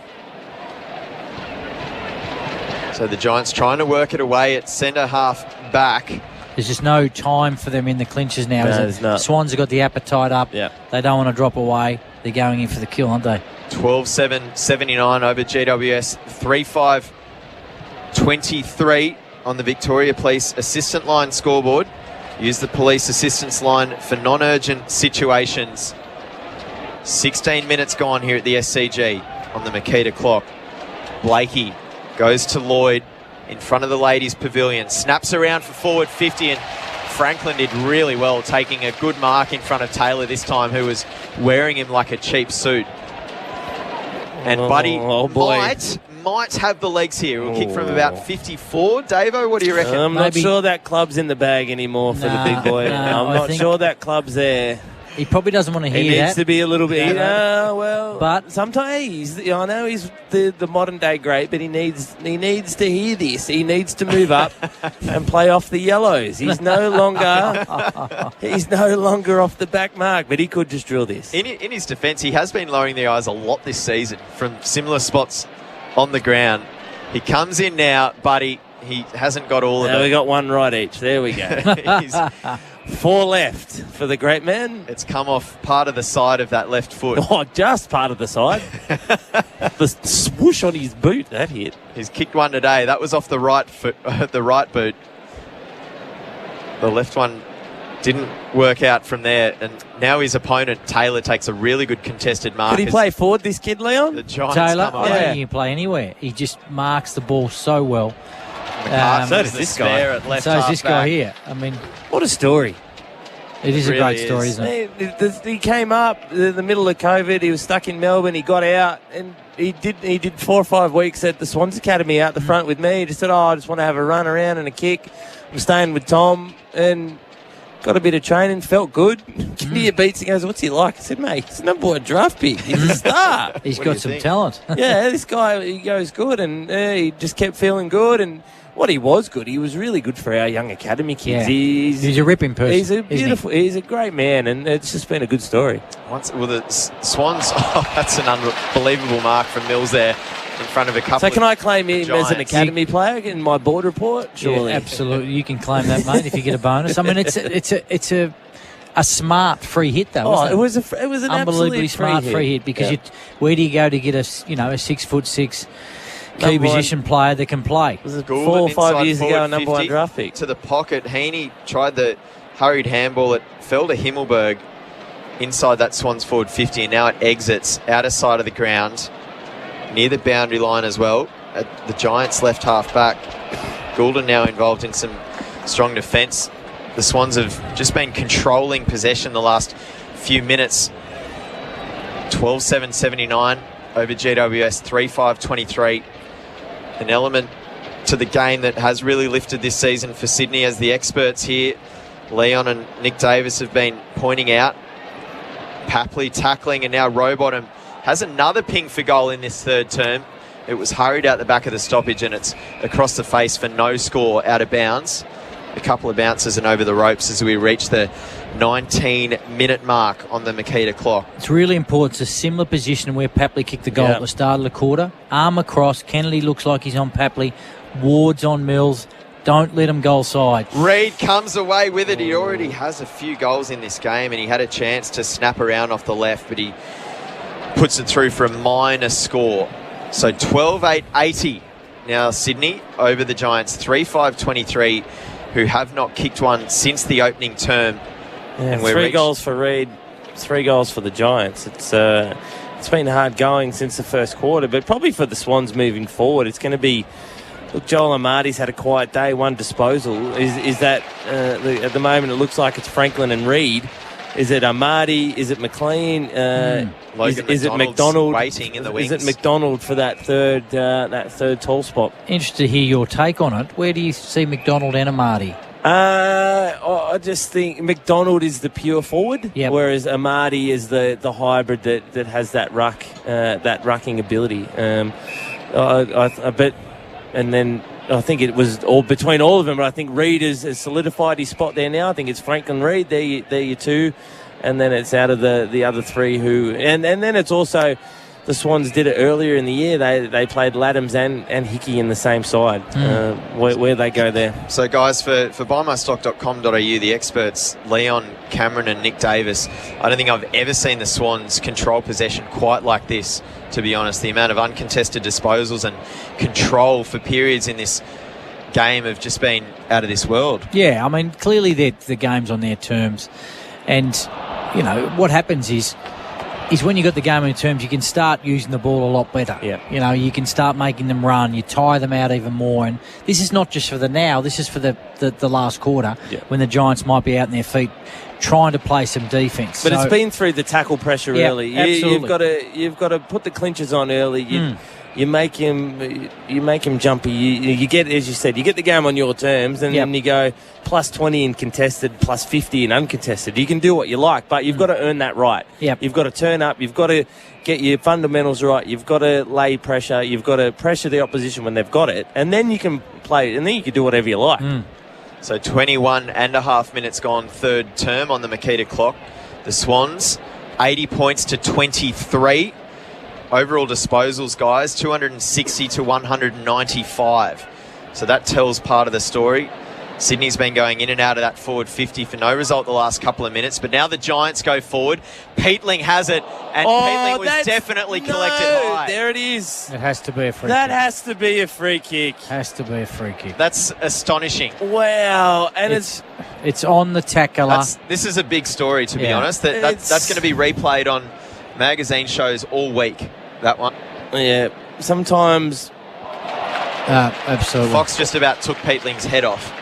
So the Giants trying to work it away at centre half back. There's just no time for them in the clinches now. The Swans have got the appetite up. Yeah. They don't want to drop away. They're going in for the kill, aren't they? 12-7, 79 over GWS. 3-5-23 on the Victoria Police Assistant Line scoreboard. Use the police assistance line for non-urgent situations. 16 minutes gone here at the SCG on the Makita clock. Blakey goes to Lloyd in front of the ladies' pavilion. Snaps around for forward 50, and Franklin did really well, taking a good mark in front of Taylor this time, who was wearing him like a cheap suit. And Buddy might have the legs here. We'll kick from about 54. Davo, what do you reckon? I'm not sure that club's in the bag anymore for the big boy. I'm not sure that club's there. He probably doesn't want to hear that. He needs to be a little bit... but sometimes, I know he's the modern day great, but he needs to hear this. He needs to move up and play off the yellows. He's no longer off the back mark, but he could just drill this. In his defence, he has been lowering the eyes a lot this season from similar spots on the ground. He comes in now, but he hasn't got all of it. We got one right each. There we go. 4 left for the great man. It's come off part of the side of that left foot. Oh, just part of the side. The swoosh on his boot, that hit. He's kicked one today. That was off the right foot, the right boot. The left one didn't work out from there, and now his opponent, Taylor, takes a really good contested mark. Could he play forward, this kid, Leon? The Giants Taylor, come over. I think he can play anywhere. He just marks the ball so well. So does this guy. So is this guy here. I mean, what a story. It is a great story, isn't it? He came up in the middle of COVID. He was stuck in Melbourne. He got out, and he did 4 or 5 weeks at the Swans Academy out the front with me. He just said, I just want to have a run around and a kick. I'm staying with Tom, and got a bit of training, felt good. Give me your beats. He goes, what's he like? I said, mate, he's number 1 draft pick. He's a star. He's got some talent. Yeah, this guy, he goes good, and he just kept feeling good. And what he was good, he was really good for our young academy kids. Yeah. He's a ripping person. He's a beautiful, he's a great man, and it's just been a good story. The Swans, that's an unbelievable mark from Mills there in front of a couple. So can I claim him Giants as an academy player in my board report? Surely, yeah, absolutely. You can claim that, mate, if you get a bonus. I mean, it's a smart free hit though. Wasn't it was an unbelievably absolute smart free hit because where do you go to get a 6'6" key position player that can play? Was it 4 or 5 years ago, a number 1 draft pick? To the pocket. Heaney tried the hurried handball. It fell to Himmelberg inside that Swans forward 50, and now it exits outer side of the ground near the boundary line as well at the Giants left half back. Goulden now involved in some strong defence. The Swans have just been controlling possession the last few minutes. 12-7-79 over GWS, 3-5-23. An element to the game that has really lifted this season for Sydney, as the experts here, Leon and Nick Davis, have been pointing out. Papley tackling, and now Rowbottom has another ping for goal in this third term. It was hurried out the back of the stoppage, and it's across the face for no score, out of bounds. A couple of bounces and over the ropes as we reach the 19-minute mark on the Makita clock. It's really important. It's a similar position where Papley kicked the goal at the start of the quarter. Arm across. Kennedy looks like he's on Papley. Ward's on Mills. Don't let him goal side. Reid comes away with it. He already has a few goals in this game, and he had a chance to snap around off the left, but he puts it through for a minor score. So 12-8-80 now Sydney over the Giants. 3-5-23, who have not kicked one since the opening term. Yeah, and 3 goals for Reid, 3 goals for the Giants. It's been hard going since the first quarter, but probably for the Swans moving forward, it's going to be... Look, Joel Amati's had a quiet day, 1 disposal. Is that, at the moment, it looks like it's Franklin and Reid. Is it Amati? Is it McLean? Is it McDonald? Waiting in the wings. Is it McDonald for that third tall spot? Interested to hear your take on it. Where do you see McDonald and Amati? I just think McDonald is the pure forward, whereas Amati is the hybrid that has that rucking ability. And then I think it was all between all of them, but I think Reid has solidified his spot there now. I think it's Franklin Reid, they're your 2, and then it's out of the other 3 who... And then it's also... The Swans did it earlier in the year. They played Laddams and Hickey in the same side. Where they go there. So, guys, for buymystock.com.au, the experts, Leon, Cameron and Nick Davis, I don't think I've ever seen the Swans control possession quite like this, to be honest. The amount of uncontested disposals and control for periods in this game have just been out of this world. Yeah, I mean, clearly the game's on their terms. And, what happens is is when you got the game in terms, you can start using the ball a lot better. Yeah. You know, you can start making them run. You tire them out even more. And this is not just for the now. This is for the last quarter when the Giants might be out in their feet trying to play some defence. But it's been through the tackle pressure early. Absolutely. You've got to put the clinches on early. You make him jumpy. You get, as you said, you get the game on your terms, and then you go plus 20 in contested, plus 50 in uncontested. You can do what you like, but you've got to earn that right. You've got to turn up. You've got to get your fundamentals right. You've got to lay pressure. You've got to pressure the opposition when they've got it, and then you can play, and then you can do whatever you like. So 21 and a half minutes gone, third term on the Makita clock. The Swans, 80 points to 23. Overall disposals, guys, 260 to 195. So that tells part of the story. Sydney's been going in and out of that forward 50 for no result the last couple of minutes. But now the Giants go forward. Peatling has it, and Peatling was definitely collected high. There it is. It has to be a free That kick. has to be a free kick. Has to be a free kick. That's astonishing. Wow. And it's on the tackler. This is a big story, to be honest. That's going to be replayed on magazine shows all week, that one. Yeah. Sometimes... absolutely. Fox just about took Peatling's head off.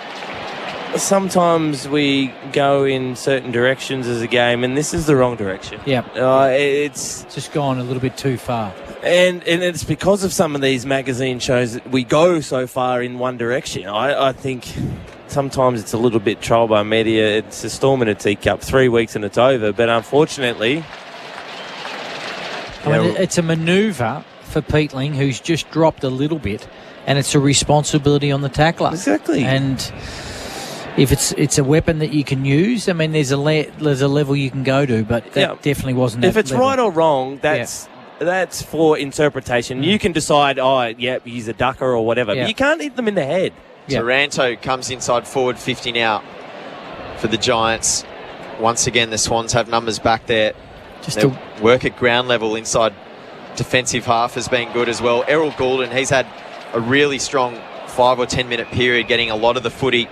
Sometimes we go in certain directions as a game, and this is the wrong direction. It's just gone a little bit too far. And it's because of some of these magazine shows that we go so far in one direction. I think sometimes it's a little bit trial by media. It's a storm in a teacup, 3 weeks and it's over. But unfortunately... I mean, it's a manoeuvre for Peatling, who's just dropped a little bit, and it's a responsibility on the tackler. Exactly. And... if it's a weapon that you can use, I mean, there's a level you can go to, but that definitely wasn't. If that it's level. right or wrong, that's for interpretation. You can decide, he's a ducker or whatever, but you can't hit them in the head. Taranto comes inside forward 50 now for the Giants. Once again, the Swans have numbers back there. Their work at ground level inside defensive half has been good as well. Errol Goulden, he's had a really strong 5 or 10 minute period getting a lot of the footy.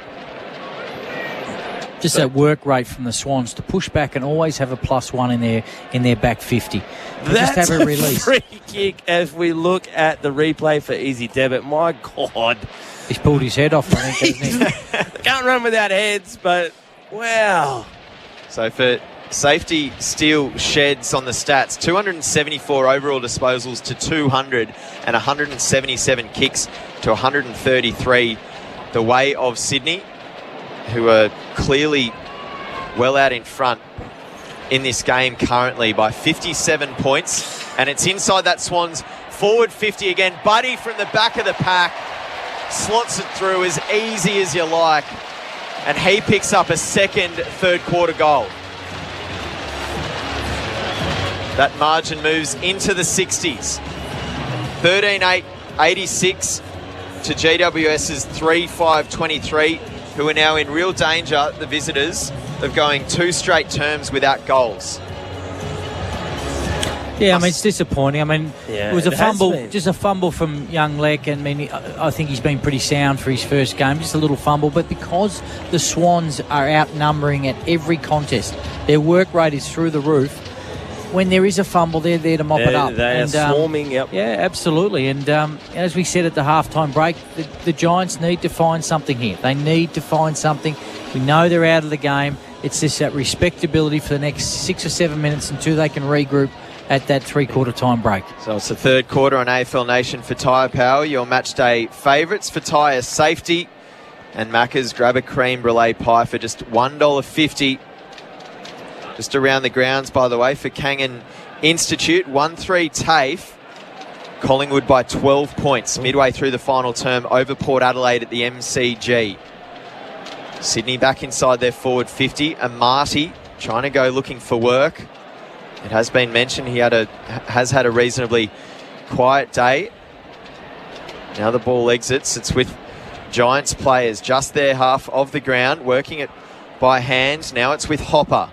Just that work rate from the Swans to push back and always have a +1 in their back 50. That's just have a release. Free kick as we look at the replay for Easy Debit. My God. He's pulled his head off, I think, hasn't he? Can't run without heads, but wow. So for safety, Steele sheds on the stats. 274 overall disposals to 200 and 177 kicks to 133. The way of Sydney, who are clearly well out in front in this game currently by 57 points. And it's inside that Swans forward 50 again. Buddy from the back of the pack slots it through as easy as you like. And he picks up a second third quarter goal. That margin moves into the 60s. 13-8, 86 to GWS's 3-5-23. Who are now in real danger, the visitors, of going 2 straight terms without goals. Yeah, I mean, it's disappointing. I mean, it was a fumble, been. just a fumble from young Leck. And I mean, I think he's been pretty sound for his first game, just a little fumble. But because the Swans are outnumbering at every contest, their work rate is through the roof. When there is a fumble, they're there to mop it up. They are swarming, Yeah, absolutely. And as we said at the halftime break, the Giants need to find something here. They need to find something. We know they're out of the game. It's just that respectability for the next 6 or 7 minutes until they can regroup at that three-quarter time break. So it's the third quarter on AFL Nation for Tyre Power. Your match day favourites for tyre safety. And Macca's grab a cream brulee pie for just $1.50. Just around the grounds, by the way, for Kangan Institute. 1-3 TAFE. Collingwood by 12 points midway through the final term over Port Adelaide at the MCG. Sydney back inside their forward 50. Amati trying to go looking for work. It has been mentioned he has had a reasonably quiet day. Now the ball exits. It's with Giants players just their half of the ground, working it by hand. Now it's with Hopper.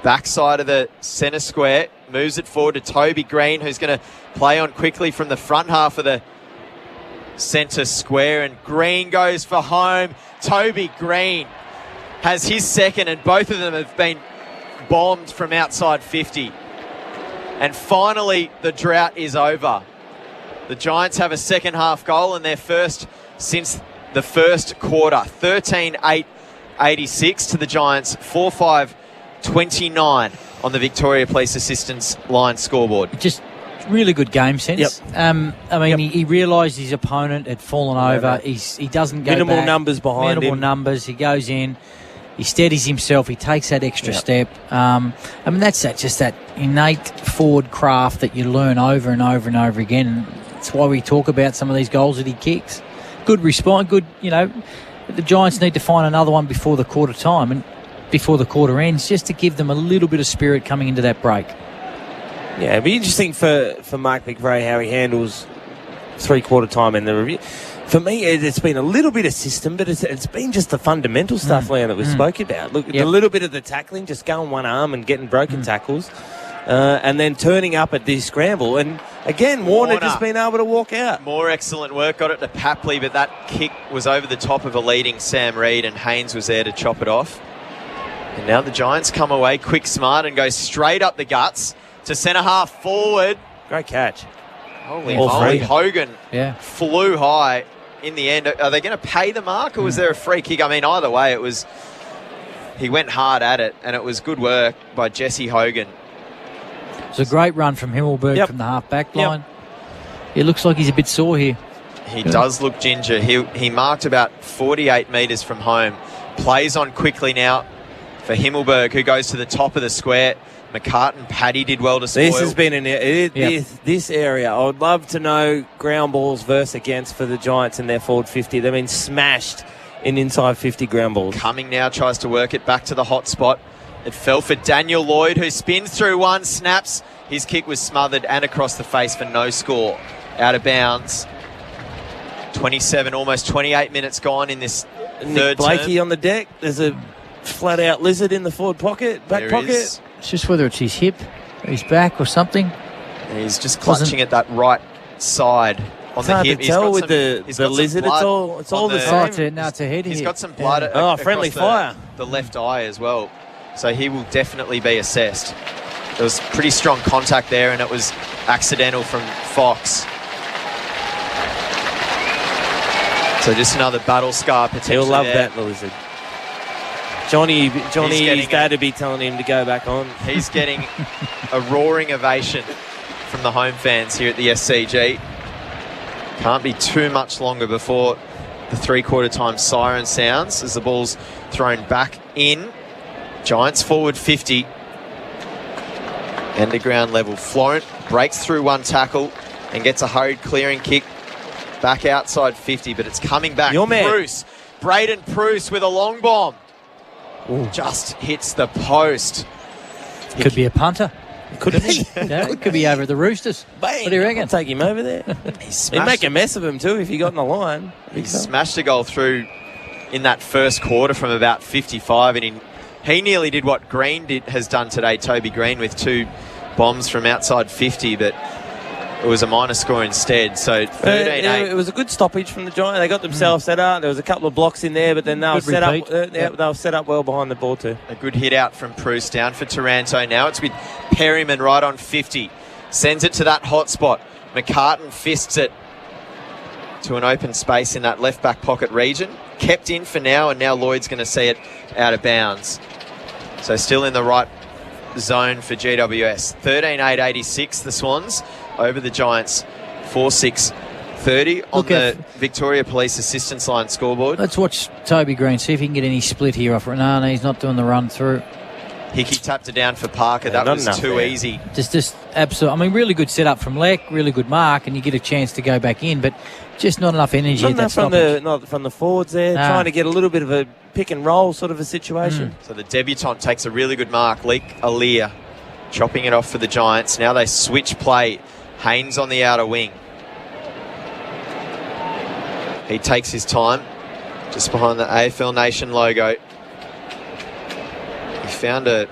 Backside of the centre square, moves it forward to Toby Green, who's going to play on quickly from the front half of the centre square, and Green goes for home. Toby Green has his second, and both of them have been bombed from outside 50. And finally, the drought is over. The Giants have a second half goal and their first since the first quarter. 13-8-86 to the Giants, 4-5-29 on the Victoria Police Assistance line scoreboard. Just really good game sense. He realised his opponent had fallen over. He doesn't go minimal back. numbers behind him. Minimal numbers. He goes in. He steadies himself. He takes that extra step. That's just that innate forward craft that you learn over and over and over again. That's why we talk about some of these goals that he kicks. Good response. Good, the Giants need to find another one before the quarter time and before the quarter ends, just to give them a little bit of spirit coming into that break. Yeah, it'd be interesting for Mark McVeigh how he handles three-quarter time in the review. For me, it's been a little bit of system, but it's been just the fundamental stuff, Leon, that we spoke about. Look, a little bit of the tackling, just going one arm and getting broken tackles, and then turning up at the scramble. And again, Warner just been able to walk out. More excellent work. Got it to Papley, but that kick was over the top of a leading Sam Reid, and Haynes was there to chop it off. And now the Giants come away quick, smart, and go straight up the guts to centre half forward. Great catch. Holy moly. Hogan flew high. In the end, are they going to pay the mark, or was there a free kick? I mean, either way, he went hard at it, and it was good work by Jesse Hogan. It's a great run from Himmelberg from the half-back line. It looks like he's a bit sore here. He does look ginger. He marked about 48 metres from home. Plays on quickly now for Himmelberg, who goes to the top of the square. McCartan Paddy did well to spoil. This has been this area. I would love to know ground balls versus against for the Giants in their forward 50. They've been smashed in inside 50 ground balls. Cumming now tries to work it back to the hot spot. It fell for Daniel Lloyd, who spins through one, snaps. His kick was smothered and across the face for no score. Out of bounds. 27, almost 28 minutes gone in this third Blakey term. on the deck. There's a flat-out lizard in the forward pocket, back pocket. Is. It's just whether it's his hip, his back, or something. He's just clutching at that right side on the hip. It's hard to tell with the lizard. It's all the same. It's a head. He's got some blood. Friendly fire. The left eye as well. So he will definitely be assessed. There was pretty strong contact there, and it was accidental from Fox. So just another battle scar potentially. He'll love there. that, the lizard. Johnny, his dad would be telling him to go back on. He's getting a roaring ovation from the home fans here at the SCG. Can't be too much longer before the three-quarter time siren sounds as the ball's thrown back in. Giants forward 50. End of ground level. Florent breaks through one tackle and gets a hurried clearing kick back outside 50, but it's coming back. Your man. Bruce. Braden Bruce with a long bomb. Ooh. Just hits the post. Could be a punter. Could be. It could be over at the Roosters. Bang. What do you reckon? I'll take him over there. He'd make a mess of him too if he got in the line. He smashed a goal through in that first quarter from about 55, and he nearly did what Green has done today, Toby Green, with two bombs from outside 50, but it was a minor score instead. So 13-8. It was a good stoppage from the Giants. They got themselves set up. There was a couple of blocks in there, but then they were set up. They were set up well behind the ball too. A good hit out from Bruce down for Taranto. Now it's with Perryman right on 50. Sends it to that hot spot. McCartan fists it to an open space in that left back pocket region. Kept in for now, and now Lloyd's going to see it out of bounds. So still in the right zone for GWS. 13-8-86 the Swans over the Giants. 4-6-30 on the Victoria Police Assistance Line scoreboard. Let's watch Toby Green, see if he can get any split here off. No, he's not doing the run through. Hickey tapped it down for Parker. That was too easy. Just absolutely. I mean, really good setup from Leck, really good mark, and you get a chance to go back in, but just not enough energy at that stoppage. Not from the forwards there, trying to get a little bit of a pick and roll sort of a situation. So the debutant takes a really good mark. Leek Alia chopping it off for the Giants. Now they switch play. Haynes on the outer wing. He takes his time just behind the AFL Nation logo. He found a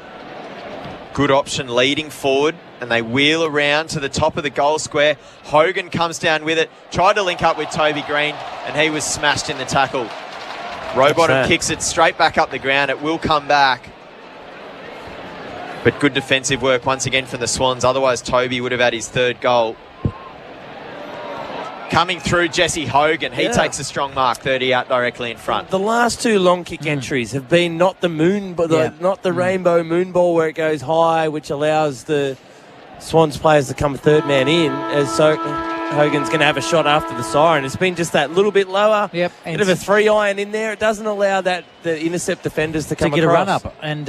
good option leading forward, and they wheel around to the top of the goal square. Hogan comes down with it, tried to link up with Toby Green, and he was smashed in the tackle. Rowbottom kicks it straight back up the ground. It will come back. But good defensive work once again from the Swans. Otherwise, Toby would have had his third goal. Coming through, Jesse Hogan. He takes a strong mark, 30 out directly in front. The last two long kick entries have been not the not the rainbow moon ball where it goes high, which allows the Swans players to come third man in. So Hogan's going to have a shot after the siren. It's been just that little bit lower. Bit of a 3-iron in there. It doesn't allow the intercept defenders to come get across. a run up. And,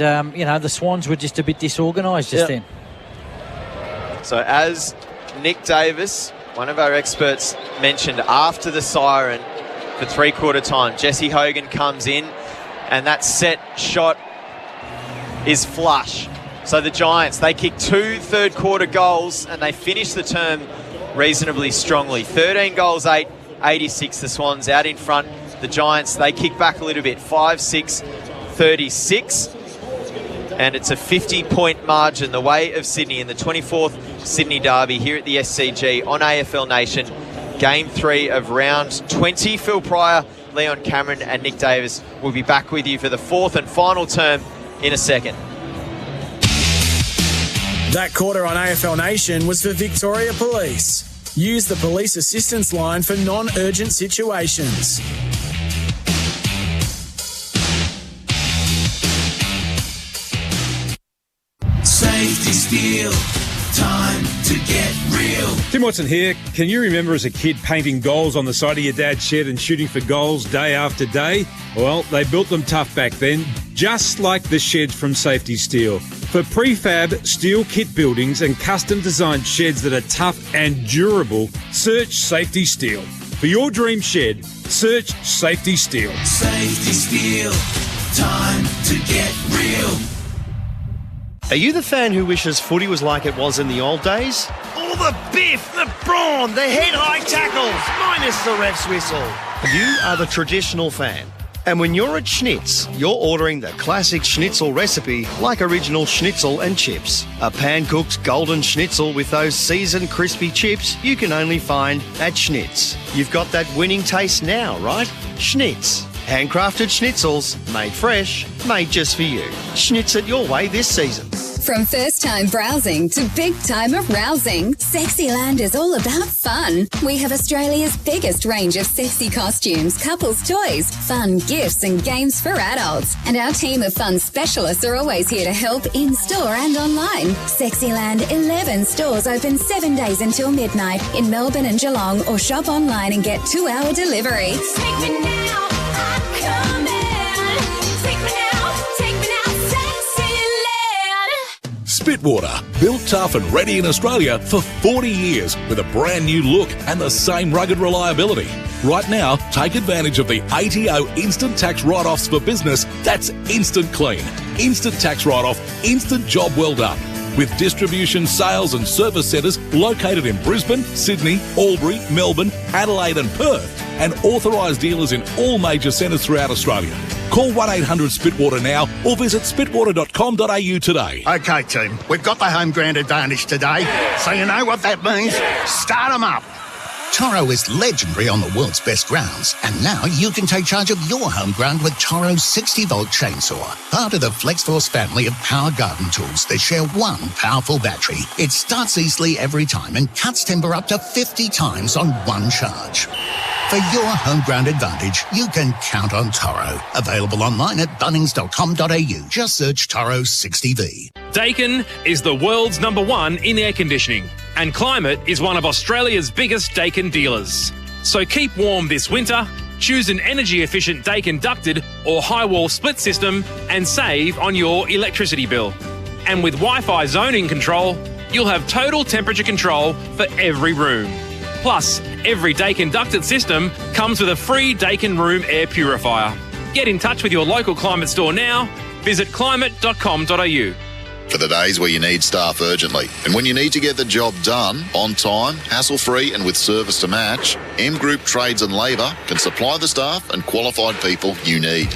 the Swans were just a bit disorganised just then. So as Nick Davis, one of our experts, mentioned after the siren for three-quarter time, Jesse Hogan comes in and that set shot is flush. So the Giants, they kick 2 third-quarter goals and they finish the term reasonably strongly. 13 goals, 86. The Swans out in front. The Giants, they kick back a little bit. 5-6, 36. And it's a 50-point margin the way of Sydney in the 24th Sydney Derby here at the SCG on AFL Nation. Game 3 of round 20. Phil Pryor, Leon Cameron and Nick Davis will be back with you for the 4th and final term in a second. That quarter on AFL Nation was for Victoria Police. Use the police assistance line for non-urgent situations. Safety Steel, time to get real. Tim Watson here. Can you remember as a kid painting goals on the side of your dad's shed and shooting for goals day after day? Well, they built them tough back then, just like the sheds from Safety Steel. For prefab steel kit buildings and custom designed sheds that are tough and durable, search Safety Steel. For your dream shed, search Safety Steel. Safety Steel, time to get real. Are you the fan who wishes footy was like it was in the old days? All the biff, the brawn, the head-high tackles, minus the ref's whistle. You are the traditional fan. And when you're at Schnitz, you're ordering the classic schnitzel recipe like original schnitzel and chips. A pan-cooked golden schnitzel with those seasoned crispy chips you can only find at Schnitz. You've got that winning taste now, right? Schnitz. Handcrafted schnitzels, made fresh, made just for you. Schnitz it your way this season. From first-time browsing to big-time arousing, Sexyland is all about fun. We have Australia's biggest range of sexy costumes, couples' toys, fun gifts and games for adults. And our team of fun specialists are always here to help in-store and online. Sexyland 11 stores open 7 days until midnight in Melbourne and Geelong, or shop online and get 2-hour delivery. Take me now, I'm coming. Take me now, Sexyland. Spitwater, built tough and ready in Australia for 40 years with a brand new look and the same rugged reliability. Right now, take advantage of the ATO instant tax write-offs for business. That's instant clean, instant tax write-off, instant job well done. With distribution, sales and service centres located in Brisbane, Sydney, Albury, Melbourne, Adelaide and Perth, and authorised dealers in all major centres throughout Australia. Call 1-800-SPITWATER now or visit spitwater.com.au today. OK, team, we've got the home ground advantage today, so you know what that means. Start them up. Toro is legendary on the world's best grounds, and now you can take charge of your home ground with Toro's 60-volt chainsaw, part of the FlexForce family of power garden tools that share one powerful battery. It starts easily every time and cuts timber up to 50 times on one charge. For your home ground advantage, you can count on Toro. Available online at bunnings.com.au. Just search Toro 60V. Daikin is the world's #1 in air conditioning, and Climate is one of Australia's biggest Daikin dealers. So keep warm this winter, choose an energy-efficient Daikin ducted or high-wall split system and save on your electricity bill. And with Wi-Fi zoning control, you'll have total temperature control for every room. Plus, every Daikin ducted system comes with a free Daikin room air purifier. Get in touch with your local Climate store now. Visit climate.com.au. For the days where you need staff urgently and when you need to get the job done on time, hassle-free and with service to match, M Group Trades and Labour can supply the staff and qualified people you need.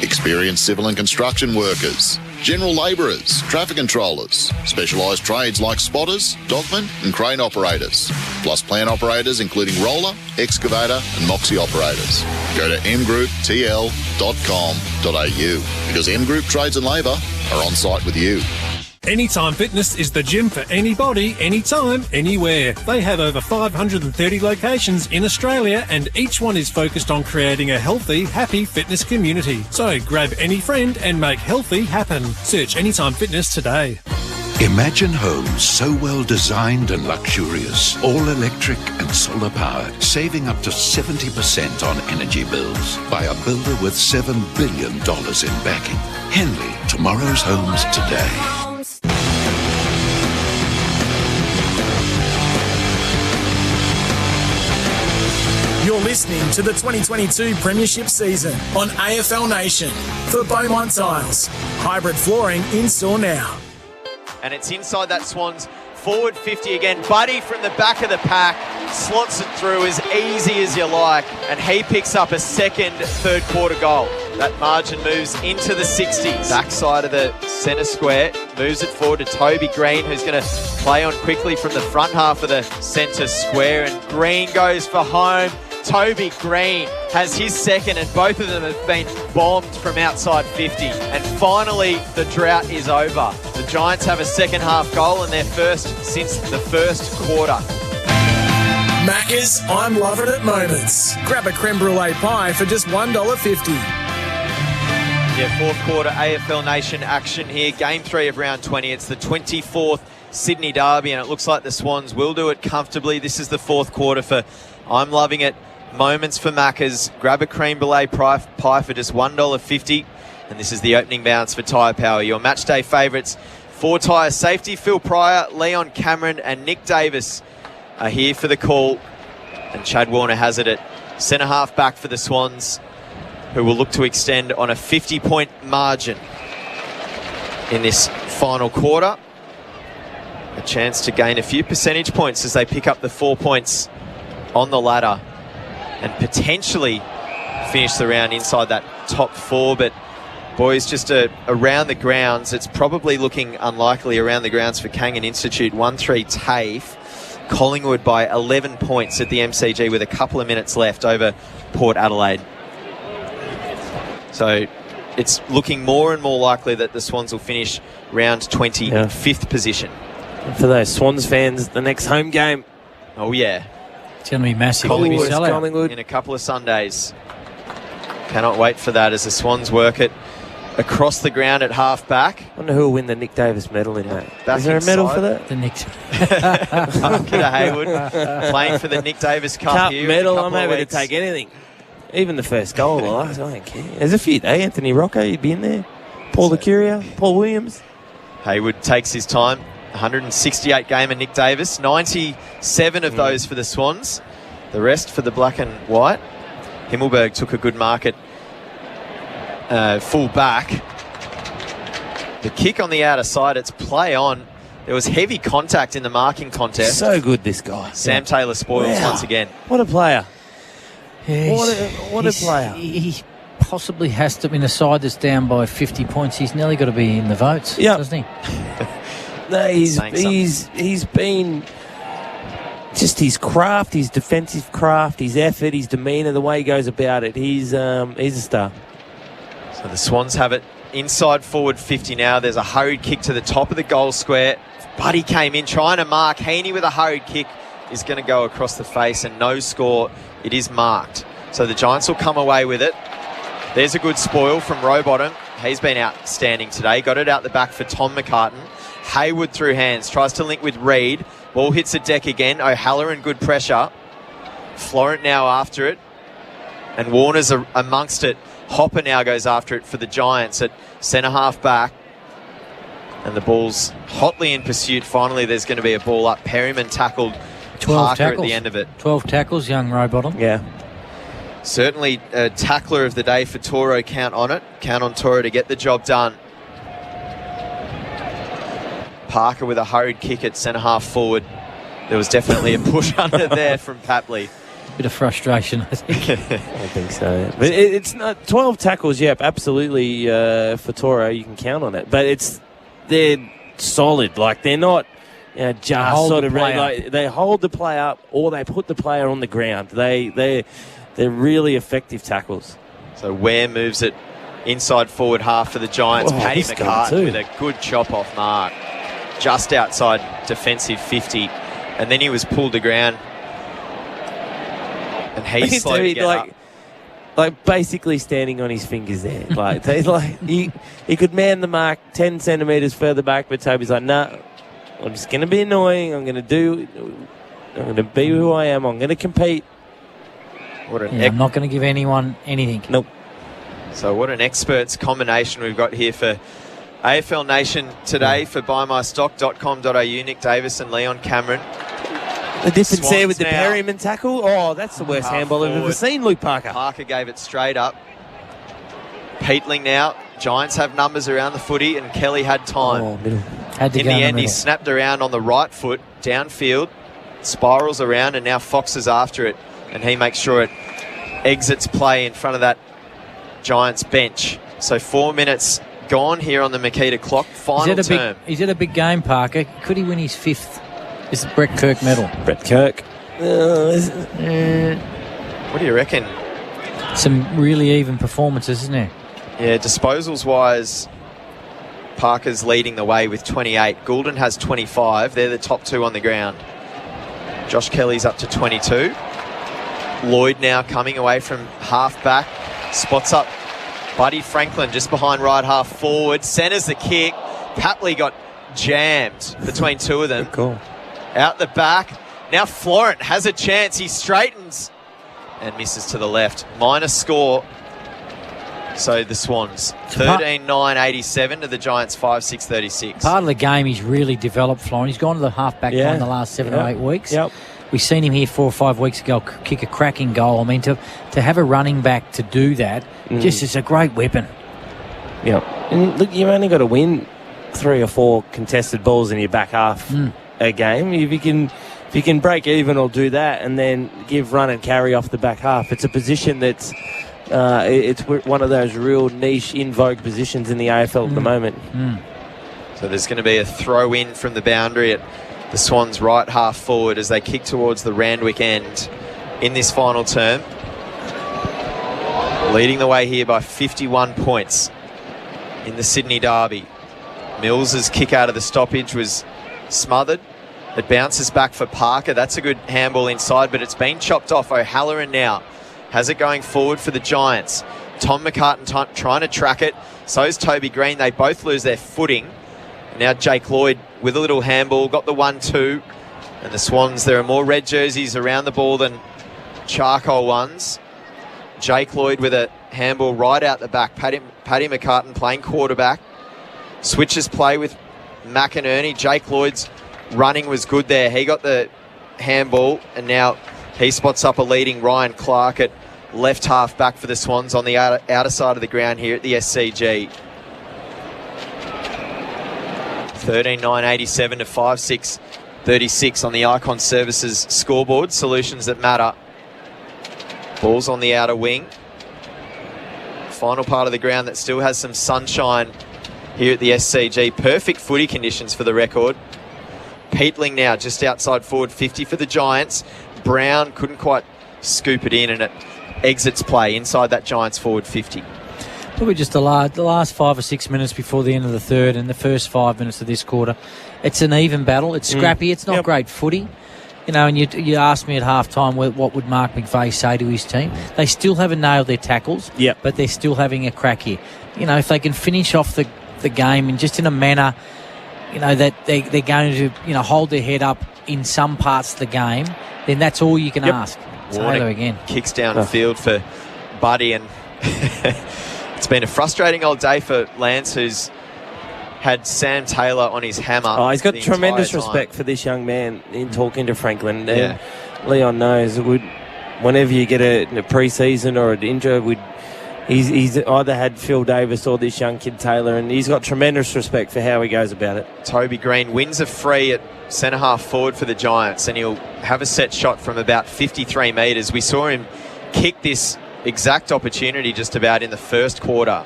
Experienced civil and construction workers, general labourers, traffic controllers, specialised trades like spotters, dogmen and crane operators, plus plant operators including roller, excavator and moxie operators. Go to mgrouptl.com.au because M Group Trades and Labour are on site with you. Anytime Fitness is the gym for anybody, anytime, anywhere. They have over 530 locations in Australia, and each one is focused on creating a healthy, happy fitness community. So grab any friend and make healthy happen. Search Anytime Fitness today. Imagine homes so well designed and luxurious, all electric and solar powered, saving up to 70% on energy bills by a builder with $7 billion in backing. Henley, tomorrow's homes today. You're listening to the 2022 Premiership season on AFL Nation for Beaumont Tiles. Hybrid flooring in store now. And it's inside that Swans forward 50 again. Buddy from the back of the pack slots it through as easy as you like, and he picks up a second third quarter goal. That margin moves into the 60s. Backside of the centre square, moves it forward to Toby Green, who's going to play on quickly from the front half of the centre square, and Green goes for home. Toby Green has his second, and both of them have been bombed from outside 50. And finally, the drought is over. The Giants have a second half goal, and their first since the first quarter. Macca's, I'm loving it moments. Grab a creme brulee pie for just $1.50. Yeah, fourth quarter AFL Nation action here. Game 3 of round 20. It's the 24th Sydney Derby, and it looks like the Swans will do it comfortably. This is the fourth quarter for I'm loving it moments for Macca's. Grab a cream brulee pie for just $1.50. And this is the opening bounce for Tyre Power. Your matchday favourites for tyre safety. Phil Pryor, Leon Cameron and Nick Davis are here for the call. And Chad Warner has it at centre half back for the Swans, who will look to extend on a 50-point margin in this final quarter. A chance to gain a few percentage points as they pick up the 4 points on the ladder and potentially finish the round inside that top 4. But boys, just around the grounds, it's probably looking unlikely around the grounds for Kangan Institute. 1-3 TAFE. Collingwood by 11 points at the MCG with a couple of minutes left over Port Adelaide. So it's looking more and more likely that the Swans will finish round 20 in 5th position. And for those Swans fans, the next home game. Oh, yeah. It's going to be massive. Collingwood in a couple of Sundays. Cannot wait for that as the Swans work it across the ground at half-back. I wonder who will win the Nick Davis medal in that. Back Is there a medal inside. for that? The Nick. Kidder Hayward playing for the Nick Davis Cup here. Medal, I'm happy to take anything. Even the first goal, I don't care. There's a few. Hey, Anthony Rocco, you'd be in there. Paul Licuria, Paul Williams. Hayward takes his time. 168 game of Nick Davis. 97 of those for the Swans. The rest for the black and white. Himmelberg took a good mark at full back. The kick on the outer side, it's play on. There was heavy contact in the marking contest. So good, this guy. Sam Taylor spoils once again. What a player. Yeah, what a player. He possibly has to be in a side that's down by 50 points. He's nearly got to be in the votes, doesn't he? No, he's been just his craft, his defensive craft, his effort, his demeanour, the way he goes about it. He's a star. So the Swans have it inside forward 50 now. There's a hurried kick to the top of the goal square. Buddy came in trying to mark. Heaney with a hurried kick is going to go across the face, and no score. It is marked. So the Giants will come away with it. There's a good spoil from Rowbottom. He's been outstanding today. Got it out the back for Tom McCartan. Hayward through hands. Tries to link with Reed. Ball hits the deck again. O'Halloran, good pressure. Florent now after it. And Warner's amongst it. Hopper now goes after it for the Giants at centre half back. And the ball's hotly in pursuit. Finally, there's going to be a ball up. Perryman tackled 12 Parker tackles. at the end of it. 12 tackles, young Rowbottom. Yeah. Certainly a tackler of the day for Toro. Count on it. Count on Toro to get the job done. Parker with a hurried kick at centre half forward. There was definitely a push under there from Papley. Bit of frustration, I think. I think so. But it's not 12 tackles. Yep, absolutely. For Toro, you can count on it. But they're solid. Like they're not just sort of like they hold the play up or they put the player on the ground. They're really effective tackles. So Ware moves it inside forward half for the Giants. Paddy McCartan with a good chop off mark. just outside defensive 50, and then he was pulled to ground, and he's slow to get up. Like basically standing on his fingers there. Like he could man the mark 10 centimetres further back, but Toby's like, no, I'm just going to be annoying. I'm going to be who I am. I'm going to compete. I'm not going to give anyone anything. Nope. So what an experts combination we've got here for AFL Nation today for buymystock.com.au. Nick Davis and Leon Cameron. The difference Swans there with the now. Perryman tackle. Oh, that's the worst handball I've ever seen, Luke Parker. Parker gave it straight up. Peatling now. Giants have numbers around the footy, and Kelly had time. Oh, middle. Had to In go the in the end, he middle. snapped around on the right foot, downfield, spirals around, and now Fox is after it, and he makes sure it exits play in front of that Giants bench. So 4 minutes gone here on the Makita clock. Final term. Is it a big game, Parker? Could he win his 5th? Is it Brett Kirk medal? Brett Kirk. What do you reckon? Some really even performances, isn't there? Yeah, disposals-wise, Parker's leading the way with 28. Goulden has 25. They're the top two on the ground. Josh Kelly's up to 22. Lloyd now coming away from half-back. Spots up Buddy Franklin just behind right half forward. Centers the kick. Papley got jammed between two of them. Good call. Out the back. Now Florent has a chance. He straightens and misses to the left. Minus score. So the Swans 13-9-87 to the Giants 5-6-36. Part of the game he's really developed, Florent. He's gone to the half-back line in the last 7 or 8 weeks. Yep. We've seen him here 4 or 5 weeks ago kick a cracking goal. I mean, to have a running back to do that, just is a great weapon. Yeah. And look, you've only got to win 3 or 4 contested balls in your back half a game. If you can break even or do that and then give run and carry off the back half, it's a position that's it's one of those real niche, in vogue positions in the AFL at the moment. So there's going to be a throw in from the boundary at the Swans' right half forward as they kick towards the Randwick end in this final term. Leading the way here by 51 points in the Sydney Derby. Mills's kick out of the stoppage was smothered. It bounces back for Parker. That's a good handball inside, but it's been chopped off. O'Halloran now has it going forward for the Giants. Tom McCartan trying to track it. So is Toby Green. They both lose their footing. Now Jake Lloyd with a little handball, got the 1-2. And the Swans, there are more red jerseys around the ball than charcoal ones. Jake Lloyd with a handball right out the back. Paddy McCartan playing quarterback. Switches play with McInerney. Jake Lloyd's running was good there. He got the handball, and now he spots up a leading Ryan Clark at left half back for the Swans on the outer side of the ground here at the SCG. 13-9-87 to 5-6-36 on the Icon Services scoreboard. Solutions that matter. Ball's on the outer wing. Final part of the ground that still has some sunshine here at the SCG. Perfect footy conditions for the record. Peatling now just outside forward 50 for the Giants. Brown couldn't quite scoop it in, and it exits play inside that Giants forward 50. Probably just the last 5 or 6 minutes before the end of the third and the first 5 minutes of this quarter. It's an even battle. It's scrappy. It's not great footy. You know, and you asked me at half-time what would Mark McVeigh say to his team. They still haven't nailed their tackles, but they're still having a crack here. You know, if they can finish off the game and just in a manner, you know, that they're going to, you know, hold their head up in some parts of the game, then that's all you can ask. Taylor again. Kicks downfield for Buddy, and it's been a frustrating old day for Lance, who's had Sam Taylor on his hammer. Oh, he's got the tremendous entire time. respect for this young man in talking to Franklin. And Leon knows whenever you get a pre-season or an injury, he's either had Phil Davis or this young kid Taylor, and he's got tremendous respect for how he goes about it. Toby Green wins a free at centre half forward for the Giants, and he'll have a set shot from about 53 metres. We saw him kick this exact opportunity just about in the first quarter.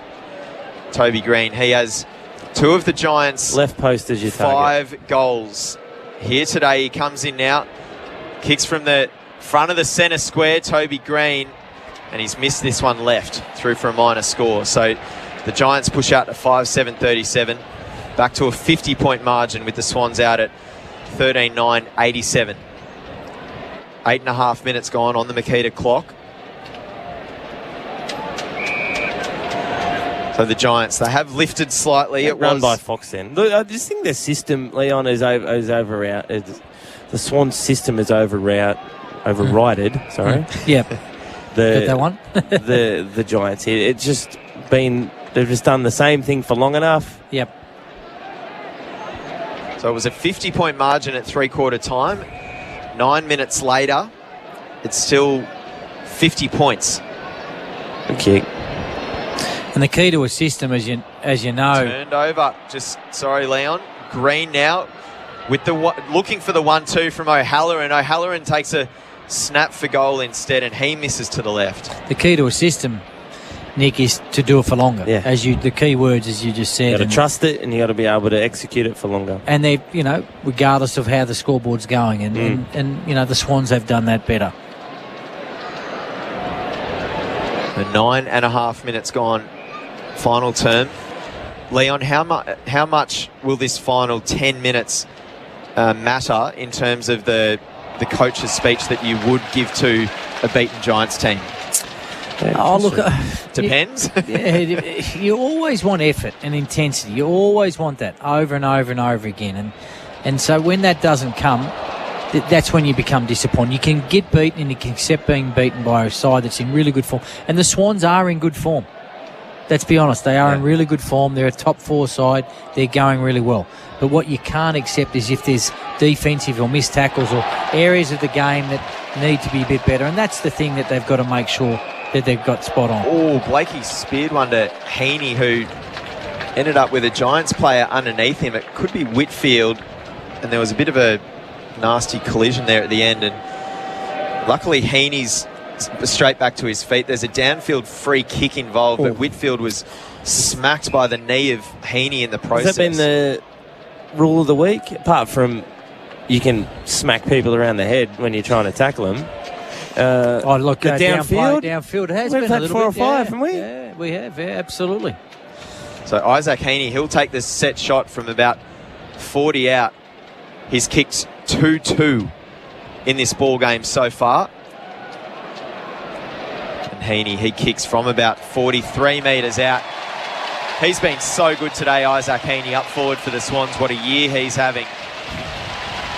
Toby Green, he has 2 of the Giants' left post as your target. 5 goals here today. He comes in now, kicks from the front of the centre square, Toby Green, and he's missed this one left through for a minor score. So the Giants push out to 5-7-37. back to a 50-point margin with the Swans out at 13-9, 87. 8.5 minutes gone on the Makita clock. So the Giants, they have lifted slightly. It run was by Fox then. Look, I just think their system, Leon, is over. The Swans system is overrided. Sorry. Yep. Got that one? the Giants here. It's just been, they've just done the same thing for long enough. Yep. So it was a 50-point margin at three-quarter time. 9 minutes later, it's still 50 points. Okay. And the key to a system, as you know, turned over. Sorry, Leon. Green now with looking for the 1-2 from O'Halloran. O'Halloran takes a snap for goal instead, and he misses to the left. The key to a system, Nick, is to do it for longer. Yeah. The key words, as you just said. You got to trust it, and you got to be able to execute it for longer. And they, regardless of how the scoreboard's going, and the Swans have done that better. The 9.5 minutes gone. Final term. Leon, how much will this final 10 minutes matter in terms of the coach's speech that you would give to a beaten Giants team? Depends. You always want effort and intensity. You always want that over and over and over again. And so when that doesn't come, that's when you become disappointed. You can get beaten and you can accept being beaten by a side that's in really good form. And the Swans are in good form. Let's be honest, they are in really good form. They're a top 4 side. They're going really well. But what you can't accept is if there's defensive or missed tackles or areas of the game that need to be a bit better. And that's the thing that they've got to make sure that they've got spot on. Oh, Blakey speared one to Heaney, who ended up with a Giants player underneath him. It could be Whitfield, and there was a bit of a nasty collision there at the end. And luckily, Heaney's straight back to his feet. There's a downfield free kick involved, but Whitfield was smacked by the knee of Heaney in the process. Has that been the rule of the week? Apart from you can smack people around the head when you're trying to tackle them. The downfield has We've been had a little 4 or bit, 5, haven't we? Yeah, we have, absolutely. So Isaac Heaney, he'll take this set shot from about 40 out. He's kicked 2-2 in this ball game so far. And Heaney, he kicks from about 43 metres out. He's been so good today, Isaac Heaney, up forward for the Swans. What a year he's having.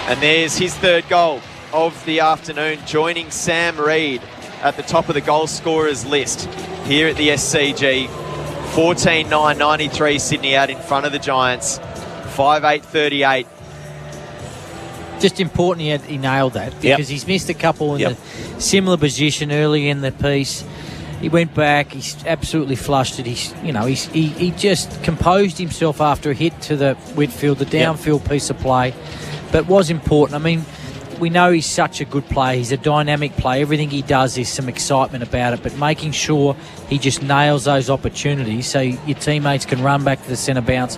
And there's his third goal of the afternoon, joining Sam Reid at the top of the goal scorers list here at the SCG. 14-9-93 Sydney out in front of the Giants. 5-8-38. Just important he nailed that, because he's missed a couple in the similar position early in the piece. He went back. He's absolutely flushed it. He just composed himself after a hit to the Whitfield, the downfield piece of play, but was important. I mean, we know he's such a good player. He's a dynamic player. Everything he does, there's some excitement about it, but making sure he just nails those opportunities so your teammates can run back to the centre bounce,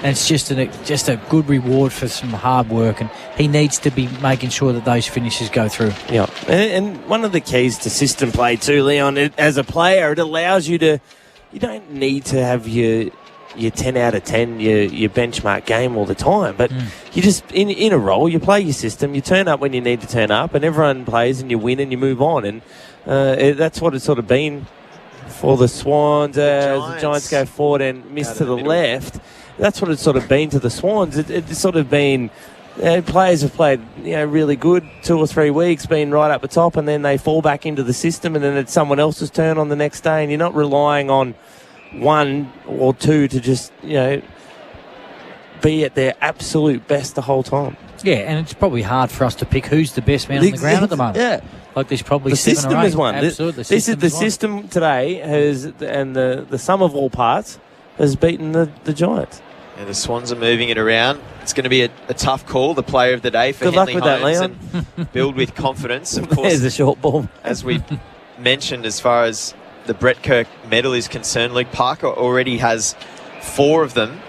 and it's just a good reward for some hard work, and he needs to be making sure that those finishes go through. Yeah, and one of the keys to system play too, Leon, as a player, it allows you to, you don't need to have your 10 out of 10, your benchmark game all the time. But you just, in a role, you play your system, you turn up when you need to turn up, and everyone plays and you win and you move on. And that's what it's sort of been for the Swans. As the Giants go forward and miss to the left, that's what it's sort of been to the Swans. It's sort of been, players have played really good 2 or 3 weeks, been right up the top, and then they fall back into the system, and then it's someone else's turn on the next day, and you're not relying on 1 or 2 to just, be at their absolute best the whole time. Yeah, and it's probably hard for us to pick who's the best man on the ground at the moment. Yeah. Like there's probably the 7 system or 8. is one. Absolutely. The system today has, and the sum of all parts has beaten the Giants. Yeah, the Swans are moving it around. It's going to be a tough call, the player of the day for Good Henley luck with Holmes, that, Leon. and build with confidence. Of course, there's a short ball. As we mentioned, as far as the Brett Kirk medal is concerned, Luke Parker already has 4 of them.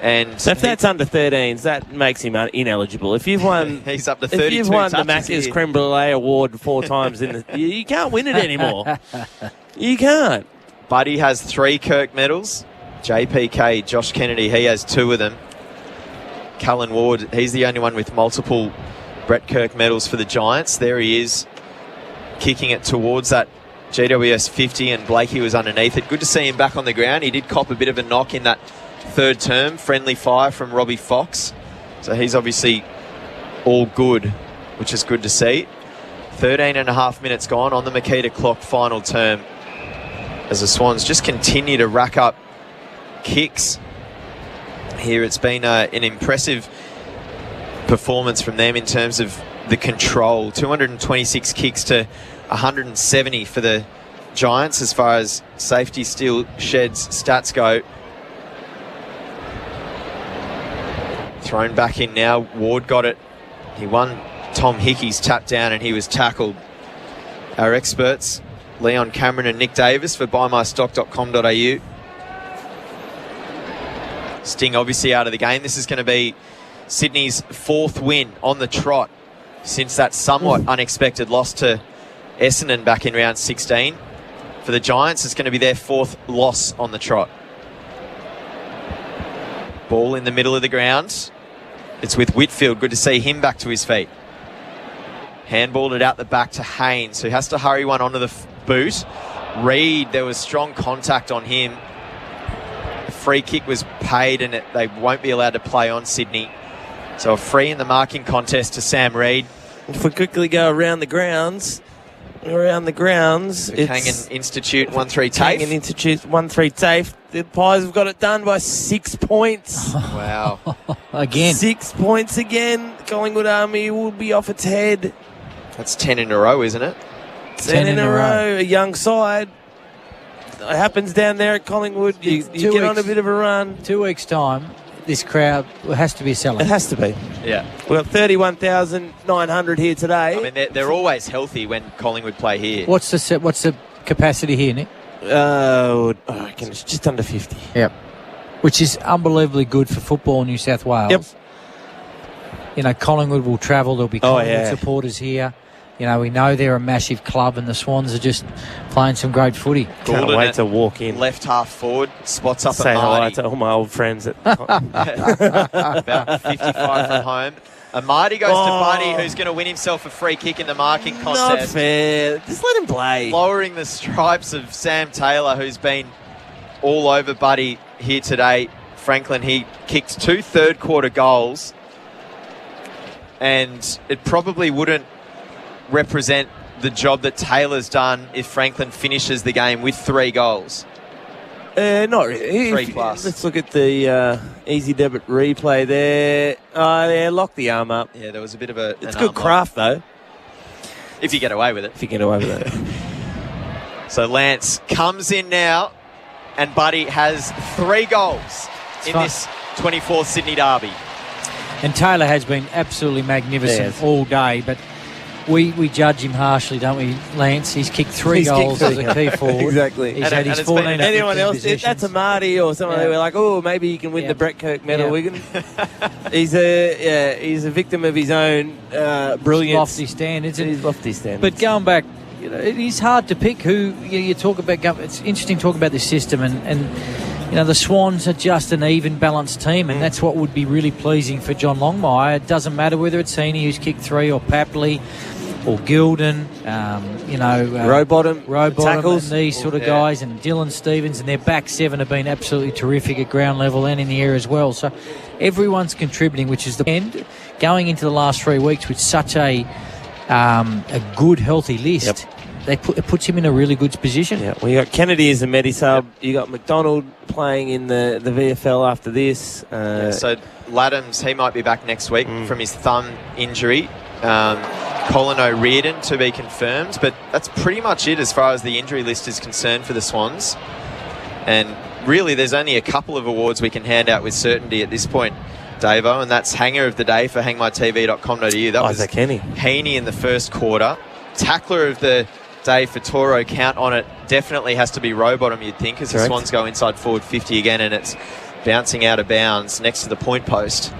And so if that's under 13s, that makes him ineligible. If you've won, he's up to 32 if you've won the touches Macca's here. Creme Brulee Award 4 times, you can't win it anymore. You can't. Buddy has 3 Kirk medals. JPK, Josh Kennedy, he has 2 of them. Callan Ward, he's the only one with multiple Brett Kirk medals for the Giants. There he is, kicking it towards that GWS 50, and Blakey was underneath it. Good to see him back on the ground. He did cop a bit of a knock in that third term. Friendly fire from Robbie Fox. So he's obviously all good, which is good to see. 13 and a half minutes gone on the Makita clock, final term, as the Swans just continue to rack up kicks here. It's been an impressive performance from them in terms of the control. 226 kicks to 170 for the Giants as far as safety steel sheds stats go. Thrown back in now. Ward got it. He won Tom Hickey's tap down and he was tackled. Our experts, Leon Cameron and Nick Davis for buymystock.com.au. Sting obviously out of the game. This is going to be Sydney's 4th win on the trot since that somewhat unexpected loss to Essendon back in round 16. For the Giants, it's going to be their 4th loss on the trot. Ball in the middle of the ground. It's with Whitfield. Good to see him back to his feet. Handballed it out the back to Haynes, who has to hurry one onto the boot. Reed, there was strong contact on him. The free kick was paid and they won't be allowed to play on Sydney. So a free in the marking contest to Sam Reed. If we quickly go around the grounds, Kangan Institute 1-3 TAFE. Kangan Institute 1-3 TAFE. The Pies have got it done by 6 points. Wow. Again. 6 points again. Collingwood Army will be off its head. That's 10 in a row, isn't it? 10 in a row. A young side. It happens down there at Collingwood. You get on a bit of a run. 2 weeks' time, this crowd has to be selling. It has to be. Yeah. We've got 31,900 here today. I mean, they're always healthy when Collingwood play here. What's the capacity here, Nick? I reckon it's just under 50. Yep. Which is unbelievably good for football in New South Wales. Yep. You know, Collingwood will travel. There'll be Collingwood supporters here. You know, we know they're a massive club and the Swans are just playing some great footy. Can't wait to walk in. Left half forward, spots up Say at hello Marty. to all my old friends. About 55 from home. Amadi goes to Buddy, who's going to win himself a free kick in the marking contest. Not fair. Just let him play. Lowering the stripes of Sam Taylor, who's been all over Buddy here today. Franklin, he kicked 2 third-quarter goals, and it probably wouldn't represent the job that Taylor's done if Franklin finishes the game with 3 goals. Not really. 3 plus. Let's look at the easy debit replay there. Yeah, lock the arm up. Yeah, there was a bit of a... It's good craft, though. If you get away with it. If you get away with it. So Lance comes in now, and Buddy has 3 goals this 24th Sydney derby. And Taylor has been absolutely magnificent all day, but we judge him harshly, don't we, Lance? He's kicked 3 goals as a key forward. Exactly. He's had his 14 or anyone 15 else, possessions. that's a Marty or someone. They were like, oh, maybe he can win the Brett Kirk medal. We can. He's a victim of his own brilliance. Lofty standards. He's lofty standards. But going back, you know, it is hard to pick who you talk about. It's interesting to talk about this system, and you know, the Swans are just an even balanced team, and that's what would be really pleasing for John Longmire. It doesn't matter whether it's Heaney who's kicked 3 or Papley or Gilden, Rowbottom tackles, and these sort of guys, and Dylan Stevens, and their back 7 have been absolutely terrific at ground level and in the air as well. So everyone's contributing, which is the end. Going into the last 3 weeks with such a good, healthy list, it puts him in a really good position. Yeah, well, you got Kennedy as a medi-sub. You got McDonald playing in the VFL after this. So Laddams, he might be back next week from his thumb injury. Colin O'Riordan to be confirmed, but that's pretty much it as far as the injury list is concerned for the Swans. And really, there's only a couple of awards we can hand out with certainty at this point, Davo, and that's Hanger of the Day for hangmytv.com.au. That was Heaney in the first quarter. Tackler of the Day for Toro, count on it, definitely has to be Rowbottom, you'd think, as the Swans go inside forward 50 again, and it's bouncing out of bounds next to the point post.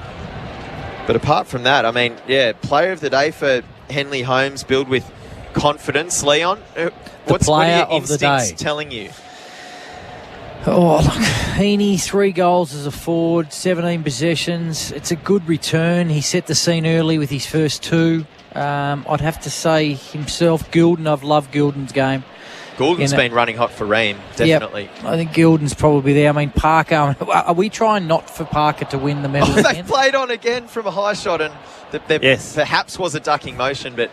But apart from that, I mean, Player of the Day for Henley Holmes, build with confidence. Leon, what are your instincts telling you? Oh, look, Heaney, 3 goals as a forward, 17 possessions. It's a good return. He set the scene early with his first 2. I'd have to say himself, Gilden. I've loved Gilden's game. Gilden's been running hot for Ream, definitely. Yep, I think Gilden's probably there. I mean, Parker, are we trying not for Parker to win the medal They again? played on again from a high shot, and there perhaps was a ducking motion, but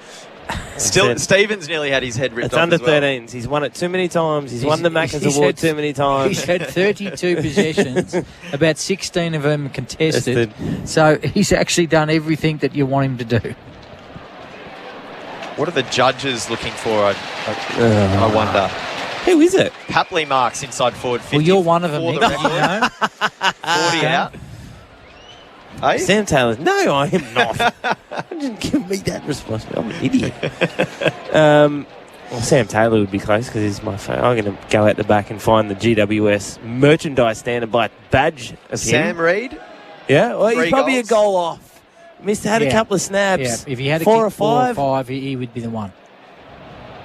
still, Stevens nearly had his head ripped It's off under as well. 13s. He's won it too many times. He's won the Maccas Award too many times. He's had 32 possessions, about 16 of them contested. So he's actually done everything that you want him to do. What are the judges looking for, I wonder? Who is it? Papley marks inside forward 50. Well, you're one of them, for Nick. the You know? 40 out. Are you? Sam Taylor. No, I am not. Didn't give me that responsibility. I'm an idiot. Well, Sam Taylor would be close because he's my favourite. I'm going to go out the back and find the GWS merchandise standard by badge of Sam him. Reid? Yeah, well, he's 3 probably goals. a goal off. Had a couple of snaps. Yeah, if he had a 4 kick or 4 or 5. 5, he would be the one.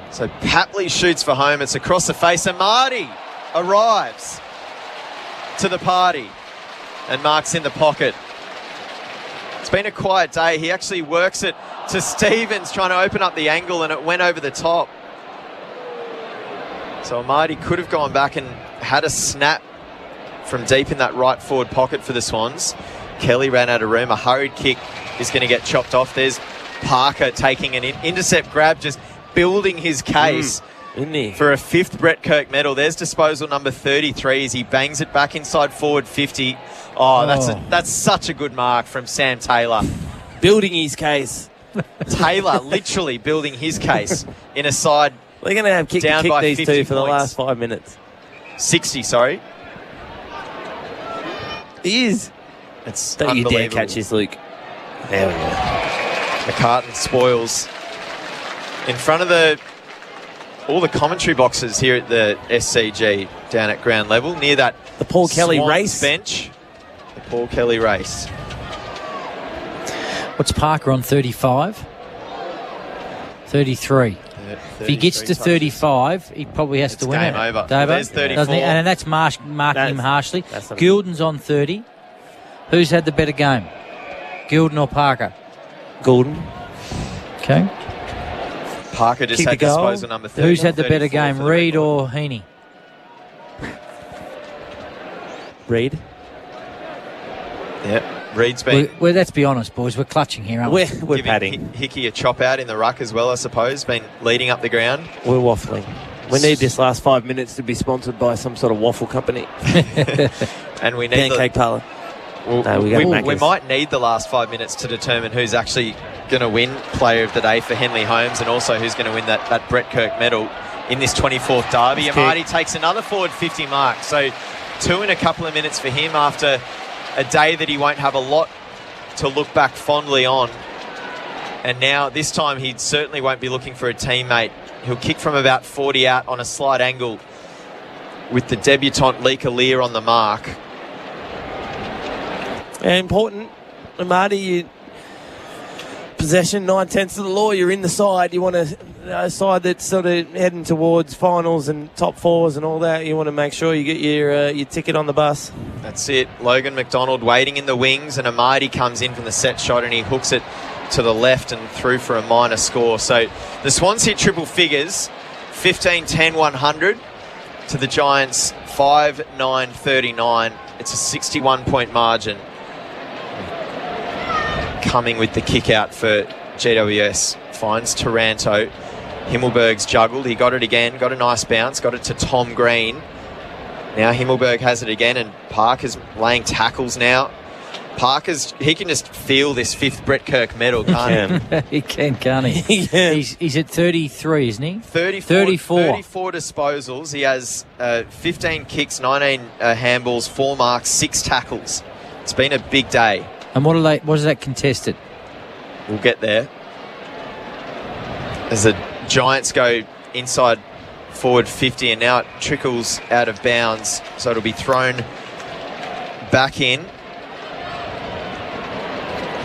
So Papley shoots for home. It's across the face, and Marty arrives to the party and marks in the pocket. It's been a quiet day. He actually works it to Stevens, trying to open up the angle, and it went over the top. So Marty could have gone back and had a snap from deep in that right forward pocket for the Swans. Kelly ran out of room. A hurried kick is going to get chopped off. There's Parker taking an intercept grab, just building his case for a 5th Brett Kirk medal. There's disposal number 33 as he bangs it back inside forward 50. That's such a good mark from Sam Taylor. Building his case. Taylor literally building his case in a side. We're going to have kick down to kick by these 50 two for the points. last 5 minutes. 60, sorry. He is. It's Don't you dare unbelievable. catch this, Luke. There we go. McCartan spoils in front of all the commentary boxes here at the SCG down at ground level, near that the Paul Kelly Swans race bench. The Paul Kelly race. What's Parker on 35? 33. If he gets to 35, he probably has to win game it. over. Davo, There's 34. doesn't he? And that's marking him harshly. That's Gilden's on 30. Who's had the better game? Gilden or Parker? Gilden. Okay. Parker just Kick had the goal. disposal number 30. Who's had the better 34 game, for the Reid record. or Heaney? Reid. Yeah, Reid's been Well, let's be honest, boys. We're clutching here, aren't we? We're giving padding. Hickey a chop out in the ruck as well, I suppose. Been leading up the ground. We're waffling. We need this last 5 minutes to be sponsored by some sort of waffle company. And we need Pancake parlour. Well, No, we got we Macca's. might need the last 5 minutes to determine who's actually going to win Player of the Day for Henley Holmes, and also who's going to win that Brett Kirk medal in this 24th derby. That's Amati takes another forward 50 mark, so 2 in a couple of minutes for him after a day that he won't have a lot to look back fondly on. And now this time he certainly won't be looking for a teammate. He'll kick from about 40 out on a slight angle with the debutant Lee Lear on the mark. Yeah, important. Marty, possession, 9/10 of the law. You're in the side. You want a side that's sort of heading towards finals and top 4s and all that. You want to make sure you get your ticket on the bus. That's it. Logan McDonald waiting in the wings, and Amadi comes in from the set shot and he hooks it to the left and through for a minor score. So the Swans hit triple figures, 15-10-100 to the Giants 5-9-39. It's a 61-point margin coming with the kick out for GWS. Finds Taranto. Himmelberg's juggled. He got it again. Got a nice bounce. Got it to Tom Green. Now Himmelberg has it again, and Parker's laying tackles now. He can just feel this 5th Brett Kirk medal, can't he? He can, can't he? He's at 33, isn't he? 34 disposals. He has 15 kicks, 19 handballs, 4 marks, 6 tackles. It's been a big day. And what is that contested? We'll get there. As the Giants go inside forward 50, and now it trickles out of bounds, so it'll be thrown back in.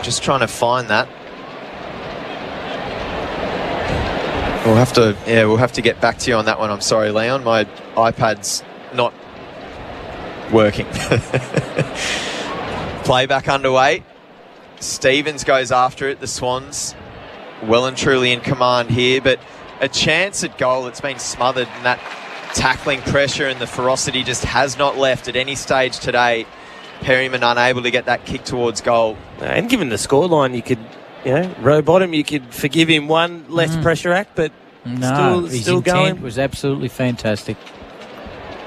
Just trying to find that. We'll have to get back to you on that one. I'm sorry, Leon. My iPad's not working. Play back underway. Stevens goes after it. The Swans well and truly in command here, but a chance at goal. It's been smothered, and that tackling pressure and the ferocity just has not left at any stage today. Perryman unable to get that kick towards goal. And given the scoreline, you could, row bottom, you could forgive him one less pressure act, but his still intent going. was absolutely fantastic.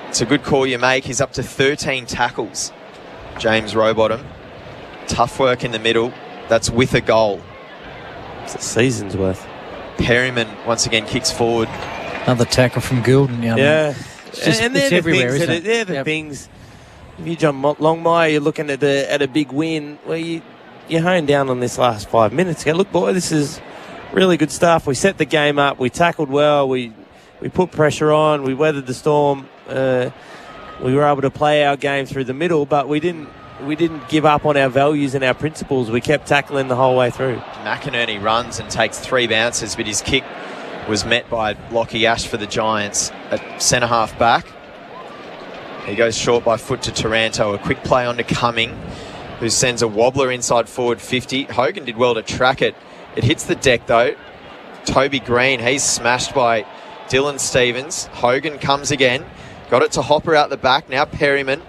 It's a good call you make. He's up to 13 tackles, James Rowbottom. Tough work in the middle. That's with a goal. It's a season's worth. Perryman once again kicks forward. Another tackle from Goulden. Yeah. And it's everywhere, isn't it? They're the things. If you John Longmire, you're looking at a big win where you hone down on this last 5 minutes. Go, look, boy, this is really good stuff. We set the game up. We tackled well. We put pressure on. We weathered the storm. We were able to play our game through the middle, but we didn't give up on our values and our principles. We kept tackling the whole way through. McInerney runs and takes 3 bounces, but his kick was met by Lockie Ash for the Giants at centre-half back. He goes short by foot to Taranto. A quick play on to Cumming, who sends a wobbler inside forward 50. Hogan did well to track it. It hits the deck, though. Toby Green, he's smashed by Dylan Stevens. Hogan comes again. Got it to Hopper out the back. Now Perryman.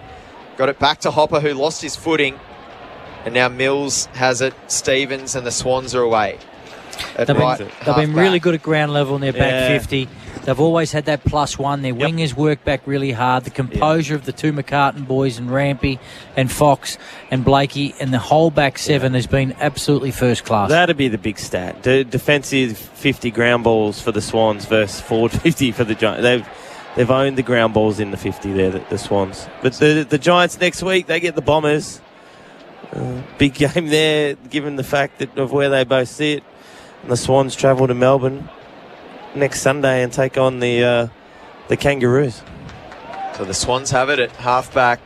Got it back to Hopper, who lost his footing. And now Mills has it. Stevens and the Swans are away. They've been really good at ground level in their back 50. They've always had that +1. Their wingers work back really hard. The composure of the two McCartan boys and Rampy and Fox and Blakey and the whole back 7 has been absolutely first class. That'd be the big stat. Defensive 50 ground balls for the Swans versus forward 50 for the Giants. They've owned the ground balls in the 50 there, the Swans. But the Giants next week, they get the Bombers. Big game there, given the fact of where they both sit. And the Swans travel to Melbourne next Sunday and take on the Kangaroos. So the Swans have it at half-back.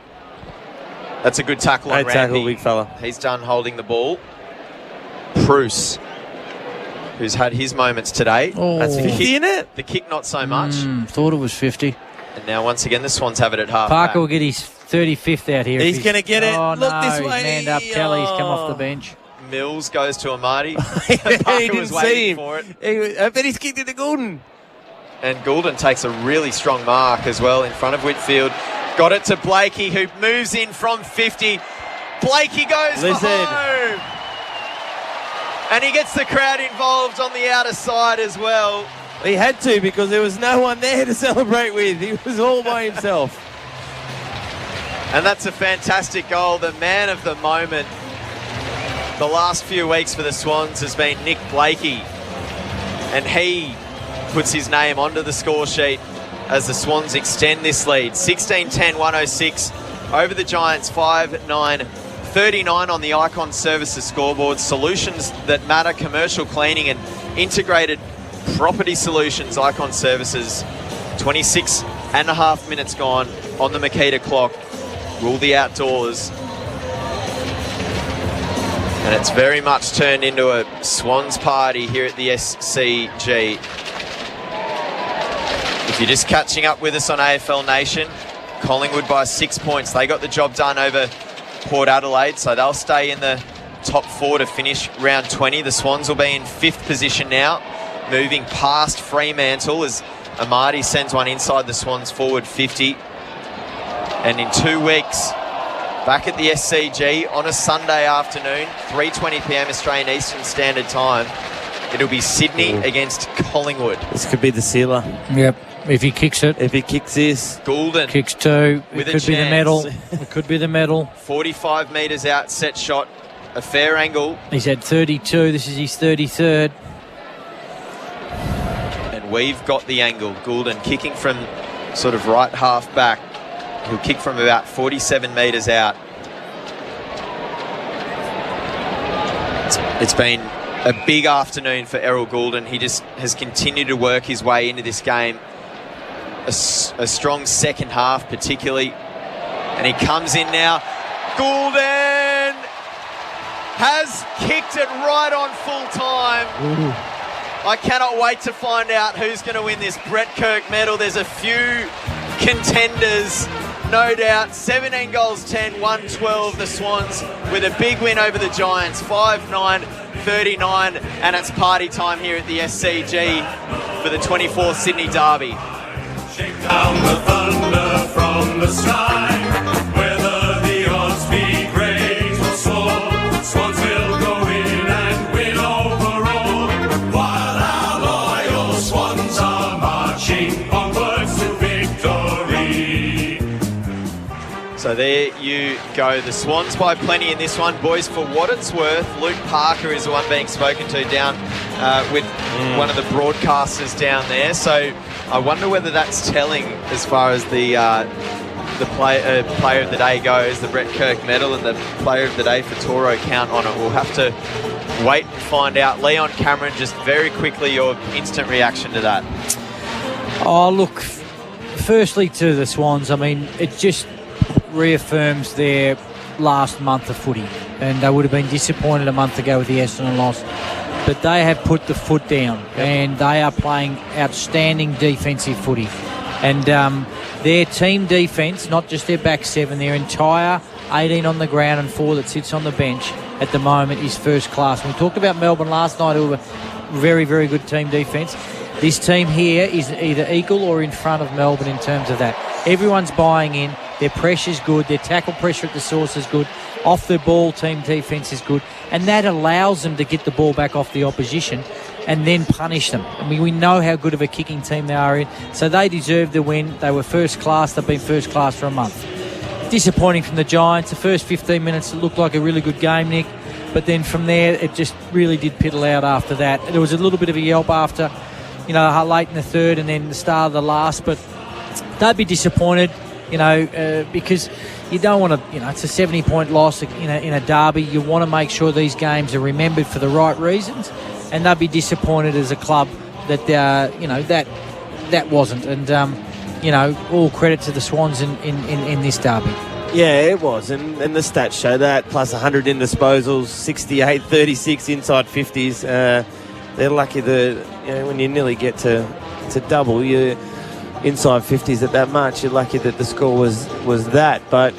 That's a good tackle on Rampy. Tackle, big fella. He's done holding the ball. Bruce, who's had his moments today. Oh. That's 50 in it? The kick not so much. Thought it was 50. And now once again the Swans have it at half-back. Parker will get his 35th out here. He's going to get it. Oh, Look no, this way. He's manned up. Kelly's come off the bench. Mills goes to Amati. He Parker didn't was see waiting him. for it. I bet he's kicked it to Goulden. And Goulden takes a really strong mark as well in front of Whitfield. Got it to Blakey, who moves in from 50. Blakey goes for home. And he gets the crowd involved on the outer side as well. He had to, because there was no one there to celebrate with. He was all by himself. And that's a fantastic goal. The man of the moment the last few weeks for the Swans has been Nick Blakey. And he puts his name onto the score sheet as the Swans extend this lead. 16-10-106 over the Giants, 5-9-39 on the Icon Services scoreboard. Solutions that matter, commercial cleaning and integrated property solutions. Icon Services, 26 and a half minutes gone on the Makita clock. Rule the outdoors. And it's very much turned into a Swans party here at the SCG. If you're just catching up with us on AFL Nation, Collingwood by 6 points. They got the job done over Port Adelaide, so they'll stay in the top 4 to finish round 20. The Swans will be in 5th position now, moving past Fremantle as Amati sends one inside the Swans forward 50. And in 2 weeks, back at the SCG on a Sunday afternoon, 3:20pm Australian Eastern Standard Time, it'll be Sydney against Collingwood. This could be the sealer. Yep. If he kicks it. If he kicks this. Goulden. Kicks 2. With It a could be the chance. medal. It could be the medal. 45 metres out, set shot, a fair angle. He's had 32. This is his 33rd. And we've got the angle. Goulden kicking from sort of right half back. He'll kick from about 47 metres out. It's been a big afternoon for Errol Goulden. He just has continued to work his way into this game. A strong second half particularly. And he comes in now. Goulden has kicked it right on full time. I cannot wait to find out who's going to win this Brett Kirk medal. There's a few contenders. no doubt. 17 goals, 10, 112. The Swans with a big win over the Giants, 5-9-39, and it's party time here at the SCG for the 24th Sydney Derby. Shake down the thunder from the sky, whether the odds be great or small. Swans will go in and win overall, while our loyal Swans are marching onwards to victory. So there you go. The Swans by plenty in this one. Boys, for what it's worth, Luke Parker is the one being spoken to down with one of the broadcasters down there. So I wonder whether that's telling as far as the player of the day goes. The Brett Kirk medal and the player of the day for Toro count on it. We'll have to wait and find out. Leon Cameron, just very quickly, your instant reaction to that. Oh, look, firstly to the Swans, I mean, it just reaffirms their last month of footy, and they would have been disappointed a month ago with the Essendon loss, but they have put the foot down and they are playing outstanding defensive footy, and their team defence, not just their back seven, their entire 18 on the ground and 4 that sits on the bench at the moment is first class. And we talked about Melbourne last night, who were very, very good team defence. This team here is either equal or in front of Melbourne in terms of that. Everyone's buying in. Their pressure's good. Their tackle pressure at the source is good. Off the ball, team defence is good. And that allows them to get the ball back off the opposition and then punish them. I mean, we know how good of a kicking team they are in. So they deserve the win. They were first class. They've been first class for a month. Disappointing from the Giants. The first 15 minutes, it looked like a really good game, Nick. But then from there, it just really did piddle out after that. There was a little bit of a yelp after, late in the third and then the start of the last. But they'd be disappointed, because you don't want to, it's a 70-point loss in a derby. You want to make sure these games are remembered for the right reasons, and they'd be disappointed as a club that, that wasn't. And, all credit to the Swans in this derby. Yeah, it was, and the stats show that, plus 100 in disposals, 68, 36 inside 50s. They're lucky when you nearly get to double, you inside 50s at that much, you're lucky that the score was that. But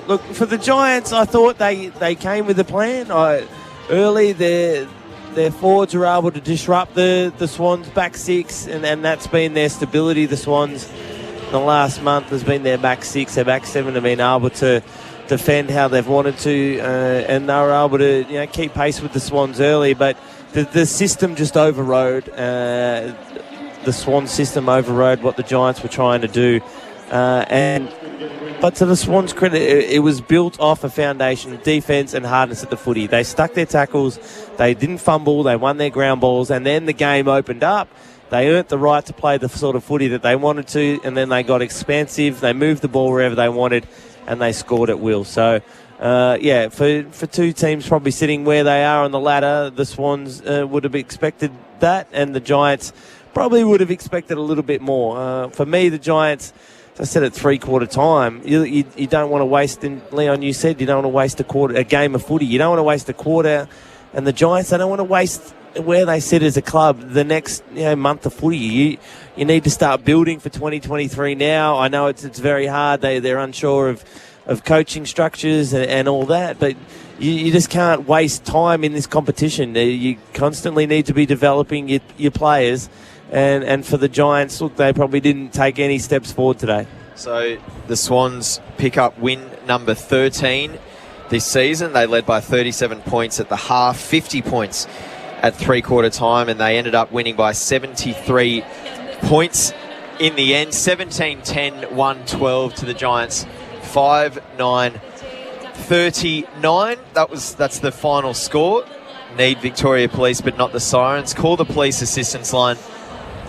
look, for the Giants, I thought they came with a plan. Early, their forwards were able to disrupt the Swans' back six, and that's been their stability. The Swans, the last month, has been their back six. Their back seven have been able to defend how they've wanted to, and they were able to keep pace with the Swans early. But the system just overrode. The Swans system overrode what the Giants were trying to do. But to the Swans' credit, it was built off a foundation of defence and hardness at the footy. They stuck their tackles, they didn't fumble, they won their ground balls, and then the game opened up. They earned the right to play the sort of footy that they wanted to, and then they got expansive. They moved the ball wherever they wanted, and they scored at will. So, for two teams probably sitting where they are on the ladder, the Swans would have expected that, and the Giants probably would have expected a little bit more. For me, the Giants, as I said at three-quarter time, you don't want to waste, and Leon, you said you don't want to waste a game of footy. You don't want to waste a quarter, and the Giants, they don't want to waste where they sit as a club the next month of footy. You need to start building for 2023 now. I know it's very hard. They're unsure of coaching structures and all that, but you just can't waste time in this competition. You constantly need to be developing your players. And for the Giants, look, they probably didn't take any steps forward today. So the Swans pick up win number 13 this season. They led by 37 points at the half, 50 points at three-quarter time, and they ended up winning by 73 points in the end. 17-10, 1-12 to the Giants. 5-9-39. That's the final score. Need Victoria Police, but not the Sirens. Call the police assistance line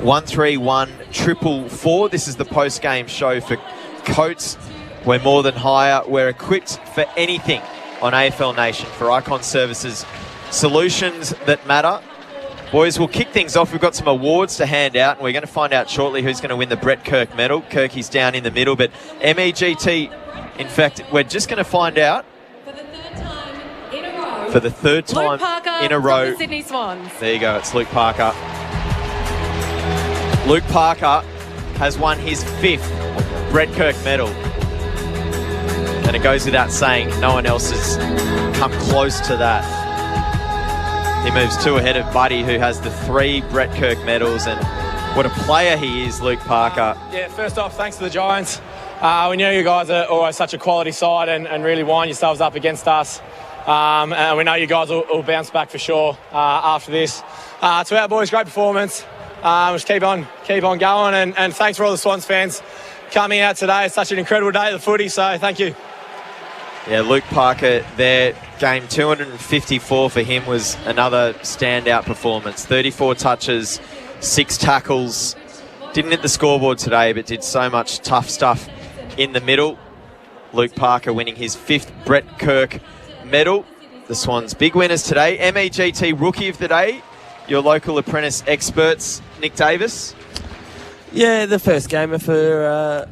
131 444. This is the post-game show for Coates. We're more than higher. We're equipped for anything on AFL Nation for Icon Services. Solutions that matter. Boys, we'll kick things off. We've got some awards to hand out, and we're going to find out shortly who's going to win the Brett Kirk medal. Kirky's down in the middle, but MEGT, in fact, we're just going to find out for the third time in a row. The Sydney Swans. There you go. It's Luke Parker. Luke Parker has won his 5th Brett Kirk medal. And it goes without saying, no one else has come close to that. He moves 2 ahead of Buddy, who has the 3 Brett Kirk medals, and what a player he is, Luke Parker. Yeah, first off, thanks to the Giants. We knew you guys are always such a quality side and really wind yourselves up against us. And we know you guys will bounce back for sure after this. To our boys, great performance. Just keep on going, and thanks for all the Swans fans coming out today. It's such an incredible day of the footy, so thank you. Yeah, Luke Parker there, game 254 for him was another standout performance. 34 touches, 6 tackles. Didn't hit the scoreboard today, but did so much tough stuff in the middle. Luke Parker winning his 5th Brett Kirk medal. The Swans big winners today. MEGT Rookie of the Day, your local apprentice experts, Nick Davis. Yeah, the first gamer for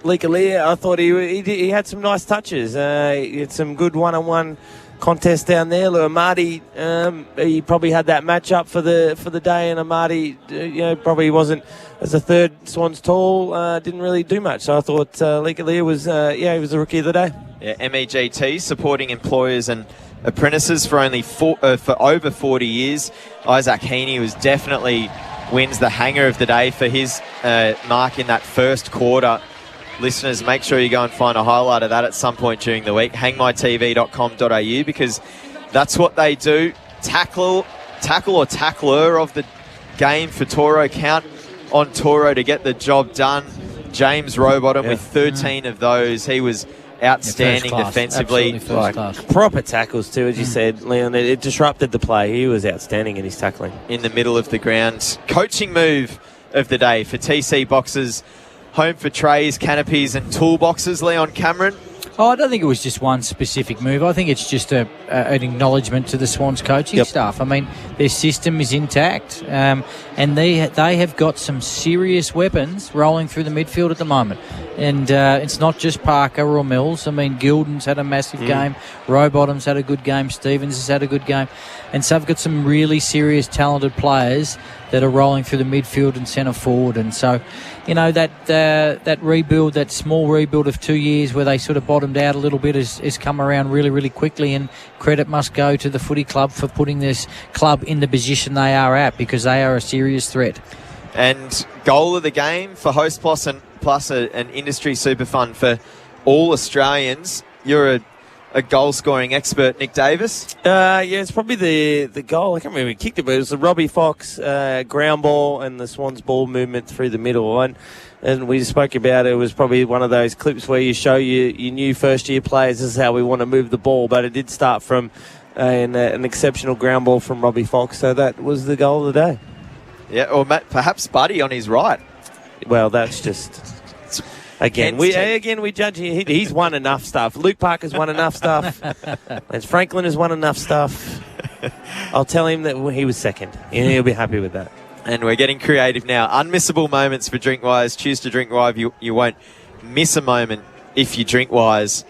Leakalia. I thought he had some nice touches. He had some good one-on-one contests down there. Amadi, he probably had that match up for the day, and Amadi, probably wasn't as a third Swans tall. Didn't really do much. So I thought Leakalia was, he was the Rookie of the Day. Yeah, MEGT supporting employers and apprentices for over 40 years. Isaac Heaney was definitely wins the hanger of the day for his mark in that first quarter. Listeners, make sure you go and find a highlight of that at some point during the week. hangmytv.com.au, because that's what they do. Tackle or tackler of the game for Toro. Count on Toro to get the job done. James Rowbottom with 13 of those. He was outstanding defensively. Proper tackles too, as you said, Leon. It disrupted the play. He was outstanding in his tackling. In the middle of the ground. Coaching move of the day for TC Boxes. Home for trays, canopies and toolboxes, Leon Cameron. Oh, I don't think it was just one specific move. I think it's just an acknowledgement to the Swans coaching staff. I mean, their system is intact, and they have got some serious weapons rolling through the midfield at the moment. And it's not just Parker or Mills. I mean, Gilden's had a massive game. Rowbottom's had a good game. Stevens has had a good game. And so they've got some really serious, talented players that are rolling through the midfield and centre forward. And so, that rebuild, that small rebuild of 2 years where they sort of bottomed out a little bit has come around really, really quickly, and credit must go to the footy club for putting this club in the position they are at, because they are a serious threat. And goal of the game for Host Plus and an industry super fund for all Australians. You're a goal-scoring expert, Nick Davis. It's probably the goal. I can't remember who kicked it, but it was the Robbie Fox ground ball and the Swans ball movement through the middle. And we spoke about it. It was probably one of those clips where you show your new first-year players, this is how we want to move the ball. But it did start from an exceptional ground ball from Robbie Fox. So that was the goal of the day. Yeah, or perhaps Buddy on his right. Well, that's just... Again, we judge. He's won enough stuff. Luke Parker's won enough stuff. And Franklin has won enough stuff. I'll tell him that he was second. And he'll be happy with that. And we're getting creative now. Unmissable moments for Drinkwise. Choose to Drinkwise. You won't miss a moment if you Drinkwise.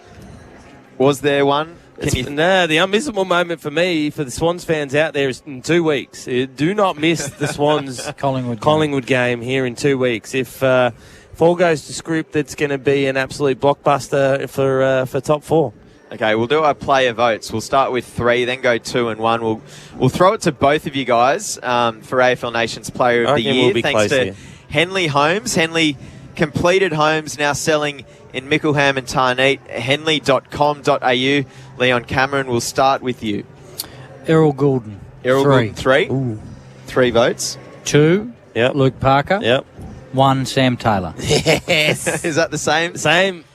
Was there one? The unmissable moment for me, for the Swans fans out there, is in 2 weeks. Do not miss the Swans Collingwood game here in 2 weeks. If all goes to script, that's going to be an absolute blockbuster for top 4. Okay, we'll do our player votes. We'll start with 3, then go 2 and 1. We'll throw it to both of you guys for AFL Nation's Player of the Year. Thanks to Henley Homes. Henley completed homes now selling in Mickleham and Tarneet. Henley.com.au. Leon Cameron, we'll start with you. Errol Goulden. Goulden, 3. Ooh. 3 votes. 2. Yep. Luke Parker. Yep. 1 Sam Taylor. Yes. Is that the same? Same.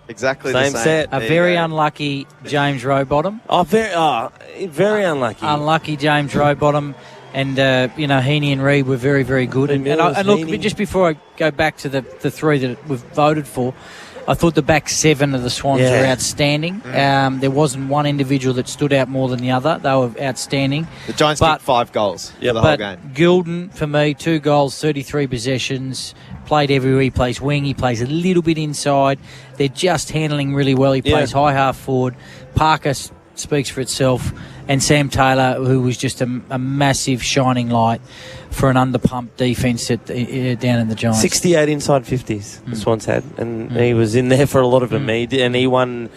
Exactly same the same. set. A very unlucky James Rowbottom. Very unlucky. Unlucky James Rowbottom. And, Heaney and Reid were very, very good. And look, just before I go back to the 3 that we've voted for, I thought the back 7 of the Swans were outstanding. There wasn't one individual that stood out more than the other. They were outstanding. The Giants kicked 5 goals for the whole game. Gilden, for me, 2 goals, 33 possessions, played everywhere. He plays wing, he plays a little bit inside. They're just handling really well. He plays high half forward. Parker speaks for itself. And Sam Taylor, who was just a massive shining light for an underpumped defence down in the Giants. 68 inside 50s the Swans had, and he was in there for a lot of them. And he won.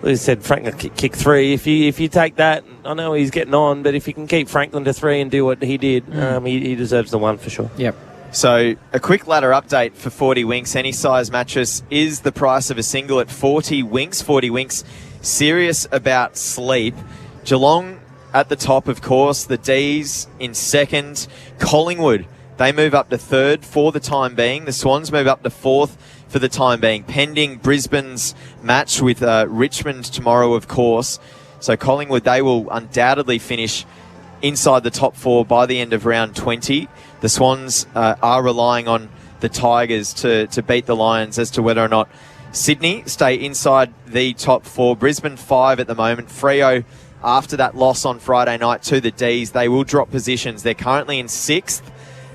They said Franklin kick 3. If you take that, I know he's getting on, but if you can keep Franklin to 3 and do what he did, he deserves the 1 for sure. Yep. So a quick ladder update for 40 Winks. Any size mattress is the price of a single at 40 Winks. 40 Winks, serious about sleep. Geelong at the top, of course. The D's in second. Collingwood, they move up to third for the time being. The Swans move up to fourth for the time being, pending Brisbane's match with Richmond tomorrow, of course. So Collingwood, they will undoubtedly finish inside the top 4 by the end of round 20. The Swans are relying on the Tigers to beat the Lions as to whether or not Sydney stay inside the top 4. Brisbane 5 at the moment. Freo, after that loss on Friday night to the D's, they will drop positions. They're currently in 6th.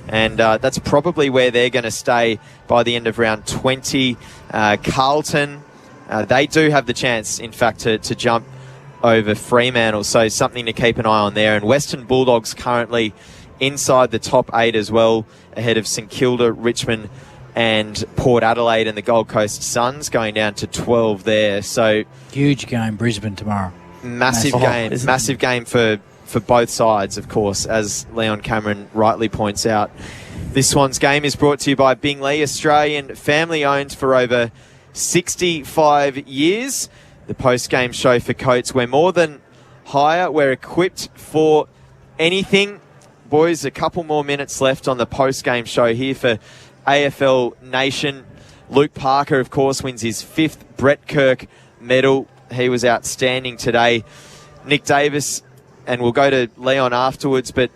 And that's probably where they're going to stay by the end of round 20. Carlton, they do have the chance, in fact, to jump over Fremantle, so something to keep an eye on there. And Western Bulldogs currently inside the top 8 as well, ahead of St Kilda, Richmond and Port Adelaide, and the Gold Coast Suns going down to 12 there. So huge game, Brisbane tomorrow. Massive game for both sides, of course, as Leon Cameron rightly points out. This Swans game is brought to you by Bingley, Australian family-owned for over 65 years. The post-game show for Coates. We're more than higher. We're equipped for anything. Boys, a couple more minutes left on the post-game show here for AFL Nation. Luke Parker, of course, wins his 5th Brett Kirk medal. He was outstanding today. Nick Davis, and we'll go to Leon afterwards, but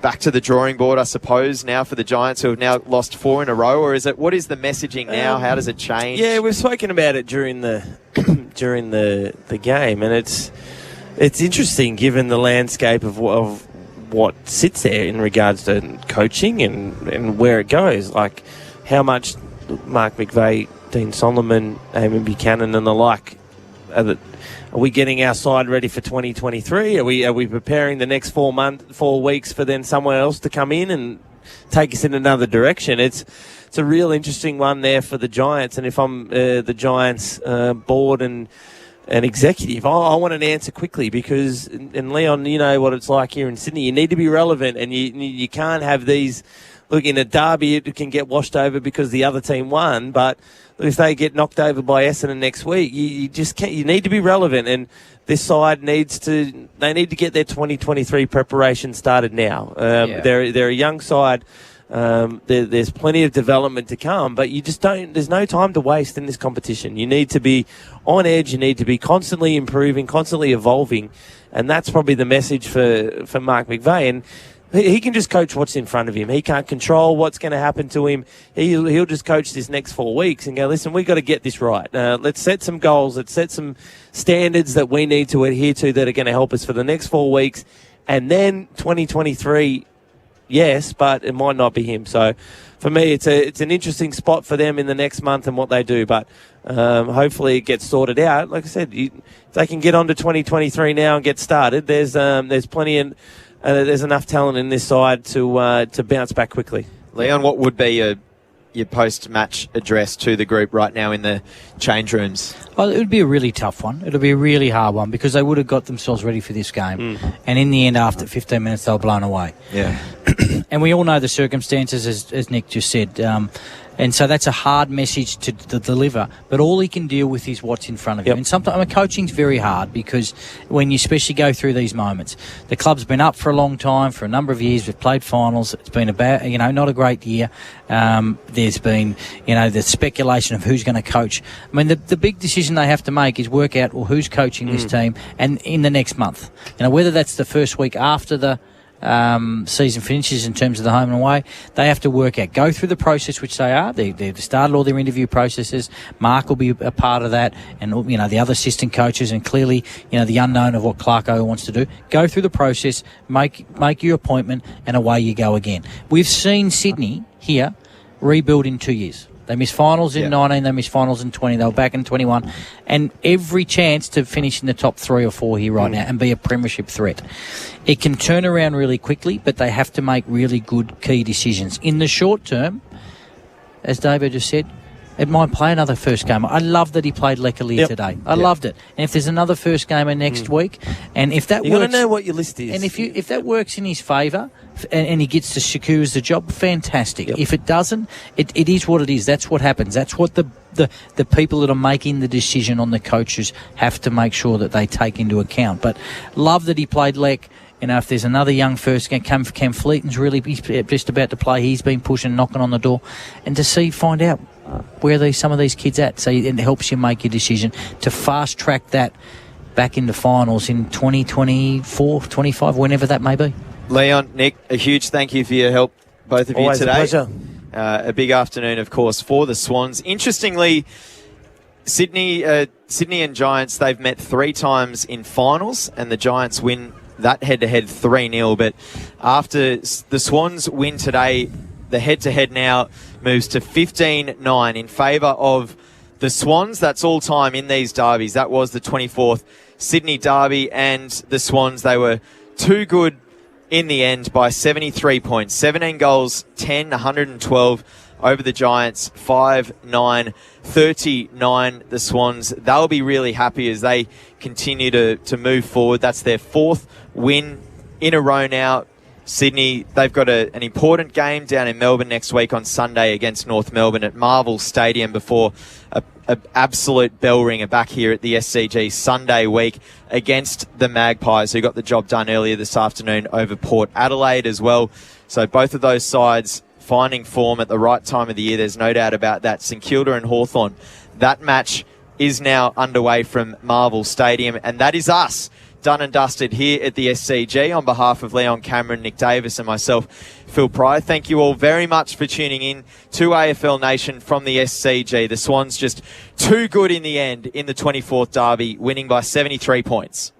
back to the drawing board, I suppose, now for the Giants, who have now lost 4 in a row, or is it, what is the messaging now? How does it change? Yeah, we've spoken about it during the during the game, and it's interesting given the landscape of what sits there in regards to coaching and where it goes. Like how much Mark McVeigh, Dean Solomon, Eamon Buchanan and the like, are we getting our side ready for 2023? Are we preparing the next 4 weeks for then someone else to come in and take us in another direction? It's a real interesting one there for the Giants. And if I'm the Giants board and executive, I want an answer quickly because, and Leon, you know what it's like here in Sydney. You need to be relevant, and you can't have these. Look, in a derby, it can get washed over because the other team won, but if they get knocked over by Essendon next week, you just can't. You need to be relevant, and this side needs to. They need to get their 2023 preparation started now. They're a young side. There's plenty of development to come, but you just don't. There's no time to waste in this competition. You need to be on edge. You need to be constantly improving, constantly evolving, and that's probably the message for Mark McVeigh. And he can just coach what's in front of him. He can't control what's going to happen to him. He'll just coach this next 4 weeks and go, listen, we've got to get this right. Let's set some goals. Let's set some standards that we need to adhere to that are going to help us for the next 4 weeks. And then 2023, yes, but it might not be him. So for me, it's an interesting spot for them in the next month and what they do. But hopefully it gets sorted out. Like I said, if they can get on to 2023 now and get started, there's plenty of... there's enough talent in this side to bounce back quickly. Leon, what would be your post-match address to the group right now in the change rooms? Well, it would be a really tough one. It would be a really hard one because they would have got themselves ready for this game. And in the end, after 15 minutes, they were blown away. Yeah. And we all know the circumstances, as Nick just said. And so that's a hard message to deliver. But all he can deal with is what's in front of him. And sometimes coaching's very hard because when you especially go through these moments, the club's been up for a long time, for a number of years. We've played finals. It's been not a great year. There's been, the speculation of who's going to coach. I mean, the big decision they have to make is work out, who's coaching this team and in the next month. Whether that's the first week after the season finishes in terms of the home and away, they have to work out, go through the process, which they are. They've started all their interview processes. Mark will be a part of that, and the other assistant coaches, and clearly the unknown of what Clarko wants to do. Go through the process, make your appointment, and away you go again. We've seen Sydney here rebuild in 2 years. They missed finals in 19, they missed finals in 20, they were back in 21, and every chance to finish in the top 3 or 4 here right now and be a premiership threat. It can turn around really quickly, but they have to make really good key decisions. In the short term, as David just said, it might play another first game. I love that he played Leclerc today. I loved it. And if there's another first gamer next week, and if that You works, got to know what your list is. and if that works in his favour, and he gets to secures the job, fantastic. If it doesn't, it is what it is. That's what happens. That's what the people that are making the decision on the coaches have to make sure that they take into account. But love that he played Lec. You know, if there's another young first game, Cam Fleeton's really just about to play. He's been pushing, knocking on the door, and to find out where some of these kids at. So it helps you make your decision to fast track that back into finals in 2024, 25, whenever that may be. Leon, Nick, a huge thank you for your help, both of Always you today. a pleasure. A big afternoon, of course, for the Swans. Interestingly, Sydney and Giants, they've met 3 times in finals, and the Giants win that head-to-head 3-0. But after the Swans win today, the head-to-head now moves to 15-9 in favour of the Swans. That's all time in these derbies. That was the 24th Sydney derby, and the Swans, they were too good in the end by 73 points. 17 goals, 10, 112 over the Giants, 5-9, 39 the Swans. They'll be really happy as they continue to move forward. That's their 4th win in a row now. Sydney, they've got an important game down in Melbourne next week on Sunday against North Melbourne at Marvel Stadium before an absolute bell ringer back here at the SCG Sunday week against the Magpies, who got the job done earlier this afternoon over Port Adelaide as well. So both of those sides finding form at the right time of the year. There's no doubt about that. St Kilda and Hawthorn, that match is now underway from Marvel Stadium, and that is us done and dusted here at the SCG. On behalf of Leon Cameron, Nick Davis and myself, Phil Pryor, thank you all very much for tuning in to AFL Nation from the SCG. The Swans just too good in the end in the 24th derby, winning by 73 points.